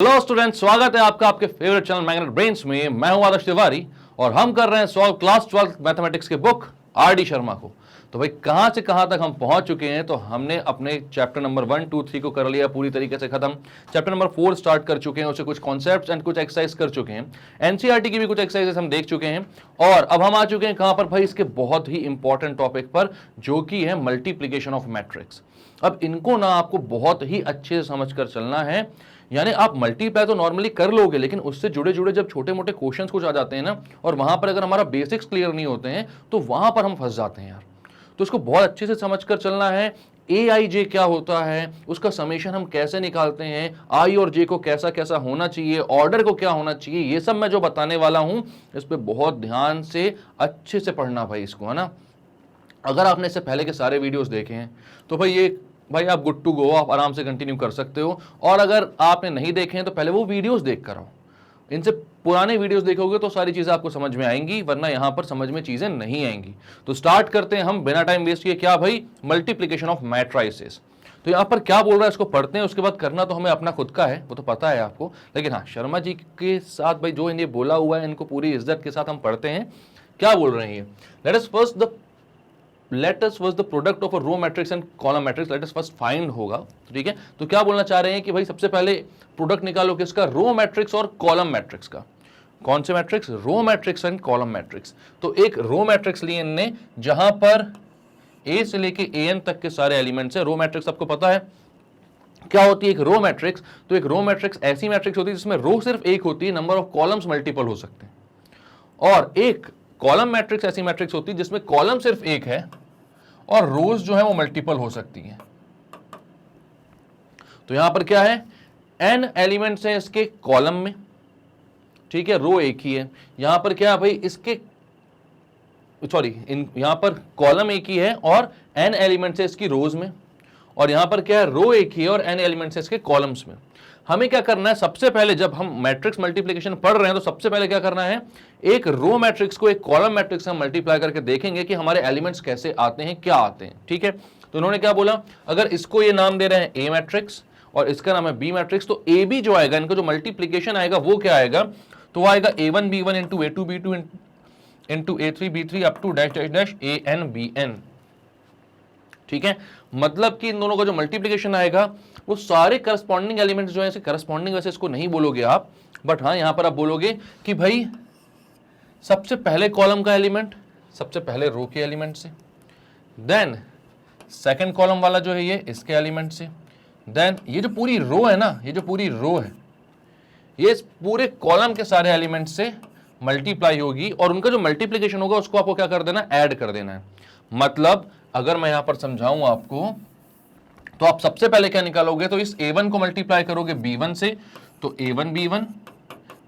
Hello student, स्वागत है आपका आपके फेवरेट चैनल मैग्नेट ब्रेन्स में। मैं हूं आदर्श तिवारी और हम कर रहे हैं सॉल्व क्लास 12 मैथमेटिक्स के बुक आर डी शर्मा को। तो भाई कहां से कहां तक हम पहुंच चुके हैं? तो हमने अपने चैप्टर नंबर 1, 2, 3 को कर लिया पूरी तरीके से खत्म। चैप्टर नंबर 4 स्टार्ट कर चुके हैं, उससे कुछ कॉन्सेप्ट्स एंड कुछ एक्सरसाइज कर चुके हैं। एनसीईआरटी की भी कुछ एक्सरसाइजेस हम देख चुके हैं और अब हम आ चुके हैं कहां पर भाई? इसके बहुत ही इंपॉर्टेंट टॉपिक पर, जो कि है मल्टीप्लीकेशन ऑफ मैट्रिक्स। अब इनको ना आपको बहुत ही अच्छे से समझ कर चलना है। यानी आप मल्टीप्लाई तो नॉर्मली कर लोगे, लेकिन उससे जुड़े जुड़े जब छोटे मोटे क्वेश्चंस कुछ आ जाते हैं ना, और वहां पर अगर हमारा बेसिक्स क्लियर नहीं होते हैं तो वहां पर हम फंस जाते हैं यार। तो इसको बहुत अच्छे से समझ कर चलना है। ए आई जे क्या होता है, उसका समेशन हम कैसे निकालते हैं, आई और जे को कैसा कैसा होना चाहिए, ऑर्डर को क्या होना चाहिए, ये सब मैं जो बताने वाला हूं इस पर बहुत ध्यान से अच्छे से पढ़ना भाई इसको, है ना। अगर आपने इससे पहले के सारे वीडियोस देखे हैं तो भाई आप गुड टू गो, आप आराम से कंटिन्यू कर सकते हो। और अगर आपने नहीं देखे हैं तो पहले वो वीडियोस देख कर आओ। इनसे पुराने वीडियोस देखोगे तो सारी चीजें आपको समझ में आएंगी, वरना यहां पर समझ में चीजें नहीं आएंगी। तो स्टार्ट करते हैं हम बिना टाइम वेस्ट किए। क्या भाई? Multiplication of matrices. तो यहां पर क्या बोल रहा है इसको पढ़ते हैं, उसके बाद करना तो हमें अपना खुद का है, वो तो पता है आपको। लेकिन हाँ, शर्मा जी के साथ भाई जो इन्हें बोला हुआ है इनको पूरी इज्जत के साथ हम पढ़ते हैं। क्या बोल रहे हैं? let us first the product of a row matrix and column matrix, let us first find होगा। ठीक है, तो क्या बोलना चाह रहे हैं कि भाई सबसे पहले प्रोडक्ट निकालो किसका? रो मैट्रिक्स और कॉलम मैट्रिक्स का। कौन से matrix? Row matrix and column matrix. तो एक रो मैट्रिक्स लिए इनने जहां पर ए से लेके ए एन तक के सारे एलिमेंट्स है। रो मैट्रिक्स आपको पता है क्या होती है? एक रो मैट्रिक्स, तो एक रो मैट्रिक्स ऐसी मैट्रिक्स होती है जिसमें रो सिर्फ एक होती है, नंबर ऑफ कॉलम्स मल्टीपल हो सकते हैं। और एक कॉलम मैट्रिक्स ऐसी मैट्रिक्स होती है जिसमें कॉलम सिर्फ एक है और रोज जो है वो मल्टीपल हो सकती हैं। तो यहां पर क्या है? n एलिमेंट्स हैं इसके कॉलम में, ठीक है, रो एक ही है। यहां पर क्या है भाई? इसके यहां पर कॉलम एक ही है और n एलिमेंट्स है इसकी रोज में। और यहां पर क्या है? रो एक ही है और n एलिमेंट्स है इसके कॉलम्स में। हमें क्या करना है? सबसे पहले जब हम मैट्रिक्स मल्टीप्लिकेशन पढ़ रहे हैं तो सबसे पहले क्या करना है? एक रो मैट्रिक्स को एक कॉलम मैट्रिक्स से मल्टीप्लाई करके देखेंगे कि हमारे एलिमेंट्स कैसे आते हैं, क्या आते हैं। ठीक है, तो उन्होंने क्या बोला? अगर इसको ये नाम दे रहे हैं ए मैट्रिक्स और इसका नाम है बी मैट्रिक्स, तो ए बी जो आएगा, इनका जो मल्टीप्लीकेशन आएगा वो क्या आएगा? तो वो आएगा A1 B1 into A2 B2 into A3 B3 up to dash dash dash AN BN। ठीक है, मतलब कि इन दोनों का जो मल्टीप्लिकेशन आएगा वो सारे करस्पॉन्डिंग एलिमेंट्स जो है, इसे करस्पॉन्डिंग वैसे इसको नहीं बोलोगे आप, बट हाँ यहां पर आप बोलोगे कि भाई सबसे पहले कॉलम का एलिमेंट सबसे पहले रो के एलिमेंट से, देन सेकंड कॉलम वाला जो है ये इसके एलिमेंट से, देन ये जो पूरी रो है ना, ये जो पूरी रो है ये इस पूरे कॉलम के सारे एलिमेंट से मल्टीप्लाई होगी और उनका जो मल्टीप्लिकेशन होगा उसको आपको क्या कर देना? ऐड कर देना है। मतलब अगर मैं यहां पर समझाऊं आपको तो आप सबसे पहले क्या निकालोगे? तो इस A1 को मल्टीप्लाई करोगे B1 से, तो A1 B1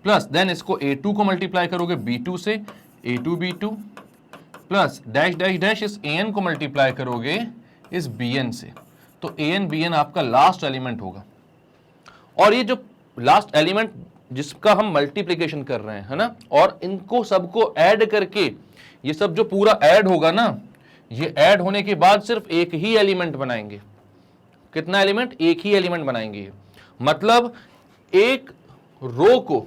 प्लस देन इसको A2 को मल्टीप्लाई करोगे B2 से, A2 B2 plus dash dash dash इस AN को मल्टीप्लाई करोगे इस BN से, तो AN BN आपका लास्ट एलिमेंट होगा। और ये जो लास्ट एलिमेंट जिसका हम मल्टीप्लिकेशन कर रहे हैं, है ना, और इनको सबको ऐड करके ये सब जो पूरा ऐड होगा ना, ये ऐड होने के बाद सिर्फ एक ही एलिमेंट बनाएंगे। कितना एलिमेंट? एक ही एलिमेंट बनाएंगे। मतलब एक रो को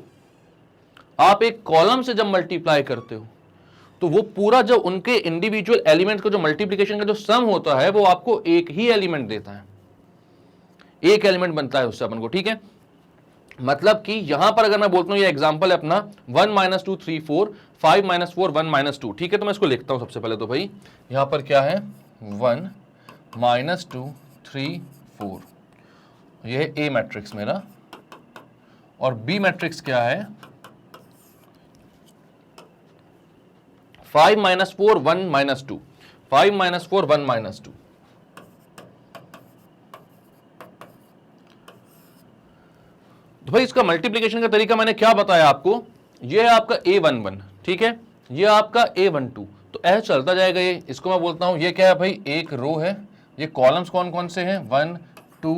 आप एक कॉलम से जब मल्टीप्लाई करते हो तो वो पूरा जो उनके इंडिविजुअल एलिमेंट्स का जो मल्टीप्लिकेशन का जो सम होता है वो आपको एक ही एलिमेंट देता है, एक एलिमेंट बनता है उससे अपन को। ठीक है, मतलब कि यहां पर अगर मैं बोलता हूं, ये एग्जांपल है अपना 1 - 2 3 4 5 - 4 1 - 2। ठीक है, तो मैं इसको लिखता हूं सबसे पहले। तो भाई यहां पर क्या है? 1 - 2 3 4, ये है ए मैट्रिक्स मेरा। और बी मैट्रिक्स क्या है? 5 - 4 1 - 2, 5 - 4 1 - 2। तो भाई इसका मल्टीप्लिकेशन का तरीका मैंने क्या बताया आपको? ये है आपका A11, ठीक है, ये आपका A12। तो ऐसे चलता जाएगा ये। इसको मैं बोलता हूं ये क्या है भाई? एक रो है। ये कॉलम्स कौन कौन से हैं? 1 2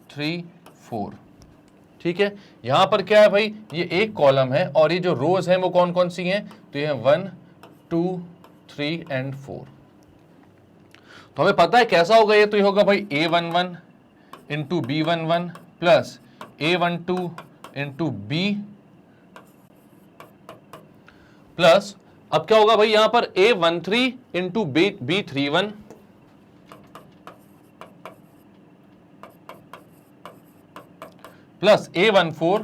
3 4। ठीक है, यहां पर क्या है भाई? ये एक कॉलम है और ये जो रोज हैं वो कौन कौन सी हैं? तो ये 1 2 3 एंड 4। तो हमें पता है कैसा होगा ये। तो ये होगा भाई A11 into B11 plus A12 into B plus, अब क्या होगा भाई यहां पर A13 into B31 plus A14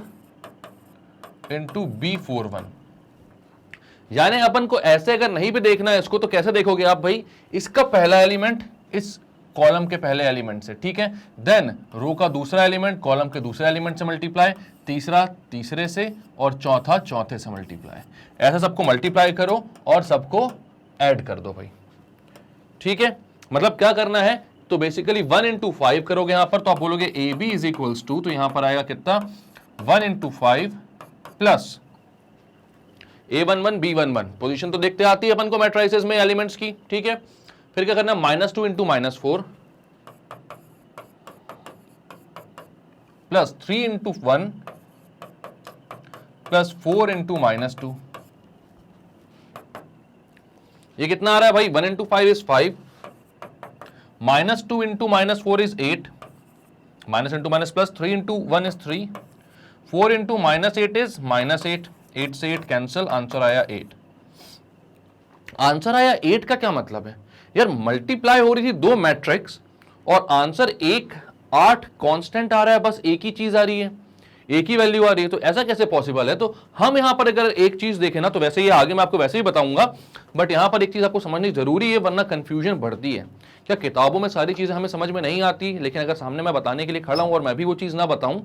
into B41। यानी अपन को ऐसे अगर नहीं भी देखना है इसको तो कैसे देखोगे आप भाई, इसका पहला एलिमेंट इस कॉलम के पहले एलिमेंट से, ठीक है, देन रो का दूसरा एलिमेंट कॉलम के दूसरे एलिमेंट से मल्टीप्लाई, तीसरा तीसरे से और चौथा चौथे से मल्टीप्लाई। ऐसा सबको मल्टीप्लाई करो और सबको ऐड कर दो भाई, ठीक है। मतलब क्या करना है, तो बेसिकली 1 इंटू 5 करोगे यहां पर, तो आप बोलोगे A B is equals to, तो यहां पर आएगा कितना 1 into 5 plus A11 B11। Position तो देखते आती है अपन को मैट्रिसेस में एलिमेंट्स की, ठीक है। फिर क्या करना, -2 into -4 plus 3 into 1 plus 4 into -2। ये कितना आ रहा है भाई, 1 into 5 is 5, -2 into -4 is 8, minus into minus plus, 3 into 1 is 3, 4 into -8 is -8, 8 से 8 कैंसिल, आंसर आया 8। आंसर आया 8 का क्या मतलब है यार, मल्टीप्लाई हो रही थी दो मैट्रिक्स और आंसर 1 8 कांस्टेंट आ रहा है, बस एक ही चीज आ रही है, एक ही वैल्यू आ रही है, तो ऐसा कैसे पॉसिबल है। तो हम यहां पर अगर एक चीज देखें ना, तो वैसे ये आगे मैं आपको वैसे ही बताऊंगा, बट यहां पर एक चीज आपको समझनी जरूरी है वरना कंफ्यूजन बढ़ती है। क्या किताबों में सारी चीजें हमें समझ में नहीं आती, लेकिन अगर सामने मैं बताने के लिए खड़ा हूं और मैं भी वो चीज ना बताऊं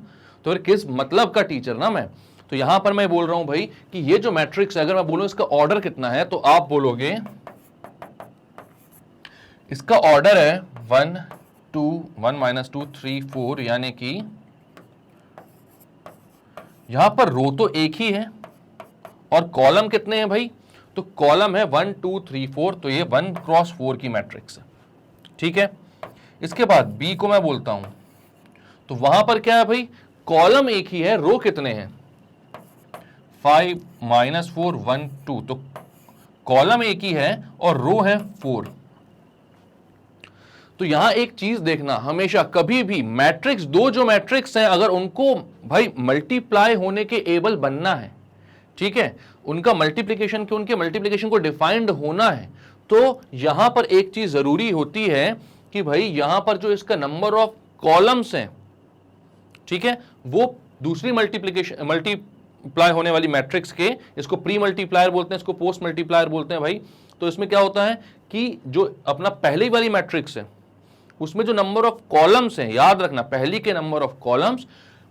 तो फिर किस मतलब का टीचर ना मैं। तो यहां पर मैं बोल रहा हूं भाई कि ये जो मैट्रिक्स है, अगर मैं बोलूं इसका ऑर्डर कितना है, तो आप बोलोगे इसका ऑर्डर है 1 2 1 -2 3 4, यानी कि यहां पर रो तो एक ही है और कॉलम कितने हैं भाई, तो कॉलम है 1 2 3 4, तो ये 1 क्रॉस 4 की मैट्रिक्स है, ठीक है। इसके बाद बी को मैं बोलता हूं, तो वहां पर क्या है भाई, कॉलम एक ही है, रो कितने हैं 5 -4 1 2, तो कॉलम एक ही है और रो है 4। तो यहां एक चीज देखना, हमेशा कभी भी मैट्रिक्स, दो जो मैट्रिक्स हैं अगर उनको भाई मल्टीप्लाई होने के एबल बनना है, ठीक है, उनका मल्टीप्लिकेशन के उनके मल्टीप्लिकेशन को डिफाइंड होना है, तो यहां पर एक चीज जरूरी होती है कि भाई यहां पर जो इसका नंबर ऑफ कॉलम्स हैं, ठीक है, वो दूसरी मल्टीप्लाई होने वाली मैट्रिक्स के, इसको प्री मल्टीप्लायर बोलते हैं, इसको पोस्ट मल्टीप्लायर बोलते हैं भाई। तो इसमें क्या होता है कि जो अपना पहली वाली मैट्रिक्स है उसमें जो नंबर ऑफ कॉलम्स हैं, याद रखना पहली के number of columns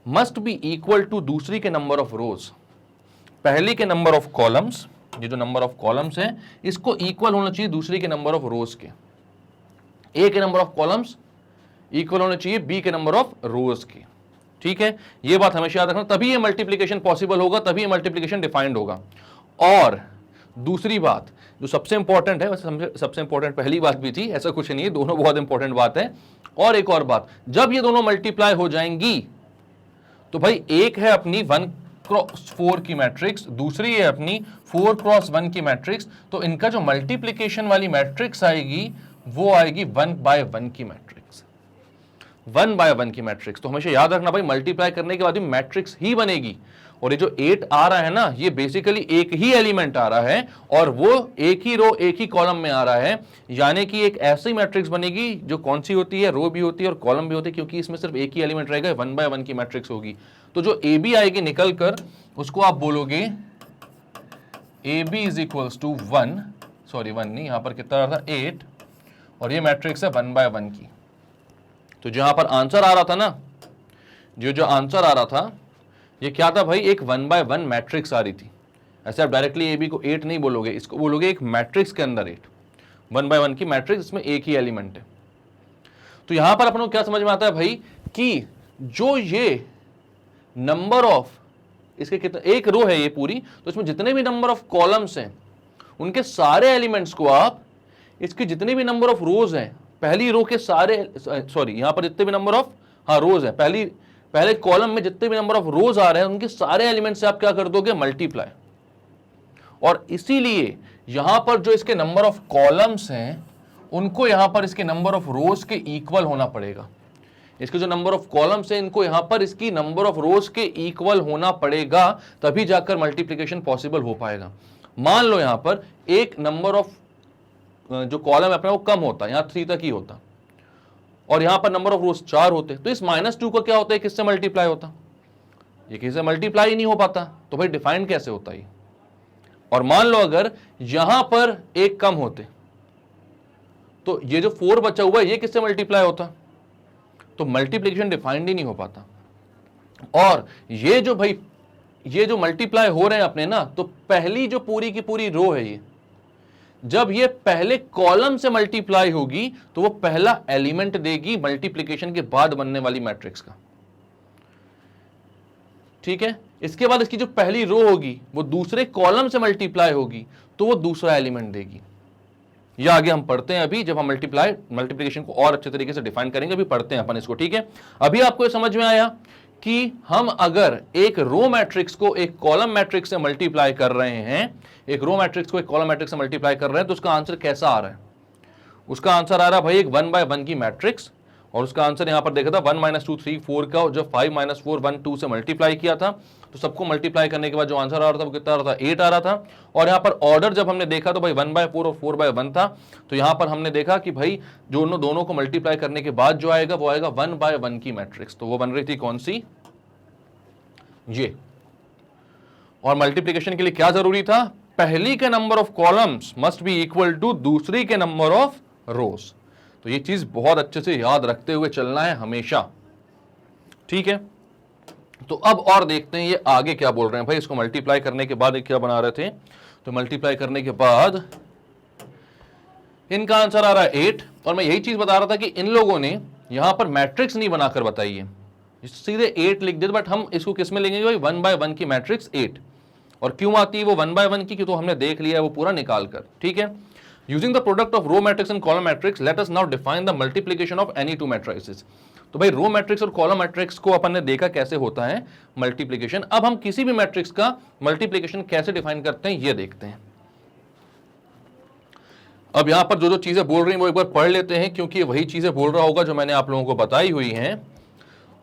must be equal to दूसरी के नंबर ऑफ रोज। पहली के नंबर ऑफ कॉलम्स, ये जो नंबर ऑफ कॉलम्स हैं इसको इक्वल होना चाहिए दूसरी के नंबर ऑफ रोज के। ए के नंबर ऑफ कॉलम्स इक्वल होना चाहिए बी के नंबर ऑफ रोज के, ठीक है। ये बात हमेशा याद रखना, तभी ये मल्टीप्लिकेशन पॉसिबल होगा, तभी ये मल्टीप्लिकेशन डिफाइंड होगा। और दूसरी बात जो सबसे इंपॉर्टेंट है, वैसे सबसे इंपॉर्टेंट पहली बात भी थी, ऐसा कुछ नहीं है, दोनों बहुत इंपॉर्टेंट बात है। और एक और बात, जब ये दोनों मल्टीप्लाई हो जाएंगी तो भाई एक है अपनी 1 क्रॉस 4 की मैट्रिक्स, दूसरी है अपनी 4 क्रॉस 1 की मैट्रिक्स, तो इनका जो मल्टीप्लिकेशन वाली मैट्रिक्स आएगी वो आएगी 1 बाय 1 की मैट्रिक्स, 1 बाय 1 की मैट्रिक्स। तो हमेशा याद रखना भाई मल्टीप्लाई करने के बाद भी मैट्रिक्स ही बनेगी। और ये जो 8 आ रहा है ना, ये बेसिकली एक ही एलिमेंट आ रहा है और वो एक ही रो एक ही कॉलम में आ रहा है, यानी कि एक ऐसी मैट्रिक्स बनेगी जो कौन सी होती है, रो भी होती है और कॉलम भी होती है, क्योंकि इसमें सिर्फ एक ही एलिमेंट रहेगा, 1 बाय 1 की मैट्रिक्स होगी। तो जो ए बी आएगी निकल कर, उसको आप बोलोगे A B is equals to 1, sorry 1 नहीं, यहां पर कितना था 8, और ये मैट्रिक्स है 1 बाय 1 की। तो जहां पर आंसर आ रहा था ना, जो आंसर आ रहा था ये क्या था भाई, एक 1 बाय 1 मैट्रिक्स आ रही थी। ऐसे आप डायरेक्टली ए बी को 8 नहीं बोलोगे, इसको बोलोगे एक मैट्रिक्स के अंदर 8, 1 बाय 1 की मैट्रिक्स, इसमें एक ही एलिमेंट है। तो यहां पर अपन को क्या समझ में आता है भाई कि जो ये नंबर ऑफ इसके कितने, एक रो है ये पूरी, तो इसमें जितने भी नंबर ऑफ कॉलम्स हैं उनके सारे एलिमेंट्स को आप इसके जितने भी नंबर ऑफ रोज हैं, पहली रो के सारे, सॉरी यहां पर जितने भी नंबर ऑफ रोज हैं, पहले कॉलम में जितने भी नंबर ऑफ रोज आ रहे हैं उनके सारे एलिमेंट से आप क्या कर दोगे, मल्टीप्लाई। और इसीलिए यहां पर जो इसके नंबर ऑफ कॉलम्स हैं उनको यहां पर इसके नंबर ऑफ रोज के इक्वल होना पड़ेगा। इसके जो नंबर ऑफ कॉलम्स है इनको यहां पर इसकी नंबर ऑफ रोज के इक्वल होना पड़ेगा, तभी जाकर मल्टीप्लिकेशन पॉसिबल हो पाएगा। मान लो यहां पर एक नंबर ऑफ जो कॉलम है अपना वो कम होता है, यहां 3 तक ही होता, और यहां पर नंबर ऑफ रोज 4 होते, तो इस -2 का क्या होता है, किससे मल्टीप्लाई होता, ये किससे मल्टीप्लाई ही नहीं हो पाता, तो भाई डिफाइंड कैसे होता है। और मान लो अगर यहां पर एक कम होते तो ये जो 4 बचा हुआ है ये किससे मल्टीप्लाई होता, तो मल्टीप्लिकेशन डिफाइंड ही नहीं हो पाता। और ये जो भाई ये जो मल्टीप्लाई हो रहे हैं अपने ना, तो पहली जो पूरी की पूरी रो है ये, जब ये पहले कॉलम से मल्टीप्लाई होगी तो वो पहला एलिमेंट देगी मल्टीप्लिकेशन के बाद बनने वाली मैट्रिक्स का, ठीक है। इसके बाद इसकी जो पहली रो होगी वो दूसरे कॉलम से मल्टीप्लाई होगी तो वो दूसरा एलिमेंट देगी। ये आगे हम पढ़ते हैं अभी, जब हम मल्टीप्लिकेशन को और अच्छे तरीके से डिफाइन करेंगे, अभी पढ़ते हैं अपन इसको, ठीक है। अभी आपको ये समझ में आया कि हम अगर एक रो मैट्रिक्स को एक कॉलम मैट्रिक्स से मल्टीप्लाई कर रहे हैं, एक रो मैट्रिक्स को एक कॉलम मैट्रिक्स से मल्टीप्लाई कर रहे हैं, तो उसका आंसर कैसा आ रहा है, उसका आंसर आ रहा है भाई एक 1 by 1 की मैट्रिक्स, और उसका आंसर यहां पर देखा था 1 - 2 3 4 का, और जब 5 - 4 1 2 से मल्टीप्लाई किया था तो सबको मल्टीप्लाई करने के बाद जो आंसर आ रहा था वो कितना आ रहा था, 8 आ रहा था। और यहां पर ऑर्डर जब हमने देखा तो भाई 1/4 और 4/1 था, तो यहां पर हमने देखा कि भाई दोनों को मल्टीप्लाई करने के बाद जो आएगा वो आएगा 1 by 1 की मैट्रिक्स, तो वो बन रही थी कौन सी, ये। और मल्टीप्लिकेशन के लिए क्या जरूरी था, पहली के number of columns must be equal to दूसरी के नंबर ऑफ रोज। तो ये चीज बहुत अच्छे से याद रखते हुए चलना है हमेशा, ठीक है। तो अब और देखते हैं ये आगे क्या बोल रहे हैं भाई, इसको मल्टीप्लाई करने के बाद क्या बना रहे थे, तो मल्टीप्लाई करने के बाद इनका आंसर आ रहा है 8, और मैं यही चीज बता रहा था कि इन लोगों ने यहां पर मैट्रिक्स नहीं बनाकर बताई है, सीधे 8 लिख देते, बट हम इसको किस में लेंगे भाई, 1 by 1 की मैट्रिक्स 8। और क्यों आती है वो 1 by 1 की, तो हमने देख लिया है वो पूरा निकाल कर, ठीक है। Using the product of row matrix and column matrix, let us now define the multiplication of any two matrices. तो भाई रो मैट्रिक्स और कॉलम मैट्रिक्स को अपन ने देखा कैसे होता है मल्टीप्लिकेशन। अब हम किसी भी मैट्रिक्स का मल्टीप्लिकेशन कैसे डिफाइन करते हैं ये देखते हैं। अब यहां पर जो जो चीजें बोल रही हैं वो एक बार पढ़ लेते हैं, क्योंकि वही चीजें बोल रहा होगा जो मैंने आप लोगों को बताई हुई हैं।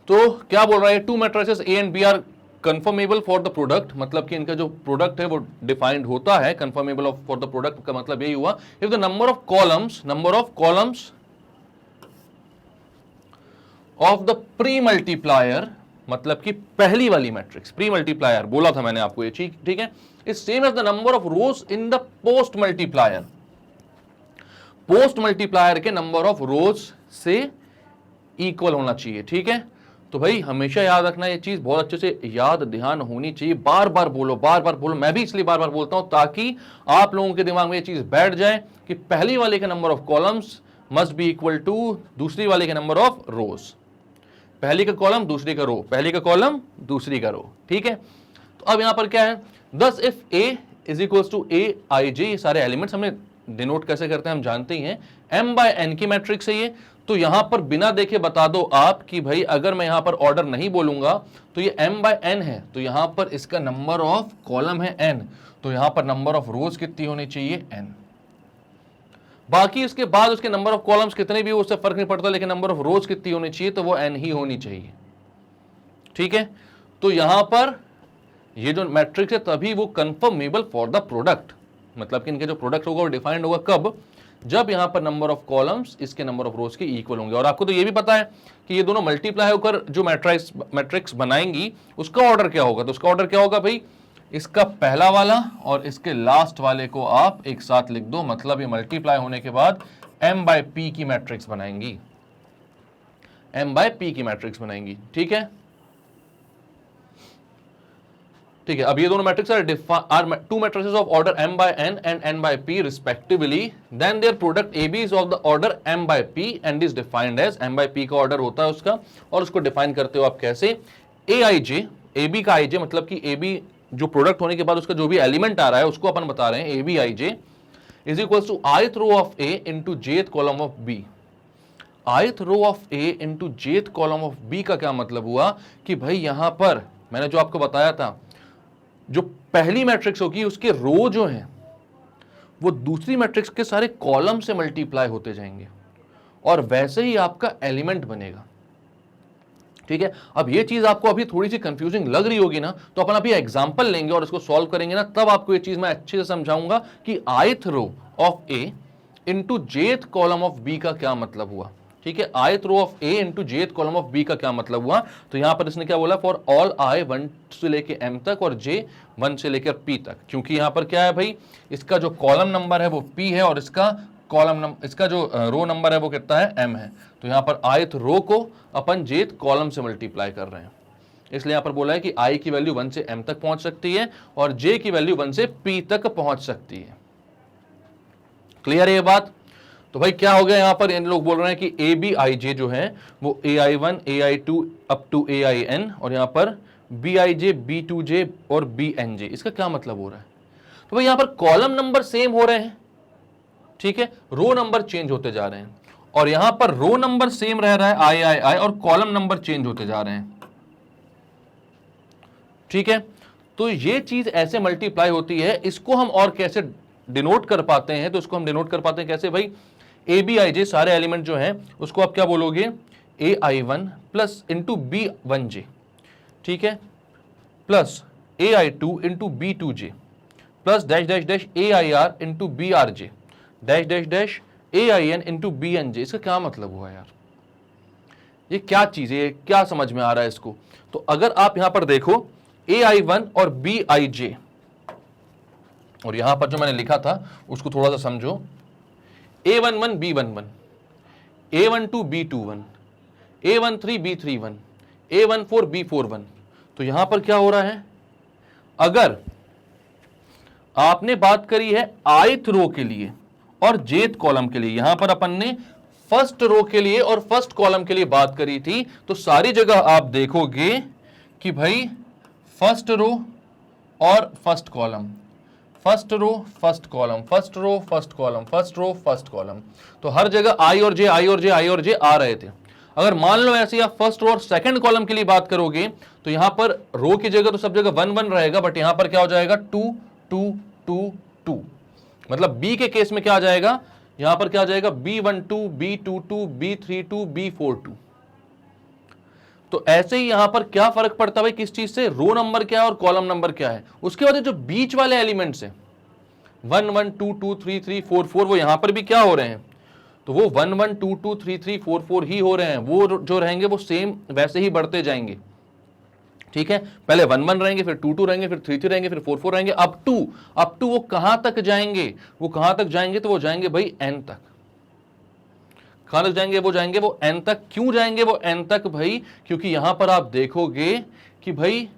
तो क्या बोल रहा है, two matrices A and B are conformable for the product, मतलब कि इनका जो प्रोडक्ट है वो डिफाइंड होता है। कन्फर्मेबल फॉर द प्रोडक्ट का मतलब यही हुआ if the number of columns of the pre multiplier, मतलब कि पहली वाली मैट्रिक्स, प्री मल्टीप्लायर बोला था मैंने आपको ये चीज, ठीक है, is same as the number of rows in the post multiplier. Post multiplier के नंबर ऑफ रोज से इक्वल होना चाहिए, ठीक है। तो भाई हमेशा याद रखना, ये चीज बहुत अच्छे से याद ध्यान होनी चाहिए, बार बार बोलो। मैं भी इसलिए बार बार बोलता हूं ताकि आप लोगों के दिमाग में ये चीज बैठ जाए कि पहली वाले के number of columns must be equal to दूसरी वाले के नंबर ऑफ रोज। पहली का कॉलम दूसरी का रो, पहली का कॉलम दूसरी का रो, ठीक है। तो अब यहां पर क्या है, thus if a is equal to a i j, ये सारे एलिमेंट्स हमने डिनोट कैसे करते हैं हम जानते ही हैं, m by n की मैट्रिक्स है ये। तो यहां पर बिना देखे बता दो आप कि भाई अगर मैं यहां पर ऑर्डर नहीं बोलूंगा तो ये m by n है, तो यहां पर इसका नंबर ऑफ कॉलम है n, तो यहां पर नंबर ऑफ रोज कितनी होनी चाहिए, n। बाकी उसके बाद उसके नंबर ऑफ कॉलम्स कितने भी हो उससे फर्क नहीं पड़ता, लेकिन नंबर ऑफ रोज कितनी होनी चाहिए, तो वो n ही होनी चाहिए, ठीक है। तो यहां पर ये जो मैट्रिक्स है तभी वो कंफर्मेबल फॉर द प्रोडक्ट, मतलब कि इनके जो प्रोडक्ट होगा वो डिफाइंड होगा कब, जब यहां पर नंबर ऑफ कॉलम्स इसके नंबर ऑफ रोज के इक्वल होंगे। और आपको तो ये भी पता है कि ये दोनों मल्टीप्लाई होकर जो मैट्रिक्स बनाएंगी उसका ऑर्डर क्या होगा, तो उसका ऑर्डर क्या होगा भाई, इसका पहला वाला और इसके लास्ट वाले को आप एक साथ लिख दो, मतलब ये मल्टीप्लाई होने के बाद m by p की मैट्रिक्स बनाएंगी, m by p की मैट्रिक्स बनाएंगी, ठीक है। ठीक है, अब ये दोनों matrix are two matrices of order m by n and n by p respectively, then their product AB is of the order m by p and is defined as, m by p का order होता है उसका, और उसको define करते हो आप कैसे, aij, ab का ij मतलब कि ab जो प्रोडक्ट होने के बाद उसका जो भी एलिमेंट आ रहा है उसको अपन बता रहे हैं, ab ij is equals to ith row of a into jth column of b। ith row of a into jth column of b का क्या मतलब हुआ कि भाई यहां पर मैंने जो आपको बताया था, जो पहली मैट्रिक्स होगी उसके रो जो हैं वो दूसरी मैट्रिक्स के सारे कॉलम से मल्टीप्लाई होते जाएंगे और वैसे ही आपका एलिमेंट बनेगा। ठीक है। अब ये चीज आपको अभी थोड़ी सी कंफ्यूजिंग लग रही होगी ना, तो अपन अभी एग्जांपल लेंगे और इसको सॉल्व करेंगे ना, तब आपको ये चीज मैं अच्छे से समझाऊंगा कि ith row of A into jth column of B का क्या मतलब हुआ। ठीक है, ith row of A into jth column of B का क्या मतलब हुआ। तो यहां पर इसने क्या बोला, फॉर ऑल i 1 से लेके m तक और j 1 से लेकर p तक, क्योंकि यहां पर क्या है भाई, इसका जो कॉलम नंबर है वो p है और इसका कॉलम नंबर, इसका जो रो नंबर है वो कितना है, m है। तो यहां पर ith रो को अपन jth कॉलम से मल्टीप्लाई कर रहे हैं, इसलिए यहां पर बोला है कि i की वैल्यू 1 से m तक पहुंच सकती है और j की वैल्यू 1 से p तक पहुंच सकती है। क्लियर है ये बात। तो भाई क्या हो गया, यहां पर इन लोग बोल रहे हैं कि ए बी आई जे जो है वो ai1 ai2 up to ain और यहां पर bij b2j और bnj, इसका क्या मतलब हो रहा है। तो भाई यहां पर कॉलम नंबर सेम हो रहे हैं, ठीक है, रो नंबर चेंज होते जा रहे हैं, और यहां पर रो नंबर सेम रह रहा है आई और कॉलम नंबर चेंज होते जा रहे हैं। ठीक है, तो ये चीज ऐसे मल्टीप्लाई होती है। इसको हम और कैसे डिनोट कर पाते हैं, तो इसको हम डिनोट कर पाते हैं कैसे भाई, ए बी आई जे सारे एलिमेंट जो हैं उसको आप क्या बोलोगे, A I one plus into B one J, ठीक है, plus A I two into B two J plus dash dash dash A I R into B R J dash dash dash A I N into B N J. इसका क्या मतलब हुआ यार, ये क्या चीज है, क्या समझ में आ रहा है इसको। तो अगर आप यहां पर देखो ए आई वन और बी आई जे, और यहां पर जो मैंने लिखा था उसको थोड़ा सा समझो, A11 B11, A12 B21, A13 B31, A14 B41। तो यहां पर क्या हो रहा है, अगर आपने बात करी है ith रो के लिए और jth कॉलम के लिए, यहां पर अपन ने फर्स्ट रो के लिए और फर्स्ट कॉलम के लिए बात करी थी, तो सारी जगह आप देखोगे कि भाई फर्स्ट रो और first column, first row first column, first row first column, first row first column, तो हर जगह आई और जे आई और जे आई और जे आ रहे थे। अगर मान लो ऐसे आप फर्स्ट रो और सेकंड कॉलम के लिए बात करोगे तो यहां पर रो की जगह तो सब जगह 1 1 रहेगा, बट यहां पर क्या हो जाएगा 2 2 2 2, मतलब बी के केस में क्या आ जाएगा, यहां पर क्या आ जाएगा B12 B22 B32 B42। तो ऐसे ही यहां पर क्या फर्क पड़ता है भाई, किस चीज से, रो नंबर क्या है और कॉलम नंबर क्या है। उसके बाद जो बीच वाले एलिमेंट्स हैं 1 1 2 2 3 3 4 4, वो यहां पर भी क्या हो रहे हैं, तो वो 1 1 2 2 3 3 4 4 ही हो रहे हैं, वो जो रहेंगे वो सेम वैसे ही बढ़ते जाएंगे। ठीक है, पहले 1 1 रहेंगे, फिर 2 2 रहेंगे, फिर 3 3 रहेंगे, फिर 4 4 रहेंगे, अप टू वो कहां तक जाएंगे, वो कहां तक जाएंगे, तो वो जाएंगे भाई n तक। कहां तक जाएंगे, वो जाएंगे वो n तक। क्यों जाएंगे वो n तक भाई, क्योंकि यहां पर आप देखोगे कि भाई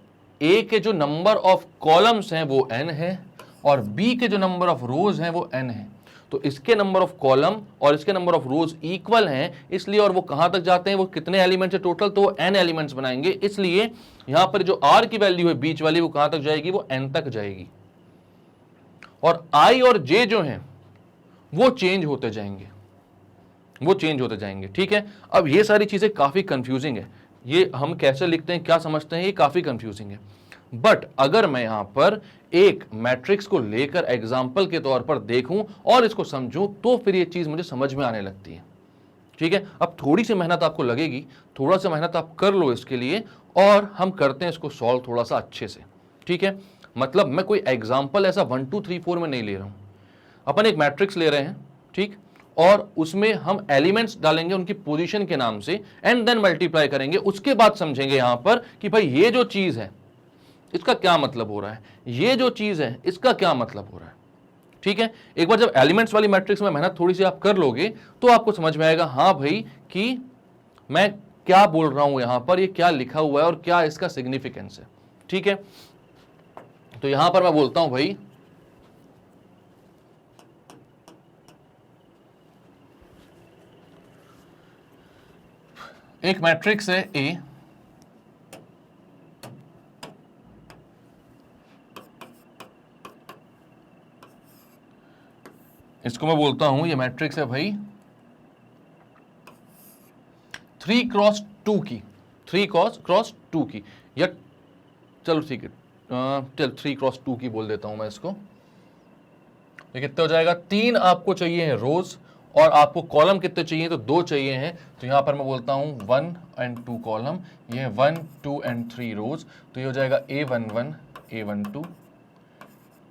a के जो नंबर ऑफ कॉलम्स हैं वो n है और b के जो नंबर ऑफ रोज हैं वो n है। तो इसके नंबर ऑफ कॉलम और इसके नंबर ऑफ रोज इक्वल हैं, इसलिए, और वो कहां तक जाते हैं, वो कितने एलिमेंट्स है टोटल, तो n एलिमेंट्स बनाएंगे, इसलिए यहां पर जो r की वैल्यू है बीच वाली वो कहां तक जाएगी, वो n तक जाएगी। और i और j जो हैं वो चेंज होते जाएंगे, वो चेंज होते जाएंगे। ठीक है, अब ये सारी चीजें काफी कंफ्यूजिंग है, ये हम कैसे लिखते हैं, क्या समझते हैं, ये काफी कंफ्यूजिंग है। बट अगर मैं यहां पर एक मैट्रिक्स को लेकर एग्जाम्पल के तौर पर देखूं और इसको समझूं, तो फिर ये चीज मुझे समझ में आने लगती है। ठीक है, अब थोड़ी सी मेहनत आपको लगेगी, थोड़ा सा मेहनत आप कर लो इसके लिए, और हम करते हैं इसको सॉल्व थोड़ा सा अच्छे से। ठीक है, मतलब मैं कोई एग्जाम्पल ऐसा 1 2 3 4 में नहीं ले रहा हूं, अपन एक मैट्रिक्स ले रहे हैं, ठीक, और उसमें हम एलिमेंट्स डालेंगे उनकी पोजीशन के नाम से, एंड देन मल्टीप्लाई करेंगे। उसके बाद समझेंगे यहां पर कि भाई ये जो चीज है इसका क्या मतलब हो रहा है, ये जो चीज है इसका क्या मतलब हो रहा है। ठीक है, एक बार जब एलिमेंट्स वाली मैट्रिक्स में मेहनत थोड़ी सी आप कर लोगे तो आपको समझ में आएगा, हाँ भाई, कि मैं क्या बोल रहा हूं यहां पर, ये क्या लिखा हुआ है और क्या इसका सिग्निफिकेंस है। ठीक है, तो यहां पर मैं बोलता हूं भाई, एक मैट्रिक्स है ए, इसको मैं बोलता हूं ये मैट्रिक्स है भाई 3x2 की, 3x2 की, या चलो ठीक है, चल 3x2 की बोल देता हूं मैं इसको। ये कितना हो जाएगा, 3 आपको चाहिए है रोज और आपको कॉलम कितने चाहिए, तो 2 चाहिए हैं। तो यहां पर मैं बोलता हूं 1 and 2 कॉलम, ये 1, 2 and 3 रोज। तो ये हो जाएगा A11 A12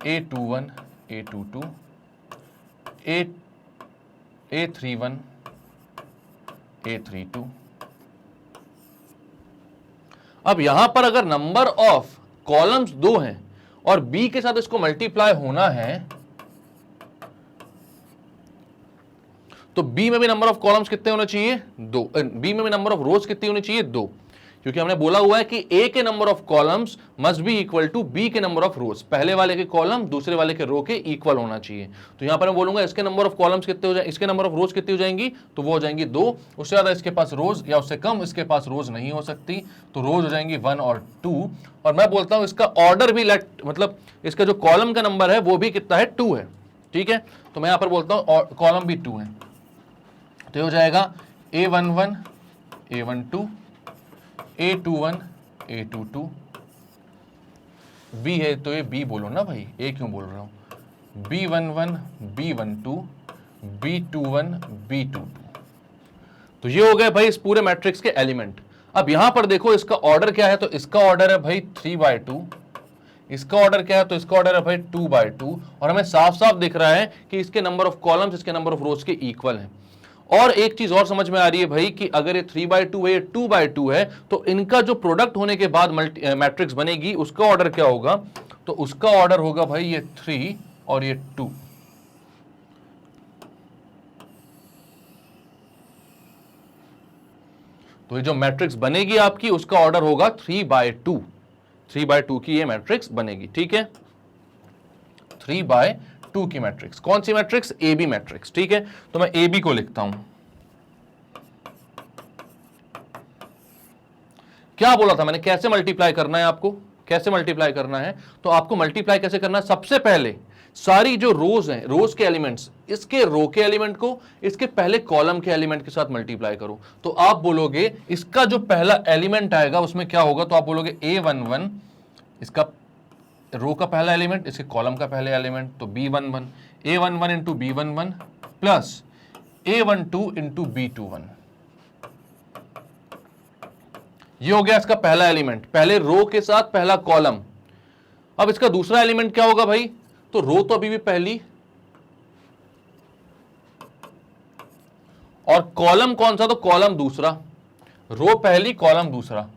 A21 A22 A31 A32। अब यहां पर अगर नंबर ऑफ कॉलम्स 2 हैं और बी के साथ इसको मल्टीप्लाई होना है, तो बी में भी नंबर ऑफ कॉलम्स कितने होने चाहिए, 2। बी में भी नंबर ऑफ रोज कितनी होनी चाहिए, 2, क्योंकि हमने बोला हुआ है कि ए के number of columns must be equal to B के नंबर ऑफ रोज। पहले वाले के कॉलम दूसरे वाले के रो के इक्वल होना चाहिए। तो यहां पर मैं बोलूंगा इसके नंबर ऑफ कॉलम्स कितने हो जाए, इसके नंबर ऑफ रोज कितनी हो जाएंगी, तो वो हो जाएंगी 2। उससे ज्यादा इसके पास रोज या उससे कम इसके पास रोज नहीं हो सकती, तो रोज हो जाएंगी 1 और 2। और मैं बोलता हूं इसका ऑर्डर भी मतलब इसका जो कॉलम का नंबर है वो भी कितना है, 2 है। ठीक है, तो मैं यहां पर बोलता हूं कॉलम भी 2 है। तो हो जाएगा A11 A12 A21 A22। B है तो ये B बोलो ना भाई, A क्यों बोल रहा हूं, B11 B12 B21 B22। तो ये हो गए भाई इस पूरे मैट्रिक्स के एलिमेंट। अब यहां पर देखो इसका ऑर्डर क्या है, तो इसका ऑर्डर है भाई 3/2। इसका ऑर्डर क्या है, तो इसका ऑर्डर है भाई 2/2। और हमें साफ साफ दिख रहा है कि इसके नंबर ऑफ कॉलम्स इसके नंबर ऑफ रोज के इक्वल हैं। और एक चीज और समझ में आ रही है भाई कि अगर ये 3/2 है, ये 2/2 है, तो इनका जो प्रोडक्ट होने के बाद मैट्रिक्स बनेगी उसका ऑर्डर क्या होगा, तो उसका ऑर्डर होगा भाई ये 3 और ये 2। तो ये जो मैट्रिक्स बनेगी आपकी उसका ऑर्डर होगा 3/2। 3/2 की ये मैट्रिक्स बनेगी। ठीक है, 3/2 की मैट्रिक्स। कौन सी मैट्रिक्स, ए बी मैट्रिक्स। ठीक है, तो मैं ए बी को लिखता हूं। क्या बोला था मैंने, कैसे मल्टीप्लाई करना है आपको, कैसे मल्टीप्लाई करना है, तो आपको मल्टीप्लाई कैसे करना है, सबसे पहले सारी जो रोज हैं, रोज के एलिमेंट्स, इसके रो के एलिमेंट को इसके पहले कॉलम के एलिमेंट के साथ मल्टीप्लाई करो। तो आप बोलोगे इसका जो पहला एलिमेंट आएगा उसमें क्या होगा, तो आप बोलोगे A11, इसका रो का पहला एलिमेंट, इसके कॉलम का पहले एलिमेंट, तो B11 A11 into B11 plus A12 into B21। ये हो गया इसका पहला एलिमेंट, पहले रो के साथ पहला कॉलम। अब इसका दूसरा एलिमेंट क्या होगा भाई, तो रो तो अभी भी पहली और कॉलम कौन सा, तो कॉलम दूसरा। रो पहली कॉलम दूसरा।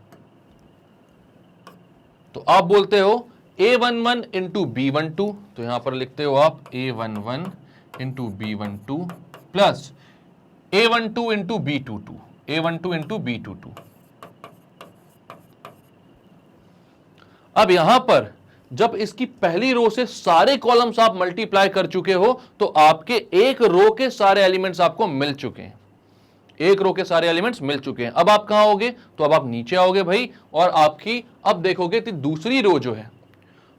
तो आप बोलते हो A11 इंटू B12, तो यहां पर लिखते हो आप A11 into B12 plus A12 into B22, A12 into B22। अब यहां पर जब इसकी पहली रो से सारे कॉलम्स आप मल्टीप्लाई कर चुके हो, तो आपके एक रो के सारे एलिमेंट्स आपको मिल चुके हैं। एक रो के सारे एलिमेंट्स मिल चुके हैं। अब आप कहां होगे, तो अब आप नीचे आओगे भाई, और आपकी अब देखोगे कि दूसरी रो जो है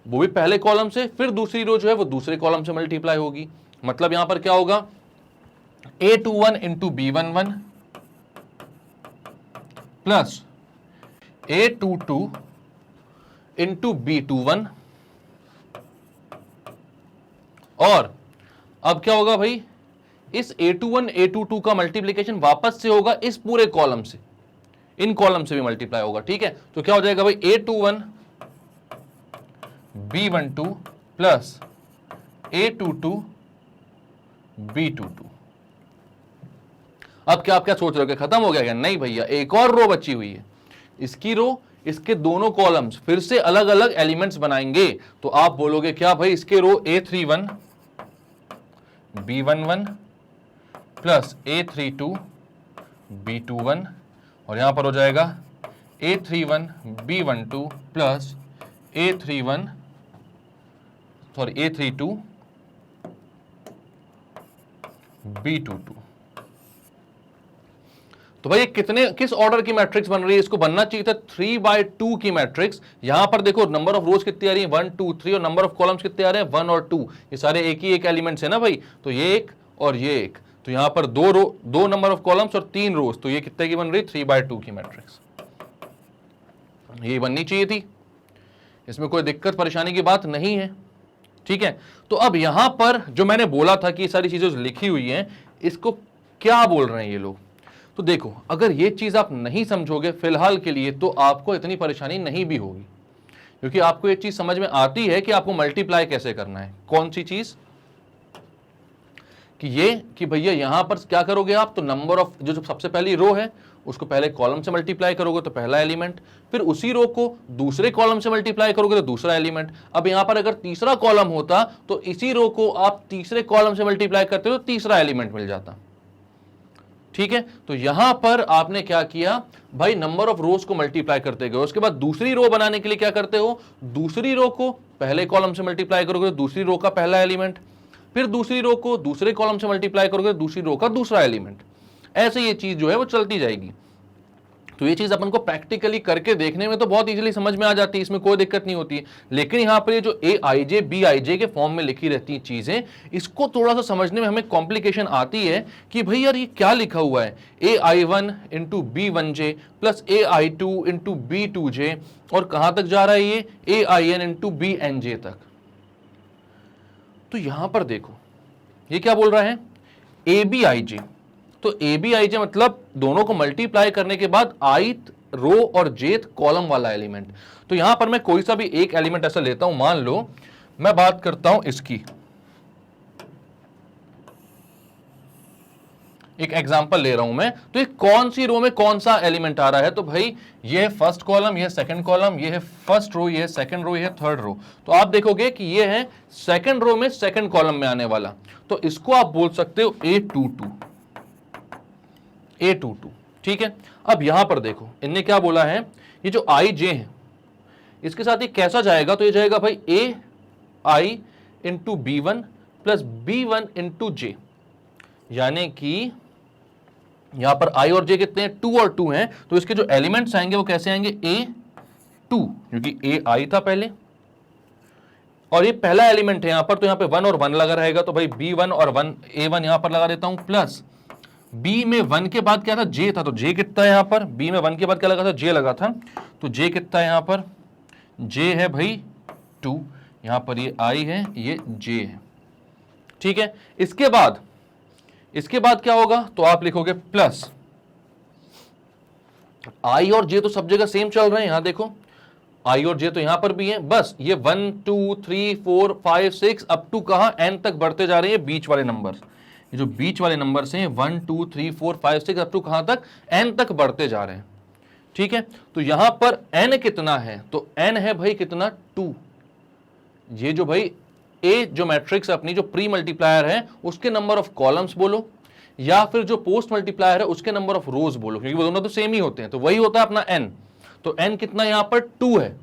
वो भी पहले कॉलम से, फिर दूसरी रो जो है वो दूसरे कॉलम से मल्टीप्लाई होगी। मतलब यहां पर क्या होगा, A21 into B11 plus A22 into B21। और अब क्या होगा भाई, इस A21 A22 का मल्टीप्लीकेशन वापस से होगा इस पूरे कॉलम से, इन कॉलम से भी मल्टीप्लाई होगा। ठीक है, तो क्या हो जाएगा भाई, A21 B12 plus A22 B22। अब क्या आप क्या सोच रहे हो कि खत्म हो गया क्या, नहीं भैया, एक और रो बची हुई है। इसकी रो, इसके दोनों कॉलम्स फिर से अलग अलग एलिमेंट्स बनाएंगे। तो आप बोलोगे क्या भाई, इसके रो A31 B11 plus A32 B21, और यहां पर हो जाएगा A31 B12 plus A32 B22। तो भाई किस ऑर्डर की मैट्रिक्स बन रही है, इसको बनना चाहिए था 3/2 की मैट्रिक्स। यहां पर देखो नंबर ऑफ रोज कितनी आ रही है, 1 2 3, और नंबर ऑफ कॉलम्स कितने आ रहे हैं, 1 और 2। ये सारे एक ही एक एलिमेंट्स है ना भाई, तो ये एक और ये एक, तो यहां पर 2 नंबर ऑफ कॉलम्स और 3 रोज, तो ये कितने की बन रही, 3/2 की मैट्रिक्स। ये बननी चाहिए थी, इसमें कोई दिक्कत परेशानी की बात नहीं है। ठीक है। तो अब यहां पर जो मैंने बोला था कि ये सारी चीजें लिखी हुई हैं, इसको क्या बोल रहे हैं ये लोग। तो देखो, अगर ये चीज आप नहीं समझोगे फिलहाल के लिए, तो आपको इतनी परेशानी नहीं भी होगी, क्योंकि आपको ये चीज समझ में आती है कि आपको मल्टीप्लाई कैसे करना है। कौन सी चीज? कि ये कि भैया यहां पर क्या करोगे आप, तो नंबर ऑफ जो सबसे पहली रो है उसको पहले कॉलम से मल्टीप्लाई करोगे तो पहला एलिमेंट, फिर उसी रो को दूसरे कॉलम से मल्टीप्लाई करोगे तो दूसरा एलिमेंट। अब यहां पर अगर तीसरा कॉलम होता तो इसी रो को आप तीसरे कॉलम से मल्टीप्लाई करते हो तो तीसरा एलिमेंट मिल जाता। ठीक है, तो यहां पर आपने क्या किया भाई, नंबर ऑफ रोज को मल्टीप्लाई करते गए। उसके बाद दूसरी रो बनाने के लिए क्या करते हो, दूसरी रो को पहले कॉलम से मल्टीप्लाई करोगे तो दूसरी रो का पहला एलिमेंट, फिर दूसरी रो को दूसरे कॉलम से मल्टीप्लाई करोगे तो दूसरी रो का दूसरा एलिमेंट। ऐसे ये चीज जो है वो चलती जाएगी। तो ये चीज अपन को प्रैक्टिकली करके देखने में तो बहुत इजीली समझ में आ जाती है, इसमें कोई दिक्कत नहीं होती है। लेकिन यहाँ पर ये जो ए आई जे बी आई जे के फॉर्म में लिखी रहती है चीजें, इसको थोड़ा सा समझने में हमें कॉम्प्लिकेशन आती है कि भाई यार ये क्या लिखा हुआ है, A I one into B one J plus A I two into B two J, और कहां तक जा रहा है ये, A I N into B N J तक। तो यहां पर देखो ये क्या बोल रहा है, ए बी आई जे। तो ए बी आई जे मतलब दोनों को मल्टीप्लाई करने के बाद आईथ रो और जेथ कॉलम वाला एलिमेंट। तो यहां पर मैं कोई सा भी एक एलिमेंट ऐसा लेता हूं, मान लो मैं बात करता हूं इसकी, एक एग्जांपल ले रहा हूं मैं, तो ये कौन सी रो में कौन सा एलिमेंट आ रहा है, तो भाई ये है फर्स्ट कॉलम, ये है सेकंड कॉलम, ये है फर्स्ट रो, ये है सेकंड रो, ये है थर्ड रो। तो आप देखोगे कि ये है सेकंड रो में सेकंड कॉलम में आने वाला, तो इसको आप बोल सकते हो A22, A22। ठीक है, अब यहां पर देखो इनने क्या बोला है, ये जो आई जे है इसके साथ ये कैसा जाएगा, तो ये जाएगा भाई A I into B one plus B one into J, यानी कि यहां पर आई और जे कितने हैं, 2 और 2 हैं, तो इसके जो एलिमेंट्स आएंगे वो कैसे आएंगे, A2, क्योंकि ए आई था पहले और ये पहला एलिमेंट है यहां पर, तो यहां पे 1 और 1 लगा रहेगा, तो भाई B1 और 1 A1 यहां पर लगा देता हूं, प्लस B में 1 के बाद क्या था, J था, तो J कितना है यहां पर, B में 1 के बाद क्या लगा था, J लगा था, तो J कितना है यहां पर, J है भाई 2, यहां पर ये I है, ये J है। ठीक है, इसके बाद क्या होगा, तो आप लिखोगे प्लस I और J तो सब जगह सेम चल रहे हैं, यहां देखो I और J तो यहां पर भी है, बस ये 1 2 3 4 5 6 अप टू कहां, n तक बढ़ते जा रहे हैं बीच वाले नंबर। ये जो बीच वाले नंबर हैं 1 2 3 4 5 6 अप टू कहां तक, n तक बढ़ते जा रहे हैं। ठीक है, तो यहां पर n कितना है, तो n है भाई कितना, 2। ये जो भाई ए जो मैट्रिक्स अपनी जो प्री मल्टीप्लायर है उसके नंबर ऑफ कॉलम्स बोलो, या फिर जो पोस्ट मल्टीप्लायर है उसके नंबर ऑफ रोज बोलो, क्योंकि वो दोनों तो सेम ही होते हैं, तो वही होता है अपना n। तो n कितना यहां पर 2 है,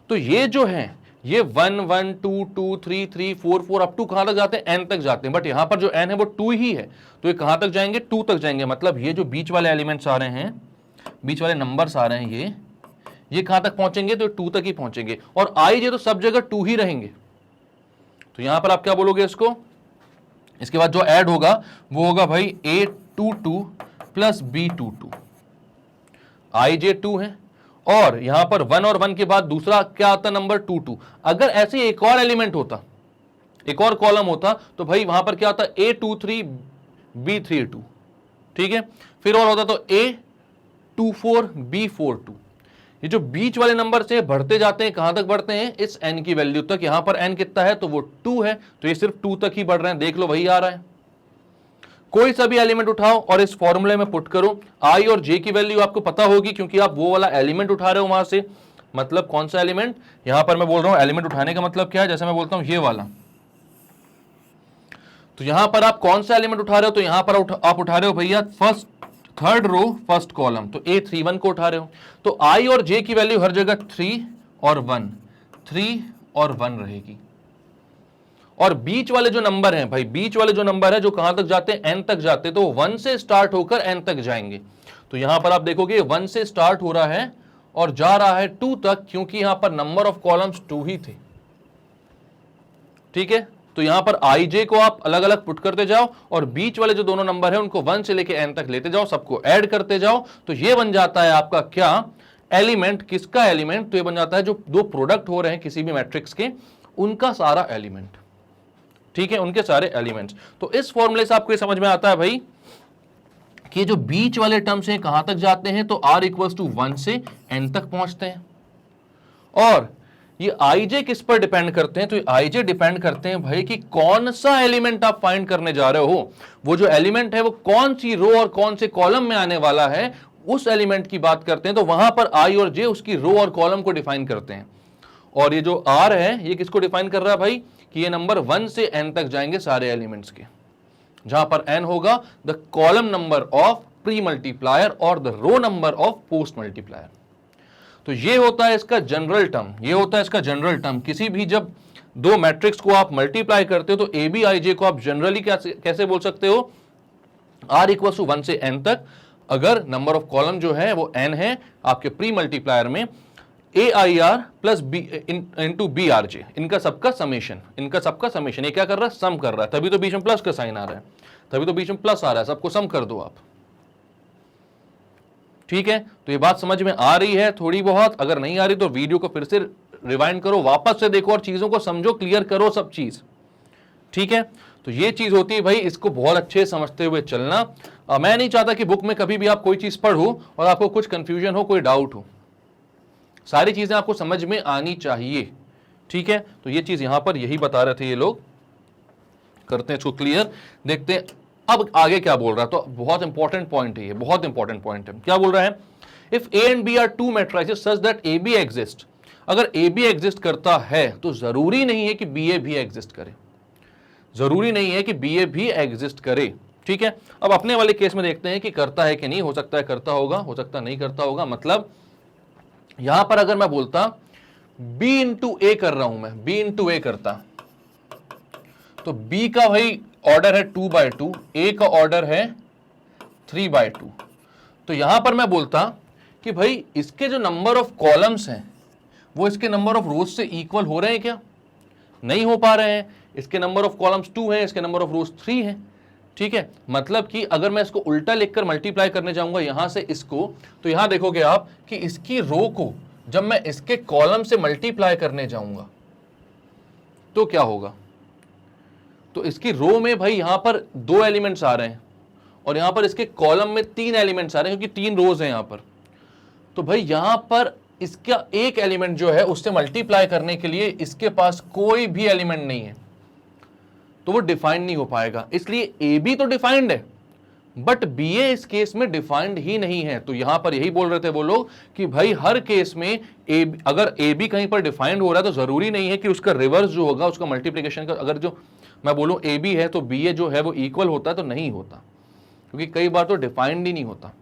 तो ये जो है ये 1 1 2 2 3 3 4 4 अप टू कहां तक जाते हैं, n तक जाते हैं, बट यहां पर जो n है वो 2 ही है, तो ये कहां तक जाएंगे, 2 तक जाएंगे। मतलब ये जो बीच वाले एलिमेंट्स आ रहे हैं, बीच वाले नंबर्स आ रहे हैं, ये कहां तक पहुंचेंगे, तो 2 तक ही पहुंचेंगे, और आई जे तो सब जगह 2 ही रहेंगे। तो यहां पर आप क्या बोलोगे इसको, इसके बाद जो ऐड होगा वो होगा भाई A22 प्लस B22, आई जे 2 है, और यहां पर 1 और 1 के बाद दूसरा क्या आता नंबर 2 2। अगर ऐसे एक और एलिमेंट होता, एक और कॉलम होता, तो भाई वहां पर क्या आता, A23 B32। ठीक है, फिर और होता तो A24 B42। ये जो बीच वाले नंबर से बढ़ते जाते हैं, कहां तक बढ़ते हैं, इस n की वैल्यू तक। यहां पर n कितना है, तो वो 2 है, तो ये सिर्फ 2 तक ही बढ़ रहे हैं, देख लो वही आ रहा है। कोई सा भी एलिमेंट उठाओ और इस फॉर्मूले में पुट करो, आई और जे की वैल्यू आपको पता होगी, क्योंकि आप वो वाला एलिमेंट उठा रहे हो वहां से। मतलब कौन सा एलिमेंट, यहां पर मैं बोल रहा हूं एलिमेंट उठाने का मतलब क्या है, जैसे मैं बोलता हूं ये वाला, तो यहां पर आप कौन सा एलिमेंट उठा रहे हो, तो यहां पर आप उठा रहे हो भैया first third row first column, तो A31 को उठा रहे हो। तो I और J की वैल्यू हर जगह 3 और 1, 3 और 1 रहेगी। और बीच वाले जो नंबर हैं भाई, बीच वाले जो नंबर है जो कहां तक जाते हैं, n तक जाते हैं, तो 1 से स्टार्ट होकर n तक जाएंगे। तो यहां पर आप देखोगे 1 से स्टार्ट हो रहा है और जा रहा है 2 तक, क्योंकि यहां पर नंबर ऑफ कॉलम्स 2 ही थे। ठीक है, तो यहां पर आई जे को आप अलग अलग पुट करते जाओ और बीच वाले जो दोनों नंबर है उनको 1 से लेके n तक लेते जाओ, सबको ऐड करते जाओ, तो ये बन जाता है आपका क्या एलिमेंट, किसका एलिमेंट, तो ये बन जाता है जो दो प्रोडक्ट हो रहे हैं किसी भी मैट्रिक्स के, उनका सारा एलिमेंट, ठीक है, उनके सारे एलिमेंट्स। तो इस फॉर्मूले से आपको ये समझ में आता है भाई कि जो बीच वाले टर्म्स हैं कहां तक जाते हैं, तो r इक्वल्स टू 1 से n तक पहुंचते हैं। और ये आईजे किस पर डिपेंड करते हैं, तो ये आईजे डिपेंड करते हैं भाई कि कौन सा एलिमेंट आप फाइंड करने जा रहे हो, वो जो एलिमेंट है वो कौन सी रो और कौन से कॉलम में आने वाला है, उस एलिमेंट की बात करते हैं। तो वहां पर आई और जे उसकी रो और कॉलम को डिफाइन करते हैं। और ये जो आर है ये किसको डिफाइन कर रहा है भाई, कि ये नंबर 1 से n तक जाएंगे सारे एलिमेंट्स के, जहां पर n होगा the column number of pre multiplier और the row number of post multiplier. तो ये होता है इसका जनरल टर्म, ये होता है इसका जनरल टर्म। किसी भी जब दो मैट्रिक्स को आप मल्टीप्लाई करते हो तो ए बी आई जे को आप जनरली कैसे बोल सकते हो, r इक्वल टू 1 से n तक, अगर नंबर ऑफ कॉलम जो है वो n है आपके प्री मल्टीप्लायर में, A I R plus B into B R J, इनका सबका समेशन, इनका सबका समेशन। ये क्या कर रहा है, सम कर रहा है, तभी तो बीच में प्लस का साइन आ रहा है, तभी तो बीच में प्लस आ रहा है, सबको सम कर दो आप, ठीक है। तो ये बात समझ में आ रही है थोड़ी बहुत, अगर नहीं आ रही तो वीडियो को फिर से रिवाइंड करो, वापस से देखो और चीजों को समझो, क्लियर करो सब चीज, ठीक है। तो ये चीज होती है भाई, इसको बहुत अच्छे समझते हुए चलना। मैं नहीं चाहता कि बुक में कभी भी आप कोई चीज पढ़ो और आपको कुछ कंफ्यूजन हो, कोई डाउट हो, सारी चीजें आपको समझ में आनी चाहिए, ठीक है। तो ये चीज यहां पर यही बता रहे थे ये लोग, करते हैं इसको क्लियर, देखते हैं अब आगे क्या बोल रहा है। तो बहुत इंपॉर्टेंट पॉइंट है ये, बहुत इंपॉर्टेंट पॉइंट है। क्या बोल रहा है, if A and B are two matrices such that A B exist, अगर ए बी एग्जिस्ट करता है तो जरूरी नहीं है कि बी ए भी एग्जिस्ट करे, जरूरी नहीं है कि बी ए भी एग्जिस्ट करे, ठीक है। अब अपने वाले केस में देखते हैं कि करता है कि नहीं, हो सकता है करता होगा, हो सकता नहीं करता होगा। मतलब यहां पर अगर मैं बोलता b इंटू ए कर रहा हूं मैं, b इंटू ए करता, तो b का भाई ऑर्डर है 2/2, a का ऑर्डर है 3/2। तो यहां पर मैं बोलता कि भाई इसके जो नंबर ऑफ कॉलम्स हैं वो इसके नंबर ऑफ रोज से इक्वल हो रहे हैं क्या, नहीं हो पा रहे हैं। इसके नंबर ऑफ कॉलम्स 2 हैं, इसके नंबर ऑफ रोज 3 हैं, ठीक है। मतलब कि अगर मैं इसको उल्टा लिखकर मल्टीप्लाई करने जाऊंगा यहां से इसको, तो यहां देखोगे आप कि इसकी रो को जब मैं इसके कॉलम से मल्टीप्लाई करने जाऊंगा तो क्या होगा, तो इसकी रो में भाई यहां पर 2 एलिमेंट्स आ रहे हैं और यहां पर इसके कॉलम में 3 एलिमेंट्स आ रहे हैं, क्योंकि 3 रोज हैं यहां पर। तो भाई यहां पर इसका एक एलिमेंट जो है उससे मल्टीप्लाई करने के लिए इसके पास कोई भी एलिमेंट नहीं है, तो वो डिफाइंड नहीं हो पाएगा। इसलिए ए बी तो डिफाइंड है बट बी ए इस केस में डिफाइंड ही नहीं है। तो यहां पर यही बोल रहे थे वो लोग कि भाई हर केस में अगर ए बी कहीं पर डिफाइंड हो रहा है तो जरूरी नहीं है कि उसका रिवर्स जो होगा, उसका मल्टीप्लिकेशन का, अगर जो मैं बोलूं ए बी है तो बी ए जो है वो इक्वल होता है, तो नहीं होता, क्योंकि कई बार तो डिफाइंड ही नहीं होता।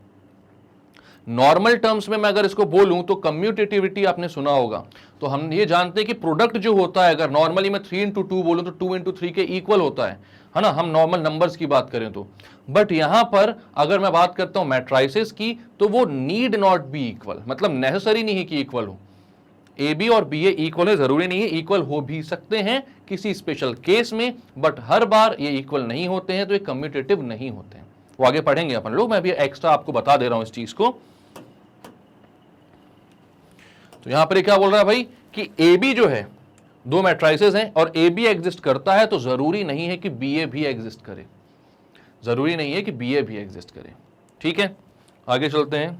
नॉर्मल टर्म्स में मैं अगर इसको बोलूं तो कम्यूटेटिविटी आपने सुना होगा, तो हम ये जानते हैं कि प्रोडक्ट जो होता है, अगर नॉर्मली मैं 3 इंटू 2 बोलूं तो 2 इंटू 3 के इक्वल होता है ना, हम नॉर्मल नंबर्स की बात करें तो। बट यहां पर अगर मैं बात करता हूं मैट्राइसेस की, तो वो नीड नॉट बी इक्वल, मतलब नेसेसरी नहीं है कि इक्वल हो। ए बी और बी ए इक्वल है, जरूरी नहीं है, इक्वल हो भी सकते हैं किसी स्पेशल केस में, बट हर बार ये इक्वल नहीं होते हैं, तो ये कम्यूटेटिव नहीं होते हैं। वो आगे पढ़ेंगे अपन लोग, मैं अभी एक्स्ट्रा आपको बता दे रहा हूं इस चीज को। तो यहां पर क्या बोल रहा है भाई कि ए बी जो है 2 मैट्राइसेस हैं और ए बी एग्जिस्ट करता है, तो जरूरी नहीं है कि बी ए भी एग्जिस्ट करे, जरूरी नहीं है कि बी ए भी एग्जिस्ट करे, ठीक है। आगे चलते हैं।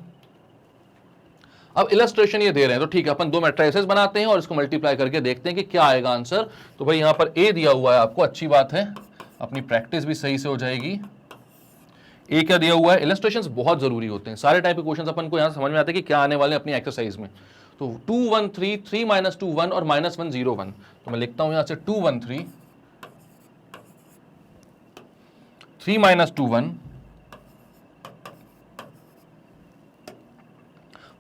अब इलस्ट्रेशन ये दे रहे हैं, तो ठीक है, अपन 2 मैट्राइसेस बनाते हैं और इसको मल्टीप्लाई करके देखते हैं कि क्या आएगा आंसर। तो भाई यहां पर ए दिया हुआ है आपको, अच्छी बात है, अपनी प्रैक्टिस भी सही से हो जाएगी। ए क्या दिया हुआ है, इलस्ट्रेशंस बहुत जरूरी होते हैं, सारे टाइप के क्वेश्चंस अपन को यहां समझ में आते हैं कि क्या आने वाले हैं अपनी एक्सरसाइज में। तो 2 1 3 3 माइनस 2 1 और माइनस 1 0 1, तो मैं लिखता हूं यहां से 2 1 3 3 माइनस 2 1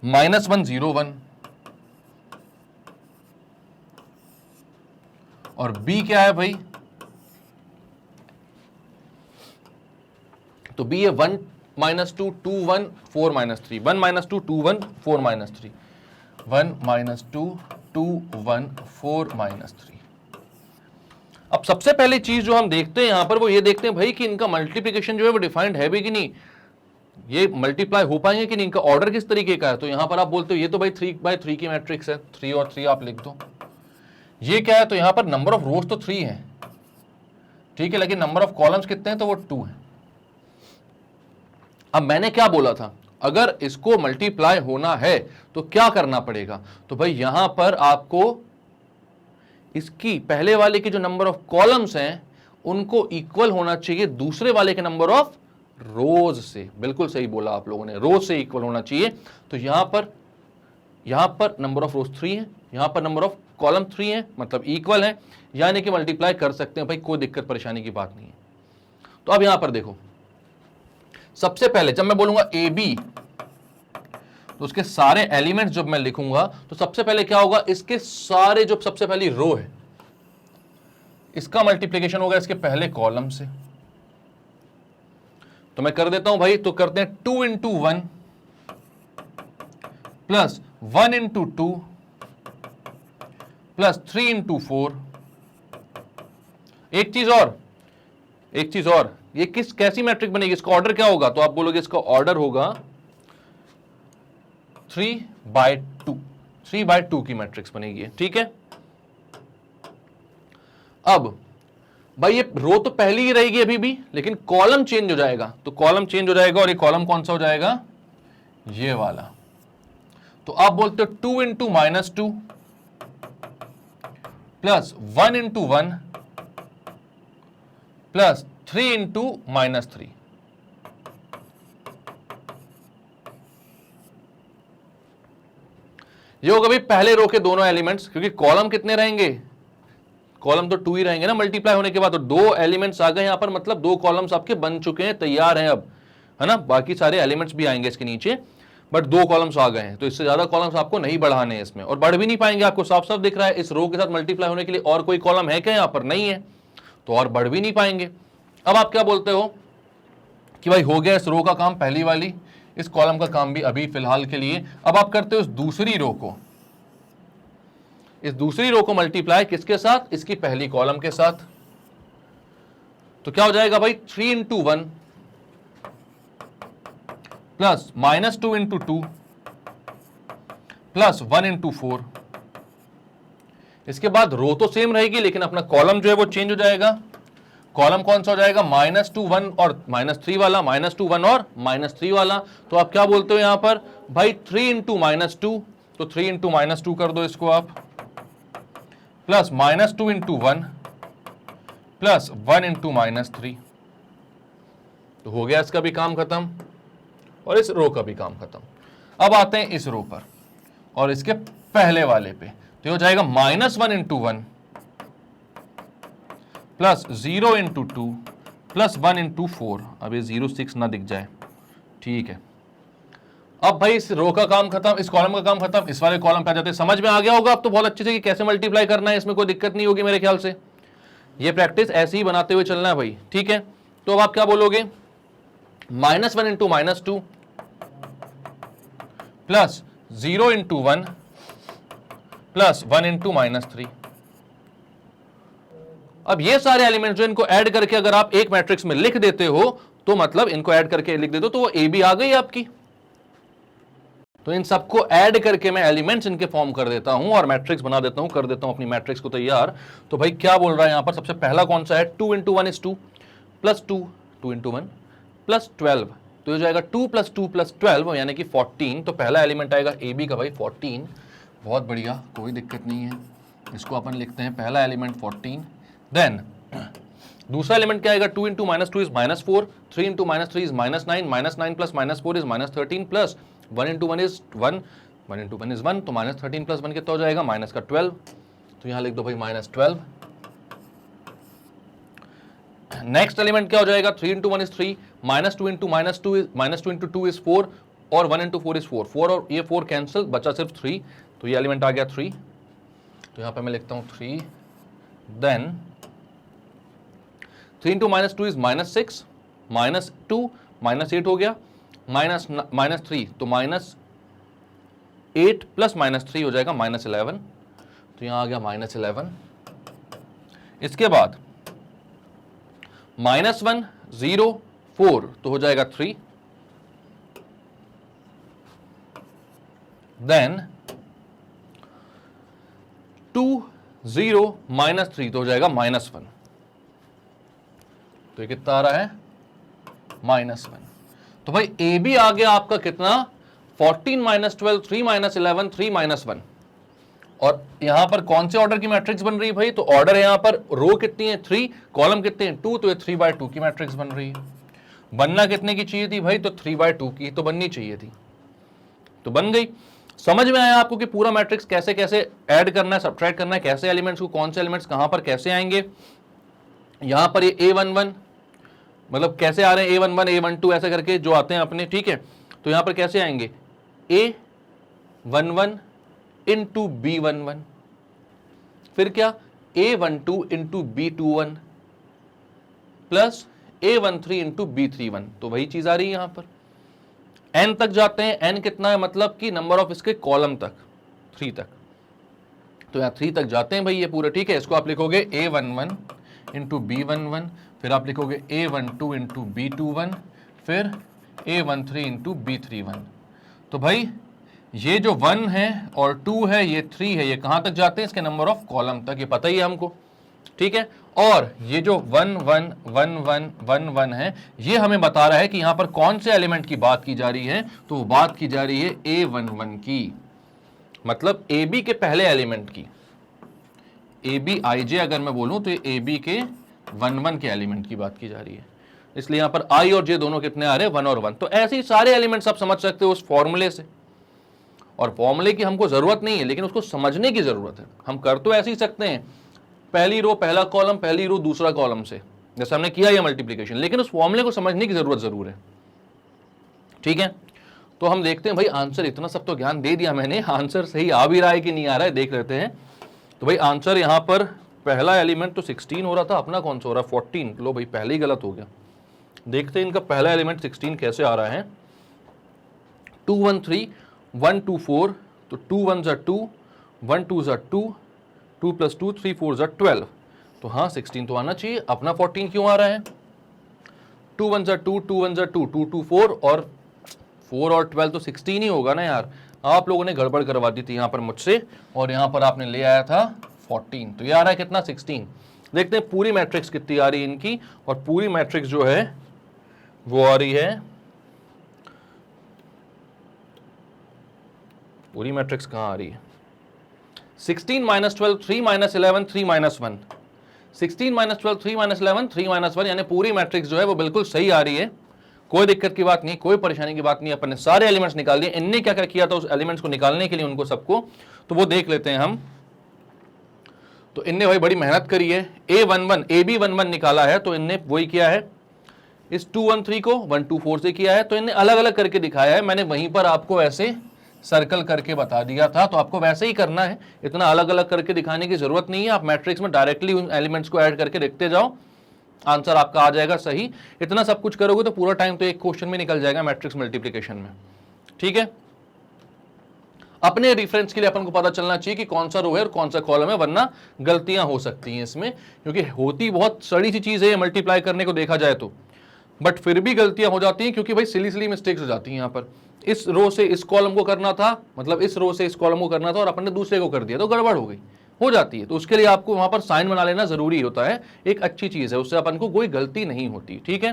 माइनस 1 0 1, और बी क्या है भाई, तो बी है 1 minus 2 2 1 4 minus 3, 1 minus 2 2 1 4 minus 3, 1 minus 2 2 1 4 minus 3। अब सबसे पहली चीज जो हम देखते हैं यहां पर वो ये देखते हैं भाई कि इनका मल्टीप्लिकेशन जो है वो डिफाइंड है भी कि नहीं, ये मल्टीप्लाई हो पाएंगे कि नहीं, इनका ऑर्डर किस तरीके का है। तो यहां पर आप बोलते हो ये तो भाई 3/3 की मैट्रिक्स है, 3 और 3 आप लिख दो। ये क्या है, तो यहां पर नंबर ऑफ रोज तो 3 है, ठीक है, लेकिन नंबर ऑफ कॉलम्स कितने हैं, तो वो 2 है। अब मैंने क्या बोला था, अगर इसको मल्टीप्लाई होना है तो क्या करना पड़ेगा, तो भाई यहां पर आपको इसकी पहले वाले की जो नंबर ऑफ कॉलम्स हैं उनको इक्वल होना चाहिए दूसरे वाले के नंबर ऑफ रोज से। बिल्कुल सही बोला आप लोगों ने, रोज से इक्वल होना चाहिए। तो यहां पर नंबर ऑफ रोज 3 है, यहां पर नंबर ऑफ कॉलम 3 है, मतलब इक्वल है, यानी कि मल्टीप्लाई कर सकते हैं भाई, कोई दिक्कत परेशानी की बात नहीं है। तो अब यहां पर देखो, सबसे पहले जब मैं बोलूंगा ए बी तो उसके सारे एलिमेंट्स जब मैं लिखूंगा तो सबसे पहले क्या होगा, इसके सारे जो सबसे पहली रो है इसका मल्टीप्लिकेशन होगा इसके पहले कॉलम से। तो मैं कर देता हूं भाई, तो करते हैं 2 into 1 plus 1 into 2 plus 3 into 4। एक चीज और, ये कैसी मैट्रिक बनेगी, इसका ऑर्डर क्या होगा, तो आप बोलोगे इसका ऑर्डर होगा 3/2, 3/2 की मैट्रिक्स बनेगी, ठीक है। अब भाई ये रो तो पहली ही रहेगी अभी भी, लेकिन कॉलम चेंज हो जाएगा, तो कॉलम चेंज हो जाएगा, और ये कॉलम कौन सा हो जाएगा, ये वाला। तो आप बोलते हो 2 into -2 plus 1 into 1 plus 3 into -3। ये होगा भाई पहले रो के दोनों एलिमेंट्स, क्योंकि कॉलम कितने रहेंगे, कॉलम तो 2 ही रहेंगे ना मल्टीप्लाई होने के बाद, तो 2 एलिमेंट्स आ गए यहां पर, मतलब 2 कॉलम्स आपके बन चुके हैं, तैयार हैं अब, है ना। बाकी सारे एलिमेंट्स भी आएंगे इसके नीचे, बट 2 कॉलम्स आ गए हैं, तो इससे ज्यादा कॉलम्स आपको नहीं बढ़ाने हैं इसमें, और बढ़ भी नहीं पाएंगे। आपको साफ साफ दिख रहा है इस रो के साथ मल्टीप्लाई होने के लिए और कोई कॉलम है क्या, यहां पर नहीं है, तो और बढ़ भी नहीं पाएंगे। अब आप क्या बोलते हो कि भाई हो गया इस रो का काम पहली वाली, इस कॉलम का काम भी अभी फिलहाल के लिए। अब आप करते हो इस दूसरी रो को मल्टीप्लाई किसके साथ, इसकी पहली कॉलम के साथ। तो क्या हो जाएगा भाई, 3 into 1 plus -2 into 2 plus 1 into 4। इसके बाद रो तो सेम रहेगी, लेकिन अपना कॉलम जो है वो चेंज हो जाएगा। कॉलम कौन सा हो जाएगा, -2 1 और -3 वाला, -2 1 और -3 वाला। तो आप क्या बोलते हो यहां पर भाई, 3 इंटू -2, तो 3 इंटू -2 कर दो इसको आप, प्लस -2 इंटू 1 प्लस 1 इंटू -3। तो हो गया इसका भी काम खत्म और इस रो का भी काम खत्म। अब आते हैं इस रो पर और इसके पहले वाले पे, तो हो जाएगा -1 into 1 plus 0 into 2 plus 1 into 4। अब ये 0 6 ना दिख जाए, ठीक है। अब भाई इस रो का काम खत्म, इस कॉलम का काम खत्म, इस वाले कॉलम पे आ जाते हैं। समझ में आ गया होगा अब तो बहुत अच्छे से कि कैसे मल्टीप्लाई करना है, इसमें कोई दिक्कत नहीं होगी मेरे ख्याल से। ये प्रैक्टिस ऐसे ही बनाते हुए चलना है भाई, ठीक है। तो अब आप क्या बोलोगे, -1 into -2 plus 0 into 1 plus 1 into -3। अब ये सारे एलिमेंट जो इनको ऐड करके अगर आप एक मैट्रिक्स में लिख देते हो, तो मतलब इनको ऐड करके लिख देते हो तो वो ए बी आ गई आपकी। तो इन सबको ऐड करके मैं एलिमेंट्स इनके फॉर्म कर देता हूं और मैट्रिक्स बना देता हूं, कर देता हूं अपनी मैट्रिक्स को तैयार। तो भाई क्या बोल रहा है यहां पर, सबसे पहला कौन सा है, 2 into 1 is 2 plus 2, 2 into 1 plus 12। तो ये जाएगा 2 प्लस 2 प्लस 12 यानी कि 14। तो पहला एलिमेंट आएगा ए बी का भाई 14। बहुत बढ़िया, कोई दिक्कत नहीं है, इसको अपन लिखते हैं पहला एलिमेंट 14। देन दूसरा एलिमेंट क्या आएगा, 2 into -2 is -4, 3 into -3 is -9, -9 plus -4 is -13 plus 1 into 1 is 1, 1 into 1 is 1, तो -13 प्लस 1 कितना हो जाएगा, माइनस का 12। तो यहां लिख दो भाई -12। नेक्स्ट एलिमेंट क्या हो जाएगा, 3 into 1 is 3, -2 into -2 into 2 is 4 और 1 इंटू 4 इज 4, 4 और ये 4 कैंसिल, बचा सिर्फ 3, तो ये एलिमेंट आ गया 3। तो यहां पे मैं लिखता हूं 3। देन 3 इंटू -2 इज -6, -2 -8 हो गया, -3 तो -8 प्लस -3 हो जाएगा -11। तो यहां आ गया -11। इसके बाद -1 0 4 तो हो जाएगा 3। देन 2 0 -3 तो हो जाएगा -1, तो ये कितना आ रहा है -1। तो भाई ए बी आ गया आपका कितना 14 - 12 3 - 11 3 -1। और यहां पर कौन से ऑर्डर की मैट्रिक्स बन रही है भाई, तो ऑर्डर है यहां पर रो कितनी है 3, कॉलम कितने हैं 2, तो ये 3/2 की मैट्रिक्स बन रही है। बनना कितने की चाहिए थी भाई, तो 3/2 की तो बननी चाहिए थी, तो बन गई। समझ में आया आपको कि पूरा मैट्रिक्स कैसे कैसे ऐड करना है, सब्ट्रैक्ट करना है, कैसे एलिमेंट्स को, कौन से एलिमेंट्स कहां पर कैसे आएंगे। यहां पर ये A11 मतलब कैसे आ रहे हैं A11 A12 ऐसे करके जो आते हैं अपने, ठीक है। तो यहां पर कैसे आएंगे A11 इंटू B11, फिर क्या A12 into B21 plus A13 into B31, तो वही चीज आ रही है यहां पर। n तक जाते हैं, n कितना है मतलब कि नंबर ऑफ इसके कॉलम तक 3 तक, तो यहां 3 तक जाते हैं भाई ये पूरे, ठीक है। इसको आप लिखोगे A11 इंटू B11, फिर आप लिखोगे A12 इंटू B21, फिर A13 इंटू B31। तो भाई ये जो 1 है और 2 है, ये 3 है, ये कहां तक जाते हैं इसके नंबर ऑफ कॉलम तक, ये पता ही है हमको, ठीक है। और ये जो 1 1 1 1 1 1 है, ये हमें बता रहा है कि यहां पर कौन से एलिमेंट की बात की जा रही है, तो वो बात की जा रही है A11 की, मतलब ए बी के पहले एलिमेंट की। ए बी आई जे अगर मैं बोलूं तो ये ए बी के 1 1 के एलिमेंट की बात की जा रही है, इसलिए यहां पर आई और जे दोनों कितने आ रहे हैं 1 और 1। तो ऐसे ही सारे एलिमेंट्स आप समझ सकते हो उस फॉर्मूले से, और फॉर्मूले की हमको जरूरत नहीं है लेकिन उसको समझने की जरूरत है। हम कर तो ऐसे ही सकते हैं, पहली रो पहला कॉलम, पहली रो दूसरा कॉलम से, जैसे हमने किया ये मल्टीप्लिकेशन, लेकिन उस फॉर्मूले को समझने की जरूरत जरूर है, ठीक है। तो हम देखते हैं भाई आंसर, इतना सब तो ज्ञान दे दिया मैंने, आंसर सही आ भी रहा है कि नहीं आ रहा है देख लेते हैं। तो भाई आंसर यहां पर पहला एलिमेंट तो 16 हो रहा था, अपना कौन सा हो रहा है 14, लो भाई पहले ही गलत हो गया। देखते हैं इनका पहला एलिमेंट 16 कैसे आ रहा है। 2 1 3 1 2 4, तो 2 1 ज़ा 2, 1 2 ज़ा 2, 2 + 2 3 4 ज़ा 12, तो हाँ 16 तो आना चाहिए, अपना 14 क्यों आ रहा है। 2 1 ज़ा 2, 2 1 ज़ा 2, 2 2 4, और 4 और 12 तो 16 ही होगा ना यार। आप लोगों ने गड़बड़ करवा दी थी यहाँ पर मुझसे, और यहाँ पर आपने ले आया था 14, तो ये आ रहा है कितना 16। देखते हैं पूरी मैट्रिक्स कितनी आ रही है इनकी, और पूरी मैट्रिक्स जो है वो आ रही है, पूरी मैट्रिक्स कहाँ आ रही है 16 - 12 3 - 11 3 - 1, 16 - 12 3 - 11 3 - 1, यानी पूरी मैट्रिक्स जो है वो बिल्कुल सही आ रही है, कोई दिक्कत की बात नहीं, कोई परेशानी की बात नहीं। अपन ने सारे एलिमेंट्स निकाल दिए, इनने क्या क्या किया था उस एलिमेंट्स को निकालने के लिए उनको सबको, तो वो देख लेते हैं हम। तो इनने भाई बड़ी मेहनत करी है, A11 AB11 निकाला है, तो इनने वही किया है, इस 2 1 3 को 1 2 4 से किया है, तो इनने अलग अलग करके दिखाया है। मैंने वहीं पर आपको ऐसे सर्कल करके बता दिया था, तो आपको वैसे ही करना है, इतना अलग अलग करके दिखाने की जरूरत नहीं है। आप मैट्रिक्स में डायरेक्टली उन एलिमेंट्स को ऐड करके देखते जाओ, आंसर आपका आ जाएगा सही। इतना सब कुछ करोगे तो पूरा टाइम तो एक क्वेश्चन में निकल जाएगा मैट्रिक्स मल्टीप्लिकेशन में, ठीक है। अपने रेफरेंस के लिए अपन को पता चलना चाहिए कि कौन सा रो है और कौन सा कॉलम है, वरना गलतियां हो सकती हैं इसमें, क्योंकि होती बहुत सड़ी सी चीज है मल्टीप्लाई करने को देखा जाए तो, बट फिर भी गलतियां हो जाती हैं, क्योंकि भाई सिली मिस्टेक्स हो जाती हैं। यहाँ पर इस रो से इस कॉलम को करना था, मतलब इस रो से इस कॉलम को करना था और अपन ने दूसरे को कर दिया, तो गड़बड़ हो गई, हो जाती है। तो उसके लिए आपको वहां पर साइन बना लेना जरूरी होता है, एक अच्छी चीज है, उससे अपन को कोई गलती नहीं होती, ठीक है।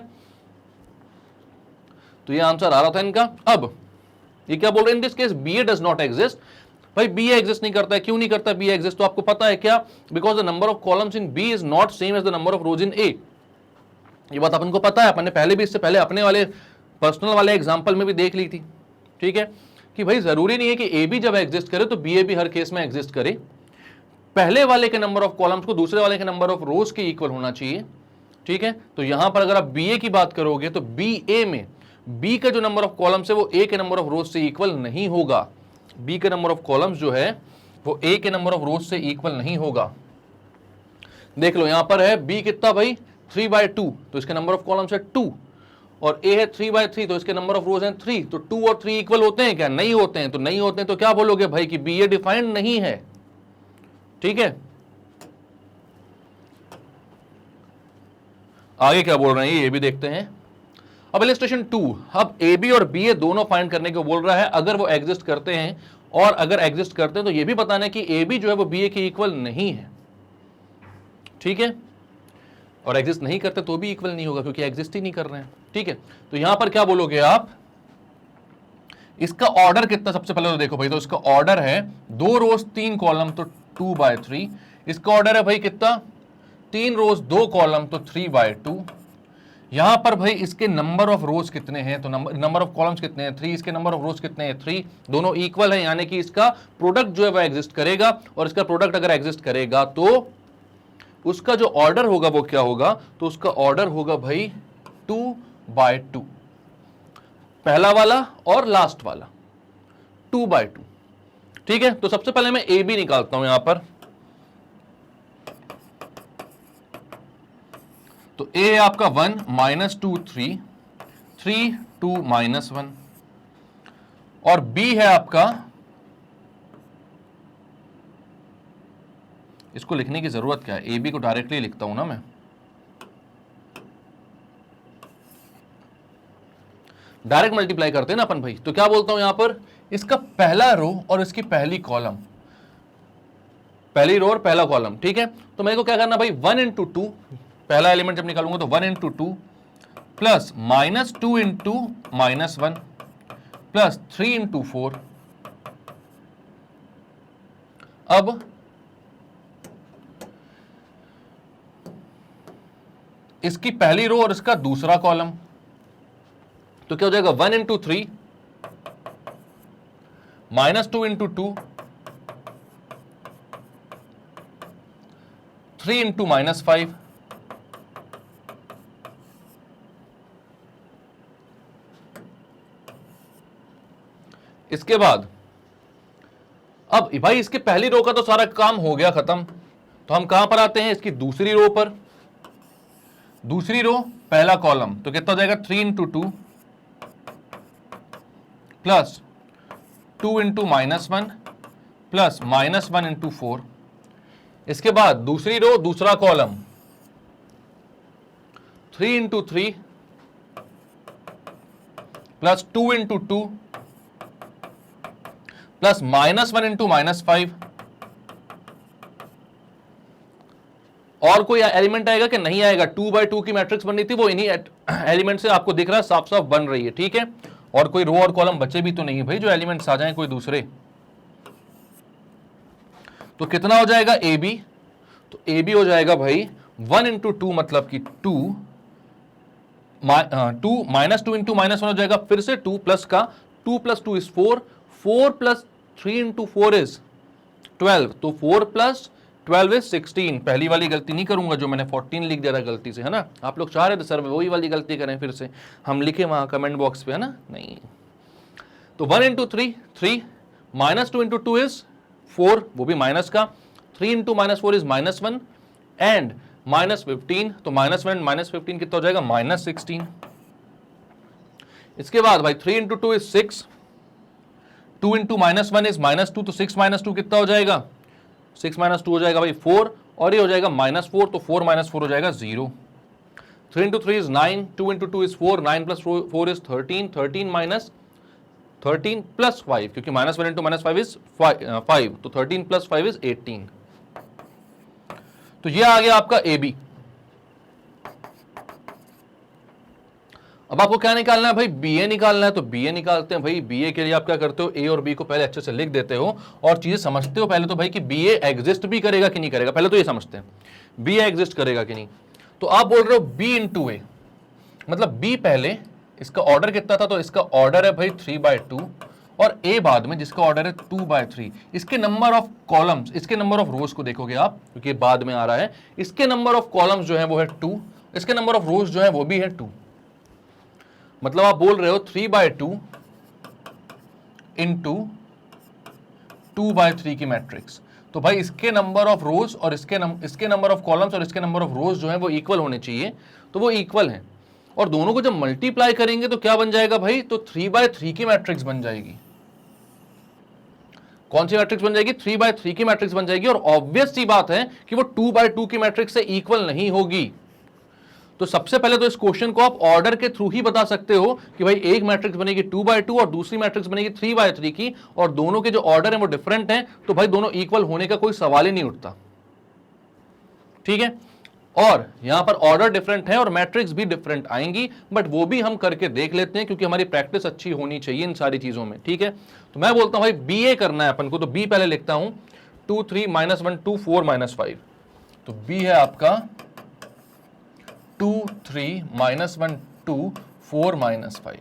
तो ये आंसर आ रहा था इनका। अब ये क्या बोल रहे हैं, in this case B A does not exist. भाई बी ए एग्जिस्ट नहीं करता है, क्यों नहीं करता बी ए एग्जिस्ट, तो आपको पता है क्या, because the number of columns in B is not same as the number of rows in A. ये बात अपन को पता है, अपन ने पहले भी इससे पहले अपने वाले पर्सनल वाले एग्जांपल में भी देख ली थी, ठीक है, कि भाई जरूरी नहीं है कि ए बी जब एग्जिस्ट करे तो बी ए भी हर केस में एग्जिस्ट करे। पहले वाले के नंबर ऑफ कॉलम्स को दूसरे वाले के नंबर ऑफ रोज के इक्वल होना चाहिए, ठीक है। तो यहां पर अगर आप बी ए की बात करोगे तो बी ए में बी का जो नंबर ऑफ कॉलम्स है वो ए के नंबर ऑफ रोज से इक्वल नहीं होगा। बी के नंबर ऑफ कॉलम्स जो है वो ए के नंबर ऑफ रोज से इक्वल नहीं होगा। देख लो यहां पर है बी कितना भाई 3/2, तो इसके नंबर ऑफ कॉलम्स है 2, और ए है 3/3, तो इसके नंबर ऑफ रोज हैं 3। तो 2 और 3 इक्वल होते हैं क्या, नहीं होते हैं। तो नहीं होते हैं तो क्या बोलोगे भाई कि बी ए डिफाइंड नहीं है, ठीक है। आगे क्या बोल रहे हैं ये भी देखते हैं। अब इलस्ट्रेशन 2, अब ए बी और बी ए दोनों फाइंड करने को बोल रहा है, अगर वो एग्जिस्ट करते हैं, और अगर एग्जिस्ट करते हैं तो ये भी बताना है कि ए बी जो है वो बी ए के इक्वल नहीं है। ठीक है, और एग्जिस्ट नहीं करते तो भी इक्वल नहीं होगा क्योंकि एग्जिस्ट ही नहीं कर रहे हैं। ठीक है, तो यहां पर क्या बोलोगे आप, इसका ऑर्डर कितना, सबसे पहले तो देखो भाई, तो इसका ऑर्डर है 2 रोज 3 कॉलम तो 2/3, इसका ऑर्डर है भाई कितना, 3 रोज 2 कॉलम तो 3/2। यहां पर भाई इसके नंबर ऑफ रोज कितने हैं, तो नंबर ऑफ कॉलम्स कितने हैं 3, इसके नंबर ऑफ रोज कितने हैं 3, दोनों इक्वल है, यानी कि इसका प्रोडक्ट जो है वह एग्जिस्ट करेगा, और इसका प्रोडक्ट अगर एग्जिस्ट करेगा तो उसका जो ऑर्डर होगा वो क्या होगा, तो उसका ऑर्डर होगा भाई 2/2, पहला वाला और लास्ट वाला 2/2। ठीक है, तो सबसे पहले मैं ए बी निकालता हूं यहां पर, तो ए है आपका 1 -2 3 3 2 -1, और बी है आपका, इसको लिखने की जरूरत क्या है, ए बी को डायरेक्टली लिखता हूं ना मैं, डायरेक्ट मल्टीप्लाई करते हैं ना अपन भाई। तो क्या बोलता हूं यहां पर, इसका पहला रो और इसकी पहली कॉलम, पहली रो और पहला कॉलम। ठीक है, तो मेरे को क्या करना भाई, 1 × 2, पहला एलिमेंट जब निकालूंगा तो 1 × 2 प्लस -2 × -1 प्लस 3 × 4। अब इसकी पहली रो और इसका दूसरा कॉलम, तो क्या हो जाएगा, 1 × 3 -2 × 2 3 × -5, इसके बाद अब भाई इसके पहली रो का तो सारा काम हो गया खत्म, तो हम कहां पर आते हैं, इसकी दूसरी रो पर, दूसरी रो पहला कॉलम, तो कितना हो जाएगा 3 × 2 प्लस 2 × -1 प्लस -1 × 4। इसके बाद दूसरी रो दूसरा कॉलम 3 × 3 प्लस 2 × 2 प्लस -1 × -5। और कोई एलिमेंट आएगा कि नहीं आएगा, 2/2 की मैट्रिक्स बननी थी, वो इन्हीं एलिमेंट से आपको दिख रहा है साफ साफ बन रही है। ठीक है, और कोई रो और कॉलम बचे भी तो नहीं है भाई जो एलिमेंट्स आ जाएं कोई दूसरे। तो कितना हो जाएगा ए बी, तो ए बी हो जाएगा भाई 1 × 2 मतलब कि 2 -2 × -1 हो जाएगा, फिर से 2 प्लस का 2 + 2 = 4, 4 + 3 × 4 = 12, तो 4 + 12 = 16। पहली वाली गलती नहीं करूंगा जो मैंने 14 लिख दिया था गलती से, है ना, आप लोग चाह रहे थे सर वही वाली गलती करें, फिर से हम लिखे वहां कमेंट बॉक्स पे, है ना, नहीं। तो 1 × 3 3 -2 × 2 = 4, वो भी माइनस का, 3 × -4 = -1 एंड -15, तो -1 -15 कितना हो जाएगा, -16। इसके बाद भाई 3 × 2 = 6, 2 × -1 = -2, तो 6 - 2 कितना हो जाएगा, 6 - 2 हो जाएगा भाई 4, और ये हो जाएगा -4, तो 4 - 4 हो जाएगा 0। 3 × 3 = 9, 2 × 2 = 4, 9 + 4 = 13, 13 - 13 + 5, क्योंकि -1 × -5 = 5, तो 13 + 5 = 18। तो ये आ गया आपका ए बी। अब आपको क्या निकालना है भाई, बी ए निकालना है, तो बी ए निकालते हैं भाई। बी ए के लिए आप क्या करते हो, ए और बी को पहले अच्छे से लिख देते हो और चीजें समझते हो पहले तो भाई कि बी ए एग्जिस्ट भी करेगा कि नहीं करेगा, पहले तो ये समझते हैं बी ए एग्जिस्ट करेगा कि नहीं। तो आप बोल रहे हो बी × ए, मतलब बी पहले, इसका ऑर्डर कितना था, तो इसका ऑर्डर है भाई 3/2, और ए बाद में जिसका ऑर्डर है 2/3। इसके नंबर ऑफ कॉलम्स, इसके नंबर ऑफ रोज को देखोगे आप, क्योंकि बाद में आ रहा है, इसके नंबर ऑफ कॉलम्स जो है वो है 2, इसके नंबर ऑफ रोज जो है वो भी है 2। मतलब आप बोल रहे हो 3/2 × 2/3 की मैट्रिक्स। तो भाई इसके नंबर ऑफ रोज और इसके नंबर ऑफ कॉलम्स और इसके नंबर ऑफ रोज जो है वो इक्वल होने चाहिए, तो वो इक्वल है, और दोनों को जब मल्टीप्लाई करेंगे तो क्या बन जाएगा भाई, तो 3/3 की मैट्रिक्स बन जाएगी। कौन सी मैट्रिक्स बन जाएगी, 3/3 की मैट्रिक्स बन जाएगी। और ऑब्वियस सी बात है कि वो 2/2 की मैट्रिक्स से इक्वल नहीं होगी। तो सबसे पहले तो इस क्वेश्चन को आप ऑर्डर के थ्रू ही बता सकते हो कि भाई एक मैट्रिक्स बनेगी 2/2 और दूसरी मैट्रिक्स बनेगी 3/3 की, और दोनों के जो ऑर्डर है वो डिफरेंट है, तो भाई दोनों इक्वल होने का कोई सवाल ही नहीं उठता। ठीक है, और यहां पर ऑर्डर डिफरेंट है और मैट्रिक्स भी डिफरेंट आएंगी, बट वो भी हम करके देख लेते हैं क्योंकि हमारी प्रैक्टिस अच्छी होनी चाहिए इन सारी चीजों में। ठीक है, तो मैं बोलता हूं भाई बी ए करना है अपन को, तो बी पहले लिखता हूं 2 3 -1 2 4 -5। तो बी है आपका 2 3 -1 2 4 -5,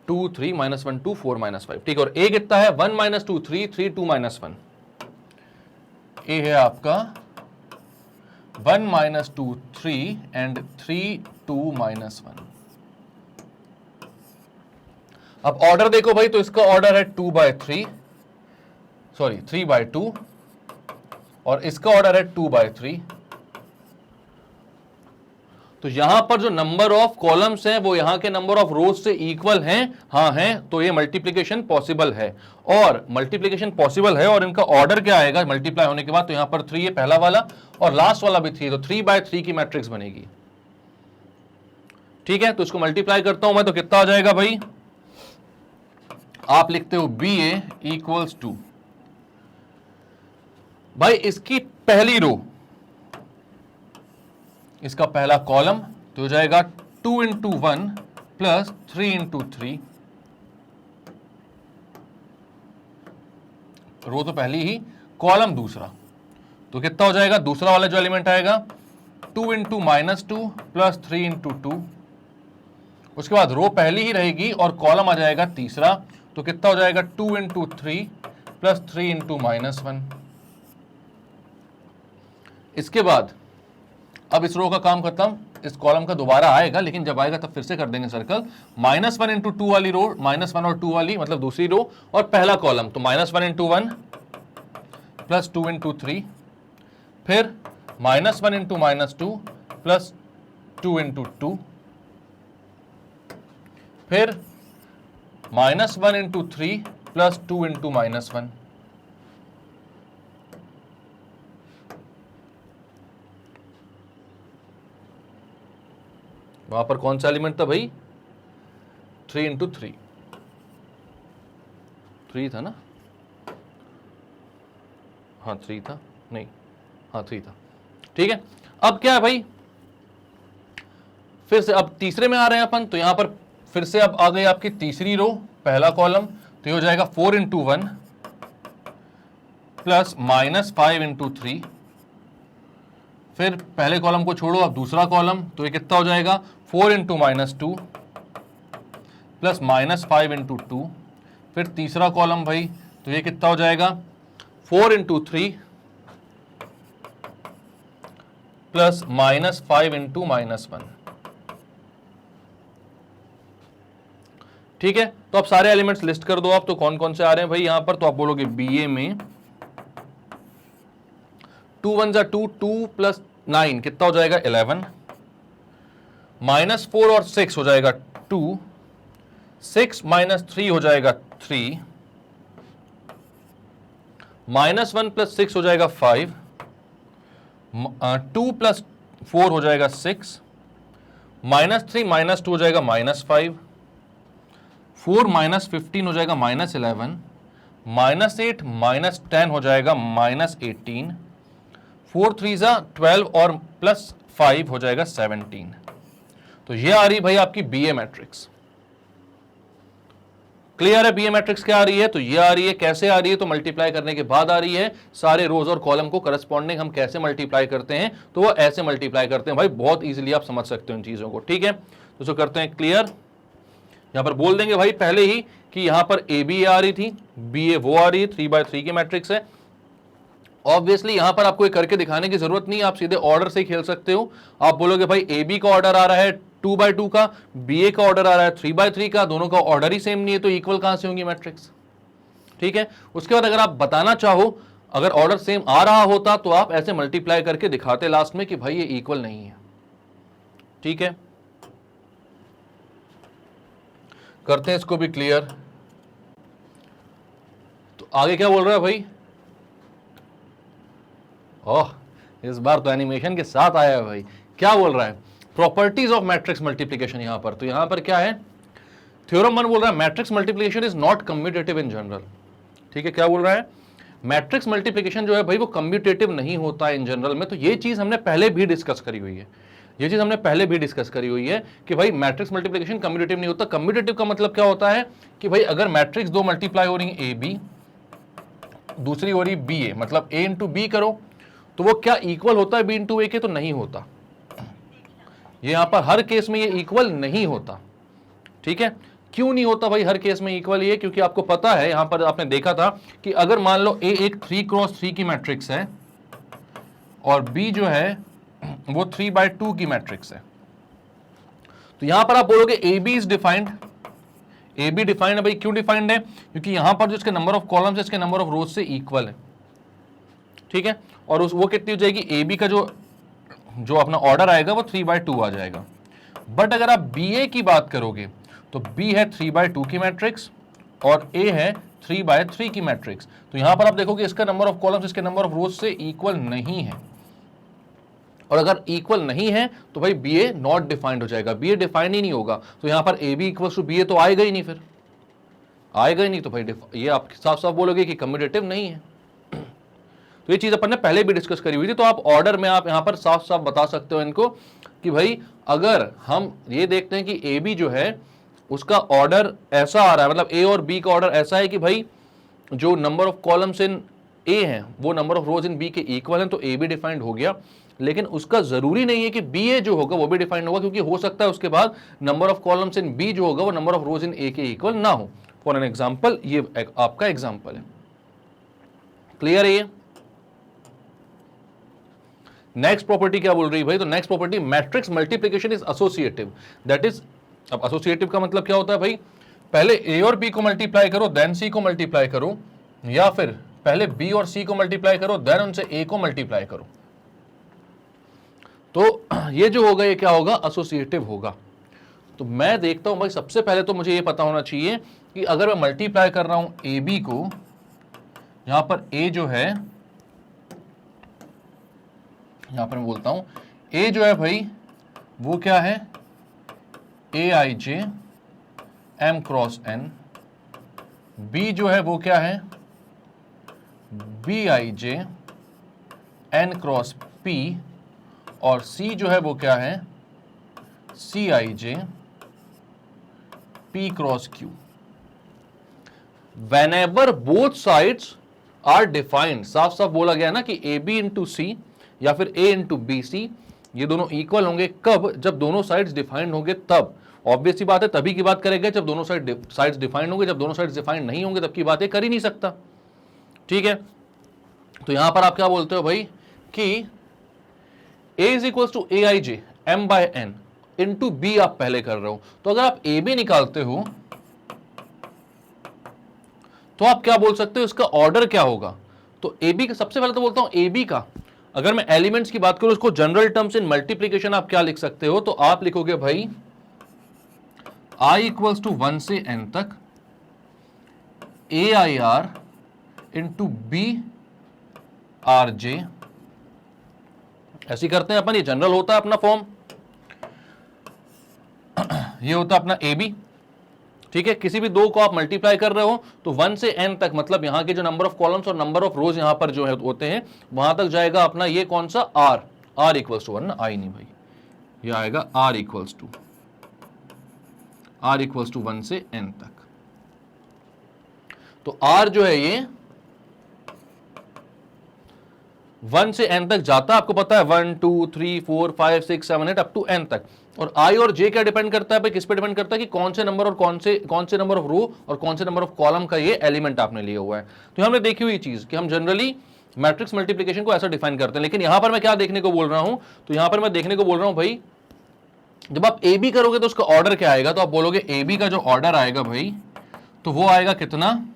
2 3 -1 2 4 -5। ठीक है, और ए कितना है 1 -2 3 3 2 -1। ए है आपका 1 -2 3 एंड 3 2 -1। अब ऑर्डर देखो भाई, तो इसका ऑर्डर है 2/3, सॉरी 3/2, और इसका ऑर्डर है 2/3। तो यहां पर जो नंबर ऑफ कॉलम्स हैं वो यहां के नंबर ऑफ रोज से इक्वल हैं, हाँ हैं, तो ये मल्टीप्लिकेशन पॉसिबल है। और मल्टीप्लिकेशन पॉसिबल है और इनका ऑर्डर क्या आएगा मल्टीप्लाई होने के बाद, तो यहां पर 3 है पहला वाला और लास्ट वाला भी 3, तो 3/3 की मैट्रिक्स बनेगी। ठीक है, तो इसको मल्टीप्लाई करता हूं मैं, तो कितना आ जाएगा भाई, आप लिखते हो बी ए इक्वल्स टू, भाई इसकी पहली रो, इसका पहला कॉलम तो हो जाएगा 2 × 1 प्लस 3 × 3, रो तो पहली ही, कॉलम दूसरा, तो कितना हो जाएगा, दूसरा वाला जो एलिमेंट आएगा 2 × -2 प्लस 3 × 2। उसके बाद रो पहली ही रहेगी और कॉलम आ जाएगा तीसरा, तो कितना हो जाएगा 2 × 3 प्लस 3 × -1। इसके बाद अब इस रो का काम खत्म, इस कॉलम का दोबारा आएगा, लेकिन जब आएगा तब फिर से कर देंगे सर्कल। -1 × 2 वाली रो, -1 और 2 वाली मतलब दूसरी रो, और पहला कॉलम तो -1 × 1 प्लस 2 × 3, फिर -1 × -2 प्लस 2 × 2, फिर -1 × 3 प्लस 2 × -1। वहां पर कौन सा एलिमेंट था भाई, 3 × 3, 3 था ना, हाँ 3 था, नहीं हाँ 3 था। ठीक है, अब क्या है भाई, फिर से अब तीसरे में आ रहे हैं अपन, तो यहां पर फिर से अब आ गई आपकी तीसरी रो, पहला कॉलम, तो ये हो जाएगा 4 × 1 प्लस -5 × 3, फिर पहले कॉलम को छोड़ो, अब दूसरा कॉलम, तो ये कितना हो जाएगा 4 × -2 प्लस -5 × 2, फिर तीसरा कॉलम भाई, तो ये कितना हो जाएगा 4 × 3 प्लस -5 × -1। ठीक है, तो आप सारे एलिमेंट्स लिस्ट कर दो आप, तो कौन कौन से आ रहे हैं भाई यहां पर, तो आप बोलोगे बी ए में 2 1 जा 2, 2 प्लस 9 कितना हो जाएगा 11, -4 और 6 हो जाएगा 2, 6 -3 हो जाएगा 3, -1 प्लस 6 हो जाएगा 5, 2 प्लस 4 हो जाएगा 6, -3 -2 हो जाएगा -5, 4 -15 हो जाएगा -11, -8 -10 हो जाएगा -18, 4 3 12 और प्लस 5 हो जाएगा 17। तो ये आ रही भाई आपकी बी ए मैट्रिक्स। क्लियर है बी ए मैट्रिक्स क्या आ रही है, तो ये आ रही है, कैसे आ रही है, तो मल्टीप्लाई करने के बाद आ रही है, सारे रोज और कॉलम को करस्पॉन्डिंग हम कैसे मल्टीप्लाई करते हैं, तो वो ऐसे मल्टीप्लाई करते हैं भाई, बहुत इजीली आप समझ सकते हो इन चीजों को। ठीक है, तो जो करते हैं क्लियर, यहां पर बोल देंगे भाई पहले ही कि यहां पर ए बी आ रही थी, बी ए वो आ रही है, 3/3 की मैट्रिक्स है। ऑब्वियसली यहां पर आपको करके दिखाने की जरूरत नहीं है, आप सीधे ऑर्डर से खेल सकते हो। आप बोलोगे भाई ए बी का ऑर्डर आ रहा है 2/2 का, बी ए का ऑर्डर आ रहा है 3/3 का, दोनों का ऑर्डर ही सेम नहीं है, तो इक्वल कहां से होंगी मैट्रिक्स। ठीक है, उसके बाद अगर आप बताना चाहो, अगर ऑर्डर सेम आ रहा होता तो आप ऐसे मल्टीप्लाई करके दिखाते लास्ट में कि भाई ये इक्वल नहीं है। ठीक है, करते हैं इसको भी क्लियर। तो आगे क्या बोल रहा है भाई, ओह इस बार तो एनिमेशन के साथ आया है भाई, क्या बोल रहा है, प्रॉपर्टीज ऑफ मैट्रिक्स मल्टीप्लिकेशन। यहां पर तो यहां पर क्या है, थ्योरम 1 बोल रहा है matrix multiplication is not commutative in general. ठीक है, क्या बोल रहा है, मैट्रिक्स मल्टीप्लिकेशन जो है भाई वो कम्यूटेटिव नहीं होता है इन जनरल में, तो ये चीज हमने पहले भी डिस्कस करी हुई है, ये चीज हमने पहले भी डिस्कस करी हुई है कि भाई मैट्रिक्स मल्टीप्लिकेशन कम्यूटेटिव नहीं होता। कम्यूटेटिव का मतलब क्या होता है कि भाई अगर मैट्रिक्स दो मल्टीप्लाई हो रही है ए बी, दूसरी हो रही बी ए, मतलब ए इंटू बी करो तो वो क्या इक्वल होता है बी इंटू ए के? तो नहीं होता, ये यहां पर हर केस में ये इक्वल नहीं होता। ठीक है, क्यों नहीं होता भाई हर केस में इक्वल? ये क्योंकि आपको पता है, यहां पर आपने देखा था कि अगर मान लो ए एक 3x3 की मैट्रिक्स है और बी जो है वो 3/2 की मैट्रिक्स है, तो यहां पर आप बोलोगे A B is defined. A B defined है भाई, क्यों डिफाइंड है? क्योंकि यहां पर जो इसके नंबर ऑफ कॉलम्स है इसके नंबर ऑफ रोज से इक्वल है। ठीक है, और वो कितनी हो जाएगी? ए बी का जो अपना ऑर्डर आएगा वो 3/2 आ जाएगा। बट अगर आप बी ए की बात करोगे तो बी है 3/2 की मैट्रिक्स और ए है 3/3 की मैट्रिक्स, तो यहां पर आप देखोगे इसका नंबर ऑफ कॉलम्स इसके नंबर ऑफ रोज से इक्वल नहीं है, और अगर इक्वल नहीं है तो भाई बी ए नॉट डिफाइंड हो जाएगा, बी ए डिफाइंड ही नहीं होगा, तो यहां पर A B equal to B A तो आएगा ही नहीं, फिर आएगा ही नहीं, तो भाई ये आप साफ साफ बोलोगे कि कम्यूटेटिव नहीं है। तो ये चीज अपन ने पहले भी डिस्कस करी हुई थी, तो आप ऑर्डर में आप यहां पर साफ साफ बता सकते हो इनको कि भाई अगर हम ये देखते हैं कि ए बी जो है उसका ऑर्डर ऐसा आ रहा है, मतलब ए और बी का ऑर्डर ऐसा है कि भाई जो number of columns in A हैं वो number of rows in B के इक्वल हैं, तो ए बी डिफाइंड हो गया। लेकिन उसका जरूरी नहीं है कि बी ए जो होगा वो भी डिफाइंड होगा, क्योंकि हो सकता है उसके बाद number of columns in B जो होगा वो नंबर ऑफ रोज इन ए के इक्वल ना हो। फॉर एन एग्जाम्पल, ये आपका एग्जाम्पल है। क्लियर है ये? नेक्स्ट प्रॉपर्टी क्या बोल रही है भाई? तो next property, matrix multiplication is associative. That is, अब एसोसिएटिव का मतलब क्या होता है भाई? पहले ए और बी को मल्टीप्लाई करो देन सी को मल्टीप्लाई करो, या फिर पहले बी और सी को मल्टीप्लाई करो देन उनसे ए को मल्टीप्लाई करो। तो ये जो होगा ये क्या होगा? एसोसिएटिव होगा। तो मैं देखता हूं भाई सबसे पहले तो मुझे ये पता होना चाहिए कि अगर मैं मल्टीप्लाई कर रहा हूं ए बी को, यहां पर ए जो है, यहां पर मैं बोलता हूं ए जो है भाई वो क्या है? A I J M cross N. B जो है वो क्या है? B I J N cross P. और सी जो है वो क्या है? C I J P cross Q. Whenever both sides are defined, साफ साफ बोला गया ना कि ए बी इंटू सी या फिर ए इंटू बी सी ये दोनों इक्वल होंगे। कब? जब दोनों साइड्स डिफाइंड होंगे तब। ऑब्वियस सी बात है, तभी की बात करेंगे जब दोनों साइड्स डिफाइंड होंगे। जब दोनों साइड्स डिफाइंड नहीं होंगे तब की बात कर ही नहीं सकता। ठीक है, तो यहां पर आप क्या बोलते हो भाई कि a is equal to A I J M by N into B आप पहले कर रहे हो। तो अगर आप ए बी निकालते हो तो आप क्या बोल सकते हो इसका ऑर्डर क्या होगा? तो ए बी का सबसे पहले तो बोलता हूं ए बी का, अगर मैं एलिमेंट्स की बात करूं उसको जनरल टर्म्स इन मल्टीप्लीकेशन आप क्या लिख सकते हो? तो आप लिखोगे भाई i इक्वल्स टू 1 से n तक A I R into B R J. ऐसी करते हैं अपन, ये जनरल होता है अपना फॉर्म, ये होता है अपना ए बी। ठीक है, किसी भी दो को आप मल्टीप्लाई कर रहे हो तो 1 से n तक, मतलब यहां के जो नंबर ऑफ कॉलम्स और नंबर ऑफ रोज यहां पर जो है होते हैं वहां तक जाएगा अपना ये कौन सा? r। r इक्वल्स टू 1 ना, आई नहीं भाई, ये आएगा r इक्वल्स टू 1 से n तक। तो r जो है ये 1 से n तक जाता है, आपको पता है 1 2 3 4 5 6 7 8 अप टू n तक। और i और j क्या डिपेंड करता है भाई? किस पे डिपेंड करता है कि कौन से नंबर और कौन से नंबर ऑफ रो और कौन से नंबर ऑफ कॉलम का ये एलिमेंट आपने लिया हुआ है। तो हमने देखी हुई चीज कि हम जनरली मैट्रिक्स मल्टीप्लिकेशन को ऐसा डिफाइन करते हैं। लेकिन यहां पर मैं क्या देखने को बोल रहा हूं? तो यहां पर मैं देखने को बोल रहा हूं भाई, जब आप ए बी करोगे तो उसका ऑर्डर क्या आएगा? तो आप बोलोगे ए बी का जो ऑर्डर आएगा भाई, तो वो आएगा कितना?